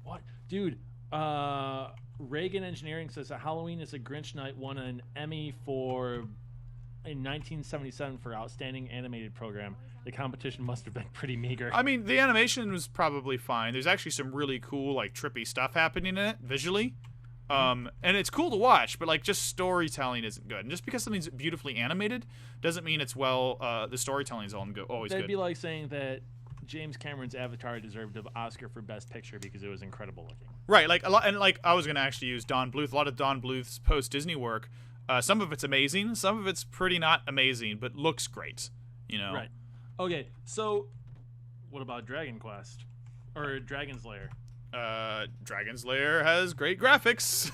What? Dude, Reagan Engineering says that Halloween is a Grinch Night won an Emmy in 1977 for Outstanding Animated Program. The competition must have been pretty meager. I mean, the animation was probably fine. There's actually some really cool, like, trippy stuff happening in it, visually. And it's cool to watch, but, like, just storytelling isn't good. And just because something's beautifully animated doesn't mean it's the storytelling is always good. That'd be like saying that James Cameron's Avatar deserved an Oscar for Best Picture because it was incredible looking. Right, like, a lot, and, like, I was going to actually use Don Bluth. A lot of Don Bluth's post-Disney work, some of it's amazing, some of it's pretty not amazing, but looks great, you know? Right. Okay, so what about Dragon Quest? Or Dragon's Lair? Dragon's Lair has great graphics.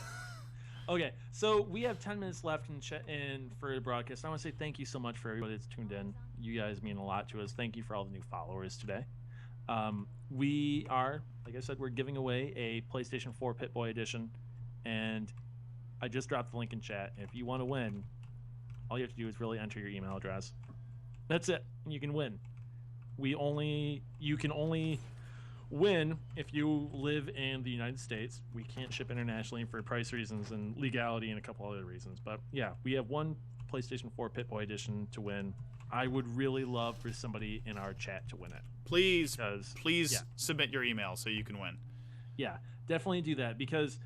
Okay, so we have 10 minutes left in for the broadcast. I want to say thank you so much for everybody that's tuned in. You guys mean a lot to us. Thank you for all the new followers today. We are, like I said, we're giving away a PlayStation 4 Pip-Boy edition, and I just dropped the link in chat. If you want to win, all you have to do is really enter your email address. That's it, and you can win. Win, if you live in the United States, we can't ship internationally for price reasons and legality and a couple other reasons. But yeah, we have one PlayStation 4 Pip-Boy edition to win. I would really love for somebody in our chat to win it. Please submit your email so you can win. Yeah, definitely do that because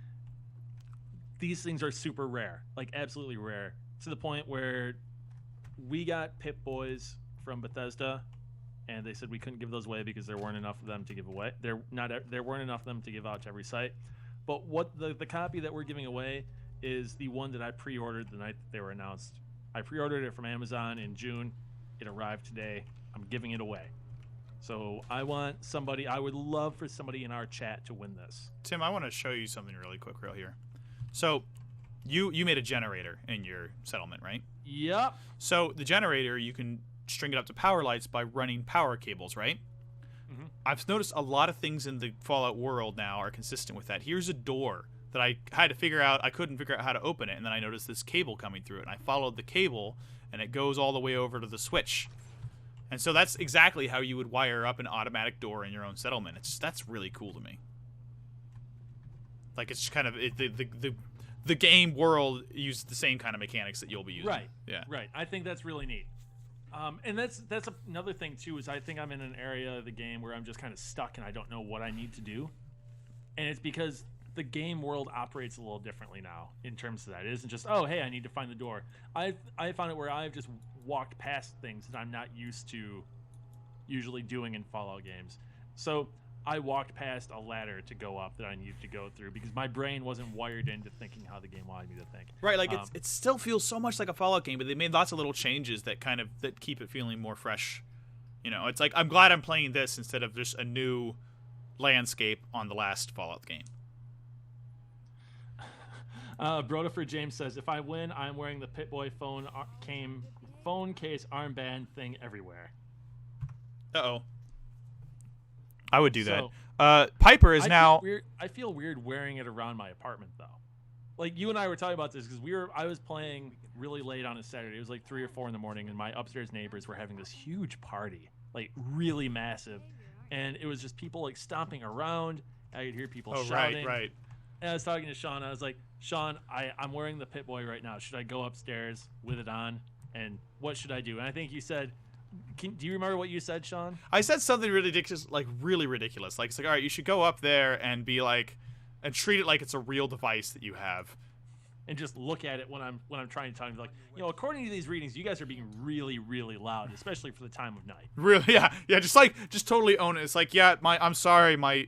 these things are super rare, like absolutely rare, to the point where we got Pip-Boys from Bethesda, and they said we couldn't give those away because there weren't enough of them to give away. There weren't enough of them to give out to every site. But what the copy that we're giving away is the one that I pre-ordered the night that they were announced. I pre-ordered it from Amazon in June. It arrived today. I'm giving it away. So I would love for somebody in our chat to win this. Tim, I want to show you something really quick real here. So you made a generator in your settlement, right? Yep. So the generator, you can string it up to power lights by running power cables, right? Mm-hmm. I've noticed a lot of things in the Fallout world now are consistent with that. Here's a door that I had to figure out. I couldn't figure out how to open it, and then I noticed this cable coming through it, and I followed the cable, and it goes all the way over to the switch. And so that's exactly how you would wire up an automatic door in your own settlement. That's really cool to me. Like, it's kind of the game world uses the same kind of mechanics that you'll be using. Right. Yeah. Right. I think that's really neat. And that's another thing too, is I think I'm in an area of the game where I'm just kind of stuck and I don't know what I need to do. And it's because the game world operates a little differently now in terms of that. It isn't just, oh, hey, I need to find the door. I found it where I've just walked past things that I'm not used to usually doing in Fallout games. So I walked past a ladder to go up that I needed to go through because my brain wasn't wired into thinking how the game wanted me to think. Right, like it still feels so much like a Fallout game, but they made lots of little changes that that keep it feeling more fresh. You know, it's like I'm glad I'm playing this instead of just a new landscape on the last Fallout game. Broda James says, if I win, I'm wearing the Pip-Boy phone case armband thing everywhere. Uh-oh. I would do that. Piper is now... I feel weird wearing it around my apartment, though. Like, you and I were talking about this because I was playing really late on a Saturday. It was like 3 or 4 in the morning, and my upstairs neighbors were having this huge party, like really massive. And it was just people like stomping around. I could hear people shouting. Right. And I was talking to Sean. I was like, Sean, I'm wearing the Pip-Boy right now. Should I go upstairs with it on? And what should I do? And I think you said... do you remember what you said, Sean? I said something ridiculous, like really ridiculous. Like, it's like, all right, you should go up there and be like, and treat it like it's a real device that you have, and just look at it when I'm trying to tell you, like, according to these readings, you guys are being really, really loud, especially for the time of night. Really, yeah, just totally own it. It's like, yeah, I'm sorry, my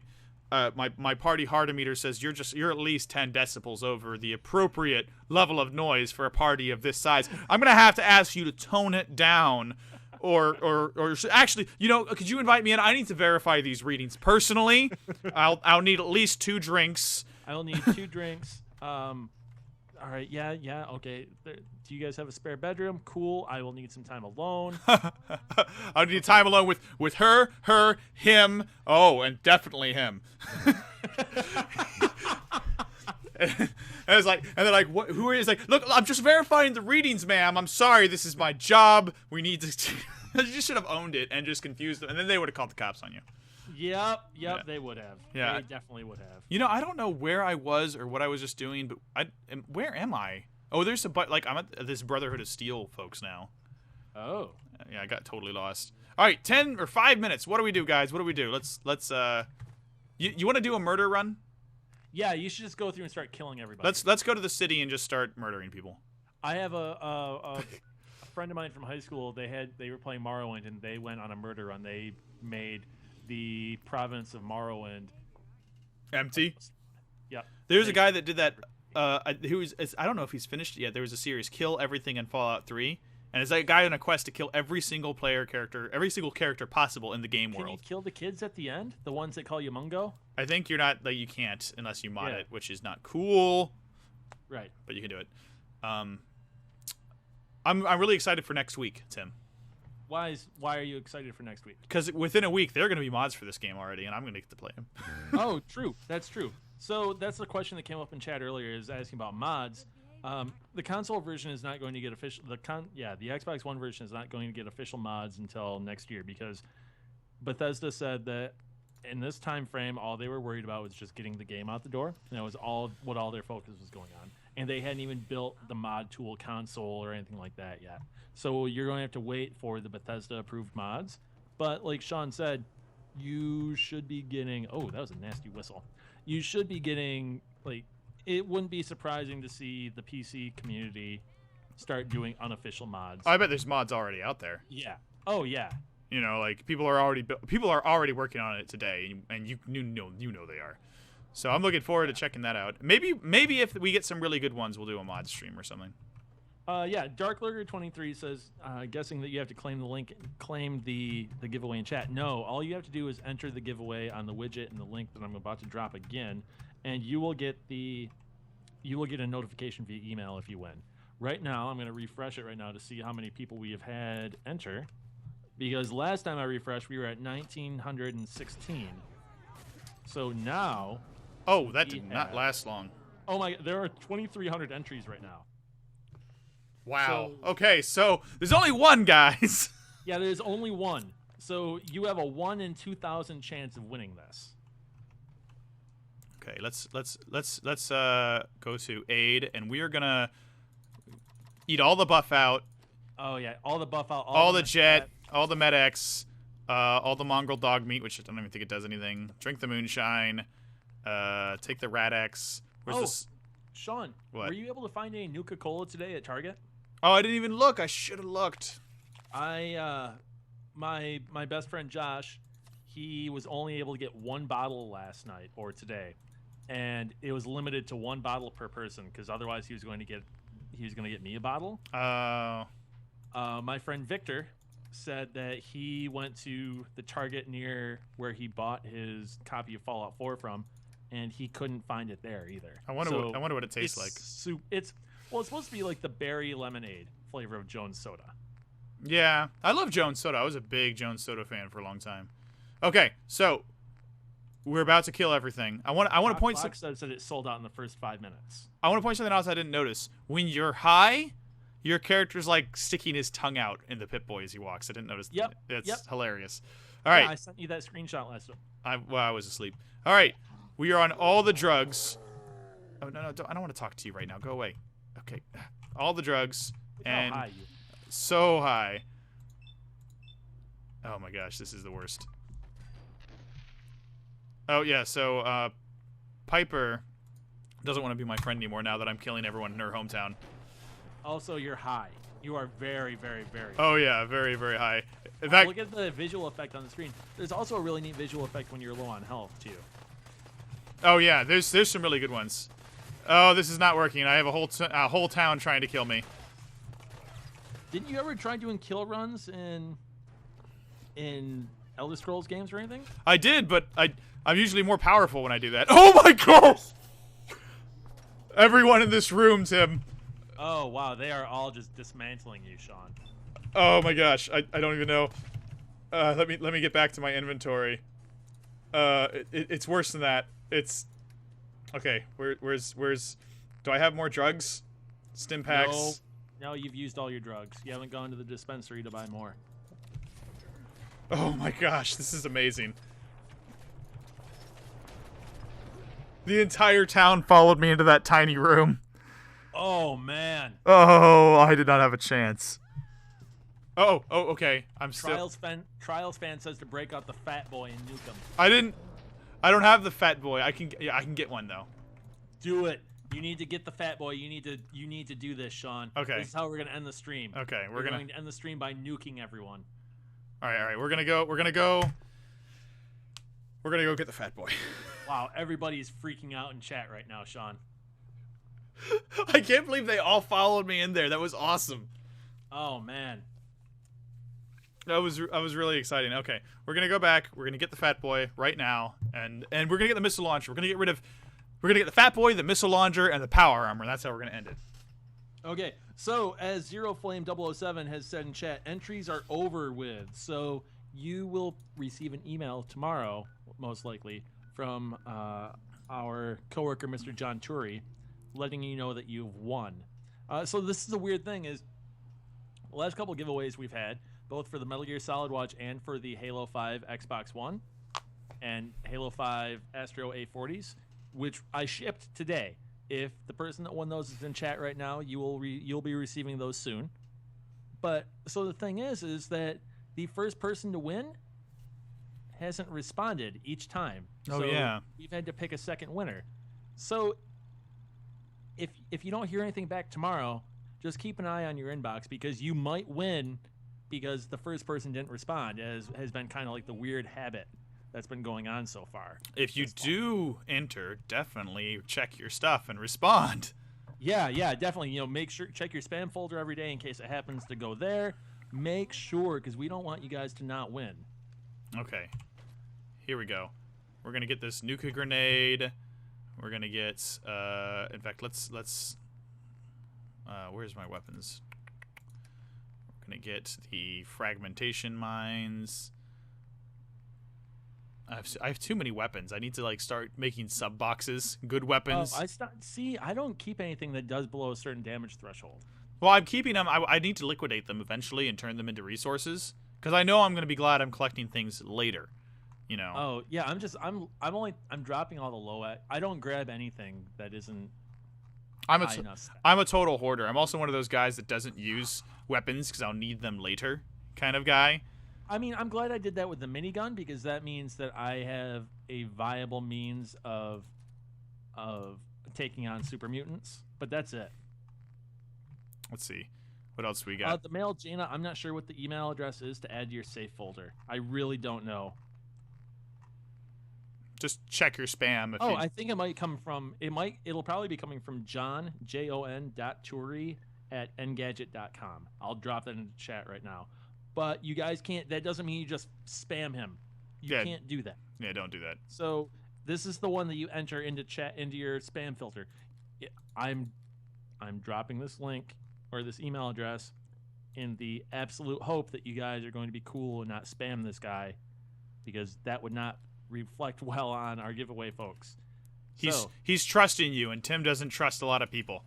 party hardometer says you're at least 10 decibels over the appropriate level of noise for a party of this size. I'm gonna have to ask you to tone it down. Or actually, could you invite me in? I need to verify these readings personally. I'll need at least 2 drinks. I'll need 2 drinks. All right, yeah, okay. Do you guys have a spare bedroom? Cool. I will need some time alone. I'll need time alone with her, him. Oh, and definitely him. And it's like, and they're like, "What? Who is like? Look, I'm just verifying the readings, ma'am. I'm sorry, this is my job. We need to." You just should have owned it and just confused them, and then they would have called the cops on you. Yep, yeah. They would have. Yeah, they definitely would have. I don't know where I was or what I was just doing, but where am I? Oh, there's I'm at this Brotherhood of Steel folks now. Oh. Yeah, I got totally lost. All right, 10 or 5 minutes. What do we do, guys? What do we do? Let's you want to do a murder run? Yeah, you should just go through and start killing everybody. Let's go to the city and just start murdering people. I have a friend of mine from high school. They were playing Morrowind and they went on a murder run. They made the province of Morrowind empty. Yeah. There's a guy that did that. I don't know if he's finished it yet. There was a series, Kill Everything in Fallout 3. And it's like a guy on a quest to kill every single character possible in the game world. Can you kill the kids at the end? The ones that call you Mungo? I think you can't unless you mod it, which is not cool. Right. But you can do it. I'm really excited for next week, Tim. Why are you excited for next week? Because within a week there are going to be mods for this game already, and I'm going to get to play them. Oh, true. That's true. So that's the question that came up in chat earlier, is asking about mods. The console version is not going to get official. The Xbox One version is not going to get official mods until next year because Bethesda said that in this time frame, all they were worried about was just getting the game out the door, and that was all their focus was going on. And they hadn't even built the mod tool console or anything like that yet. So you're going to have to wait for the Bethesda approved mods. But like Sean said, you should be getting. Oh, that was a nasty whistle. You should be getting like. It wouldn't be surprising to see the PC community start doing unofficial mods. I bet there's mods already out there. Yeah. Oh yeah. You know, like people are already working on it today, and you know they are. So I'm looking forward to checking that out. Maybe if we get some really good ones, we'll do a mod stream or something. Yeah, Darklurker23 says, guessing that you have to claim the giveaway in chat. No, all you have to do is enter the giveaway on the widget and the link that I'm about to drop again, and you will get a notification via email if you win. Right now, I'm going to refresh it right now to see how many people we have had enter, because last time I refreshed, we were at 1,916. So now... Oh, that did not last long. Oh my, there are 2,300 entries right now. Wow. So, okay, so there's only one, guys. Yeah, there's only one. So you have a 1 in 2,000 chance of winning this. Okay, let's go to aid, and we are gonna eat all the buff out. Oh yeah, all the buff out. All the jet, all the Med-X, all the mongrel dog meat, which I don't even think it does anything. Drink the moonshine. Take the Rad-X. Where's this? Sean, what? Were you able to find any Nuka-Cola today at Target? Oh, I didn't even look. I should have looked. My best friend Josh, he was only able to get one bottle last night or today, and it was limited to one bottle per person because otherwise he was going to get me a bottle. My friend Victor said that he went to the Target near where he bought his copy of Fallout 4 from, and he couldn't find it there either. I wonder what it tastes like. It's supposed to be like the berry lemonade flavor of Jones Soda. Yeah, I love Jones Soda. I was a big Jones Soda fan for a long time. Okay, so we're about to kill everything. I want to point. Fox said it sold out in the first 5 minutes. I want to point something else I didn't notice. When you're high, your character's like sticking his tongue out in the Pip-Boy as he walks. I didn't notice. Yep. It's hilarious. All right. Yeah, I sent you that screenshot last time. I was asleep. All right. We are on all the drugs. Oh no, I don't want to talk to you right now. Go away. Okay. All the drugs. Look and how high you. So high. Oh my gosh, this is the worst. Oh yeah, so Piper doesn't want to be my friend anymore now that I'm killing everyone in her hometown. Also, you're high. You are very, very, very high. Oh yeah, very, very high. In fact, look at the visual effect on the screen. There's also a really neat visual effect when you're low on health too. Oh yeah, there's some really good ones. Oh, this is not working. I have a whole town trying to kill me. Didn't you ever try doing kill runs in Elder Scrolls games or anything? I did, but I'm usually more powerful when I do that. Oh my gosh! Everyone in this room, Tim. Oh wow, they are all just dismantling you, Sean. Oh my gosh, I don't even know. Let me get back to my inventory. It's worse than that. It's okay. Where's? Do I have more drugs? Stim packs. No, you've used all your drugs. You haven't gone to the dispensary to buy more. Oh my gosh, this is amazing. The entire town followed me into that tiny room. Oh man. Oh, I did not have a chance. Oh, okay. I'm Trials fan says to break out the Fat Boy and nuke him. I don't have the Fat Boy. I can get one though. Do it. You need to get the Fat Boy. You need to do this, Sean. Okay. This is how we're gonna end the stream. Okay, we're going to end the stream by nuking everyone. All right. We're gonna go get the Fat Boy. Wow, everybody's freaking out in chat right now, Sean. I can't believe they all followed me in there. That was awesome. Oh man. That was really exciting. Okay, we're gonna go back. We're gonna get the Fat Boy right now, and we're gonna get the missile launcher. We're gonna get the Fat Boy, the missile launcher, and the power armor. That's how we're gonna end it. Okay, so as Zero Flame 007 has said in chat, entries are over with. So you will receive an email tomorrow, most likely, from our coworker, Mr. John Turi, letting you know that you've won. So this is a weird thing: is the last couple giveaways we've had, both for the Metal Gear Solid Watch and for the Halo 5 Xbox One, and Halo 5 Astro A40s, which I shipped today. If the person that won those is in chat right now, you'll be receiving those soon. But so the thing is that the first person to win hasn't responded each time. Oh, so yeah. We've had to pick a second winner. So if you don't hear anything back tomorrow, just keep an eye on your inbox, because you might win because the first person didn't respond, as has been kind of like the weird habit that's been going on so far. If you do enter, definitely check your stuff and respond. Yeah, definitely. Make sure, check your spam folder every day in case it happens to go there. Make sure, because we don't want you guys to not win. Okay, here we go. We're gonna get this nuka grenade. We're gonna get. In fact, let's. Where's my weapons? We're gonna get the fragmentation mines. I have too many weapons. I need to start making sub boxes. Good weapons. I don't keep anything that does below a certain damage threshold. Well, I'm keeping them. I need to liquidate them eventually and turn them into resources, because I know I'm going to be glad I'm collecting things later. Oh yeah, I'm dropping all the low. I don't grab anything that isn't. I'm a total hoarder. I'm also one of those guys that doesn't use weapons because I'll need them later, kind of guy. I mean, I'm glad I did that with the minigun, because that means that I have a viable means of taking on super mutants. But that's it. Let's see. What else we got? The mail, Jaina, I'm not sure what the email address is to add to your safe folder. I really don't know. Just check your spam. I think it might come from. It'll probably be coming from John, jon.turi@engadget.com. I'll drop that in the chat right now. But you guys can't. That doesn't mean you just spam him. You can't do that. Yeah, don't do that. So this is the one that you enter into your spam filter. I'm dropping this link or this email address in the absolute hope that you guys are going to be cool and not spam this guy, because that would not reflect well on our giveaway folks. He's trusting you, and Tim doesn't trust a lot of people.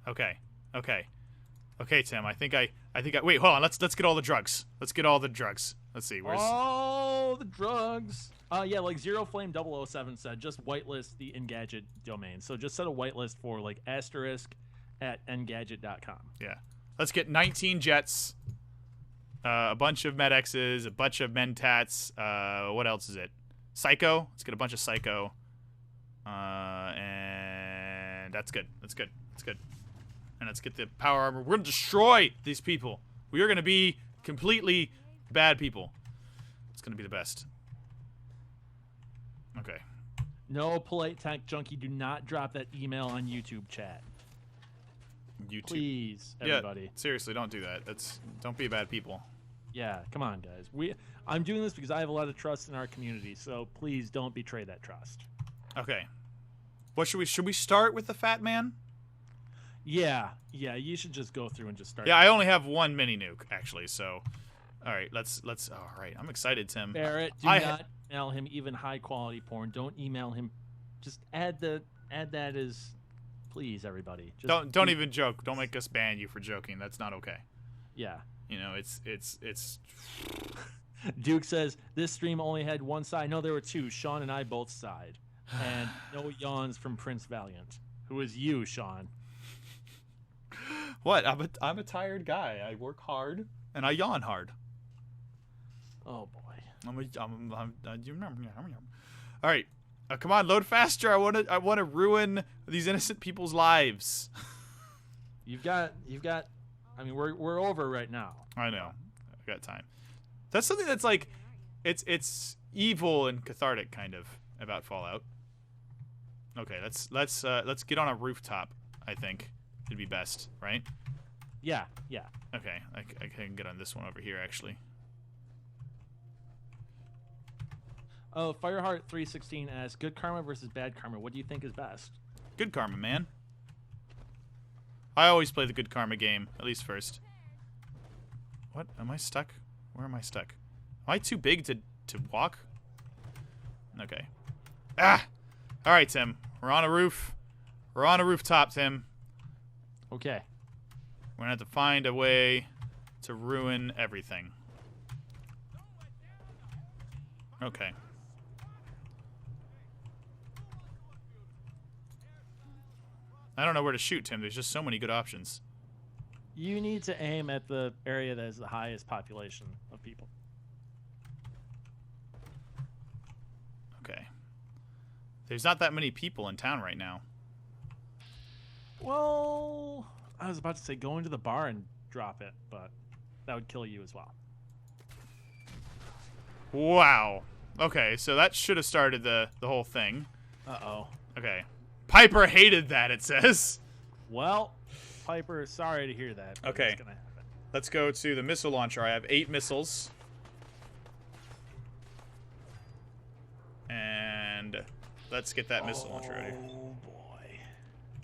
Okay, Tim. I think I wait. Hold on. Let's get all the drugs. Let's get all the drugs. Let's see. Where's all the drugs? Yeah, like Zero Flame 007 said, just whitelist the Engadget domain. So just set a whitelist for *@engadget.com. Yeah. Let's get 19 jets, a bunch of medexes, a bunch of mentats. What else is it? Psycho. Let's get a bunch of Psycho. And that's good. That's good. And let's get the power armor. We're going to destroy these people. We are going to be completely bad people. It's going to be the best. Okay. No, Polite Tech Junkie, do not drop that email on YouTube chat. YouTube. Please, everybody. Yeah, seriously, don't do that. Don't be bad people. Yeah, come on, guys. I'm doing this because I have a lot of trust in our community, so please don't betray that trust. Okay. What should we start with the fat man? Yeah, you should just go through and just start. Yeah, I only have one mini nuke actually, so all right, let's all right. I'm excited, Tim. Barrett, do not email him even high quality porn. Don't email him. Just add that as, please, everybody. Just don't even joke. Don't make us ban you for joking. That's not okay. Yeah. It's Duke says this stream only had one side. No, there were two. Sean and I both side. And no yawns from Prince Valiant. Who is you, Sean? What? I'm a tired guy. I work hard and I yawn hard. Oh boy. All right. Come on, load faster. I want to ruin these innocent people's lives. You've got. I mean, we're over right now. I know. I've got time. That's something that's like, it's evil and cathartic kind of about Fallout. Okay, let's get on a rooftop. I think it'd be best, right? Yeah. Okay, I can get on this one over here actually. Oh, Fireheart 316 asks, good karma versus bad karma. What do you think is best? Good karma, man. I always play the good karma game, at least first. What? Am I stuck? Where am I stuck? Am I too big to walk? Okay. Ah! Alright, Tim. We're on a roof. We're on a rooftop, Tim. Okay. We're gonna have to find a way to ruin everything. Okay. I don't know where to shoot, Tim. There's just so many good options. You need to aim at the area that has the highest population of people. Okay. There's not that many people in town right now. Well, I was about to say go into the bar and drop it, but that would kill you as well. Wow. Okay, so that should have started the whole thing. Uh-oh. Okay. Piper hated that, it says. Well, Piper, sorry to hear that. Okay. It's gonna happen. Let's go to the missile launcher. I have 8 missiles. And let's get that missile launcher ready. Oh, boy.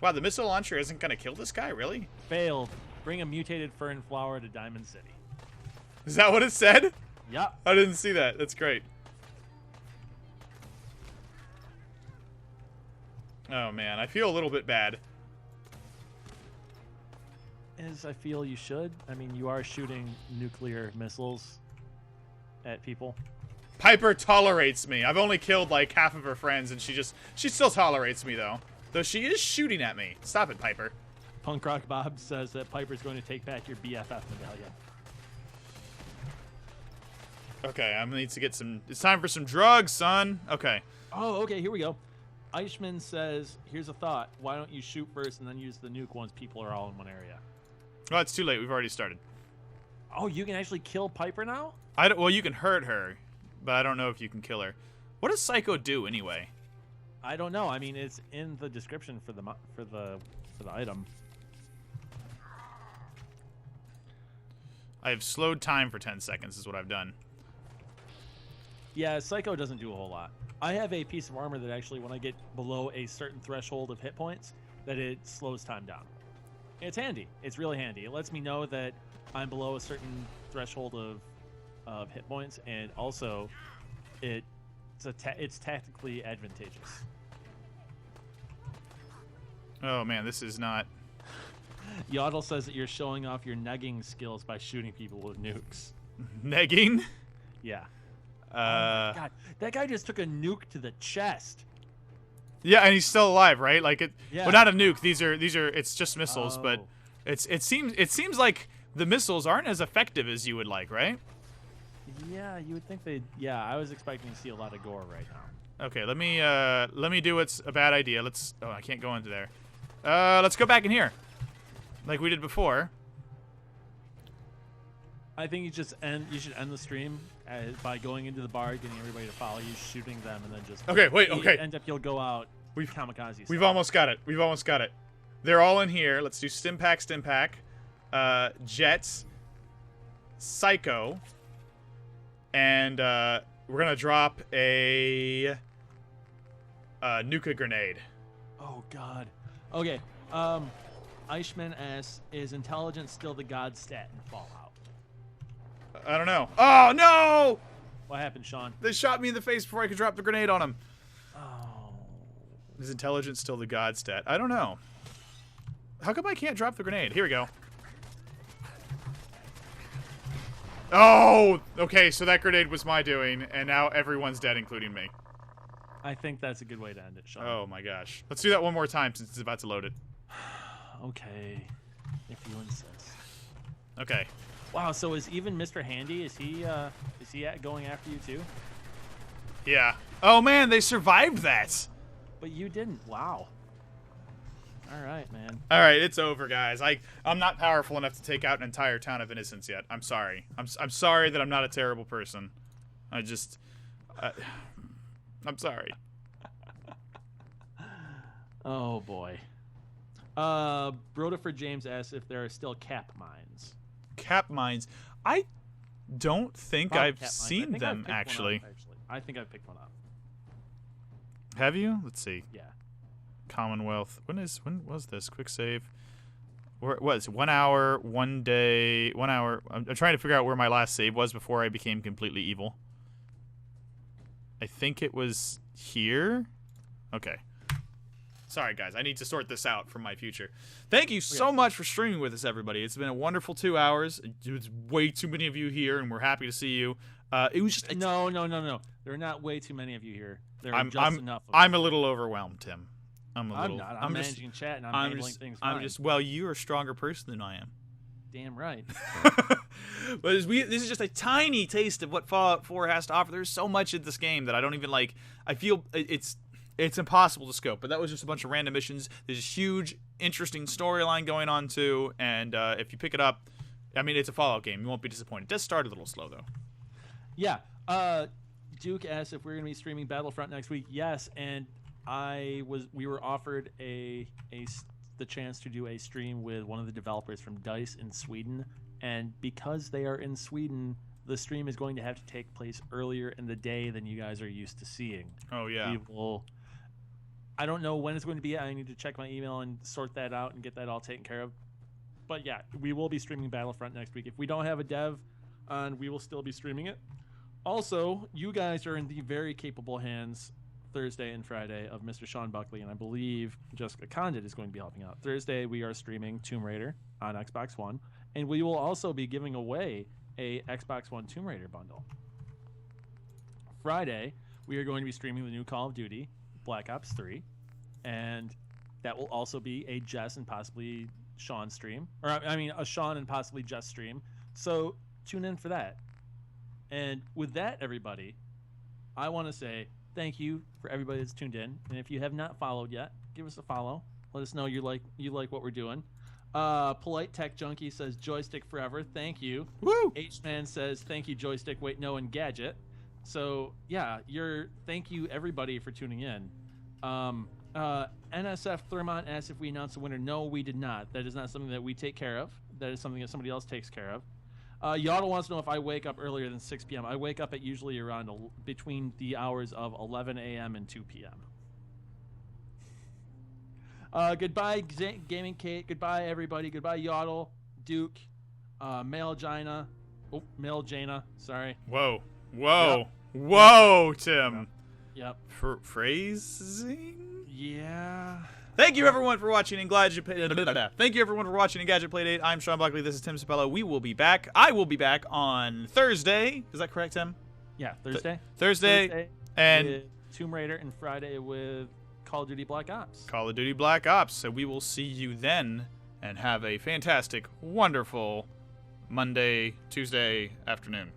Wow, the missile launcher isn't going to kill this guy? Really? Failed. Bring a mutated fern flower to Diamond City. Is that what it said? Yep. I didn't see that. That's great. Oh, man. I feel a little bit bad. As I feel you should. I mean, you are shooting nuclear missiles at people. Piper tolerates me. I've only killed like half of her friends, and she still tolerates me, though. Though she is shooting at me. Stop it, Piper. Punk Rock Bob says that Piper's going to take back your BFF medallion. Okay, I need to get some... It's time for some drugs, son. Okay. Oh, okay, here we go. Eichmann says, here's a thought. Why don't you shoot first and then use the nuke once people are all in one area? Well, it's too late. We've already started. Oh, you can actually kill Piper now? Well, you can hurt her, but I don't know if you can kill her. What does Psycho do, anyway? I don't know. I mean, it's in the description for the item. I have slowed time for 10 seconds is what I've done. Yeah, Psycho doesn't do a whole lot. I have a piece of armor that actually, when I get below a certain threshold of hit points, that it slows time down. It's handy. It's really handy. It lets me know that I'm below a certain threshold of hit points, and also it's tactically advantageous. Oh, man, this is not... Yodel says that you're showing off your negging skills by shooting people with nukes. Negging? Yeah. Oh my God, that guy just took a nuke to the chest. Yeah, and he's still alive, right? Like it. Yeah. Well, not a nuke. These are. It's just missiles, but it seems like the missiles aren't as effective as you would like, right? Yeah, you would think they'd. Yeah, I was expecting to see a lot of gore right now. Okay, let me do what's a bad idea. Oh, I can't go into there. Let's go back in here, like we did before. I think you should end the stream by going into the bar, getting everybody to follow you, shooting them, and then just end up you'll go out. Kamikaze. We've almost got it. We've almost got it. They're all in here. Let's do stim pack, Jets, Psycho, and we're gonna drop a nuka grenade. Oh God. Okay. Eichmann asks, is intelligence still the god stat in Fallout? I don't know. Oh, no! What happened, Sean? They shot me in the face before I could drop the grenade on him. Oh. Is intelligence still the god stat? I don't know. How come I can't drop the grenade? Here we go. Oh! Okay, so that grenade was my doing, and now everyone's dead, including me. I think that's a good way to end it, Sean. Oh, my gosh. Let's do that one more time since it's about to load it. Okay. If you insist. Okay. Wow, so is even Mr. Handy, is he going after you too? Yeah. Oh man, they survived that. But you didn't. Wow. All right, man. All right, it's over, guys. I'm not powerful enough to take out an entire town of innocents yet. I'm sorry. I'm sorry that I'm not a terrible person. I'm sorry. Oh boy. Brodeford James asks if there are still cap mines. Cap mines. I don't think I've seen them actually. I think I've picked one up. Have you? Let's see. Yeah. Commonwealth. When was this? Quick save. Where it was 1 hour, 1 day, 1 hour. I'm trying to figure out where my last save was before I became completely evil. I think it was here. Okay. Sorry, guys. I need to sort this out for my future. Thank you so much for streaming with us, everybody. It's been a wonderful 2 hours. It's way too many of you here, and we're happy to see you. It was just No. There are not way too many of you here. There are I'm enough of I'm you. a little overwhelmed, Tim. I'm I'm not. I'm managing chat and I'm handling things fine. Well, you're a stronger person than I am. Damn right. But this is just a tiny taste of what Fallout 4 has to offer. There's so much in this game that I don't even like. I feel it's impossible to scope. But that was just a bunch of random missions. There's a huge, interesting storyline going on too. And if you pick it up, I mean, it's a Fallout game. You won't be disappointed. It does start a little slow though. Yeah. Duke asked if we're going to be streaming Battlefront next week. Yes, and we were offered the chance to do a stream with one of the developers from DICE in Sweden, and because they are in Sweden, the stream is going to have to take place earlier in the day than you guys are used to seeing. Oh yeah. I don't know when it's going to be. I need to check my email and sort that out and get that all taken care of. But yeah, we will be streaming Battlefront next week. If we don't have a dev on, we will still be streaming it. Also, you guys are in the very capable hands Thursday and Friday of Mr. Sean Buckley, and I believe Jessica Condit is going to be helping out. Thursday, we are streaming Tomb Raider on Xbox One, and we will also be giving away a Xbox One Tomb Raider bundle. Friday, we are going to be streaming the new Call of Duty, Black Ops 3, and that will also be a Jess and possibly Sean stream, or I mean a Sean and possibly Jess stream. So tune in for that. And with that, everybody, I want to say thank you for everybody that's tuned in. And if you have not followed yet, give us a follow. Let us know you like what we're doing. Polite Tech Junkie says joystick forever. Thank you. Woo! H-Man says thank you joystick. Wait, no, Engadget. So yeah, thank you everybody for tuning in. NSF Thermont asked if we announced the winner. No, we did not. That is not something that we take care of. That is something that somebody else takes care of. Yaddle wants to know if I wake up earlier than 6 p.m. I wake up at usually around between the hours of 11 a.m. and 2 p.m. Goodbye, Gaming Kate. Goodbye, everybody. Goodbye, Yaddle, Duke, Male Jaina. Oh, Male Jaina. Sorry. Whoa, Tim. Yep. Phrasing? Yeah. Thank you everyone for watching Thank you everyone for watching Engadget Playdate. I'm Sean Buckley. This is Tim Sapello. We will be back. I will be back on Thursday. Is that correct, Tim? Yeah, Thursday. Thursday and with Tomb Raider, and Friday with Call of Duty Black Ops. Call of Duty Black Ops. So we will see you then, and have a fantastic, wonderful Monday, Tuesday afternoon.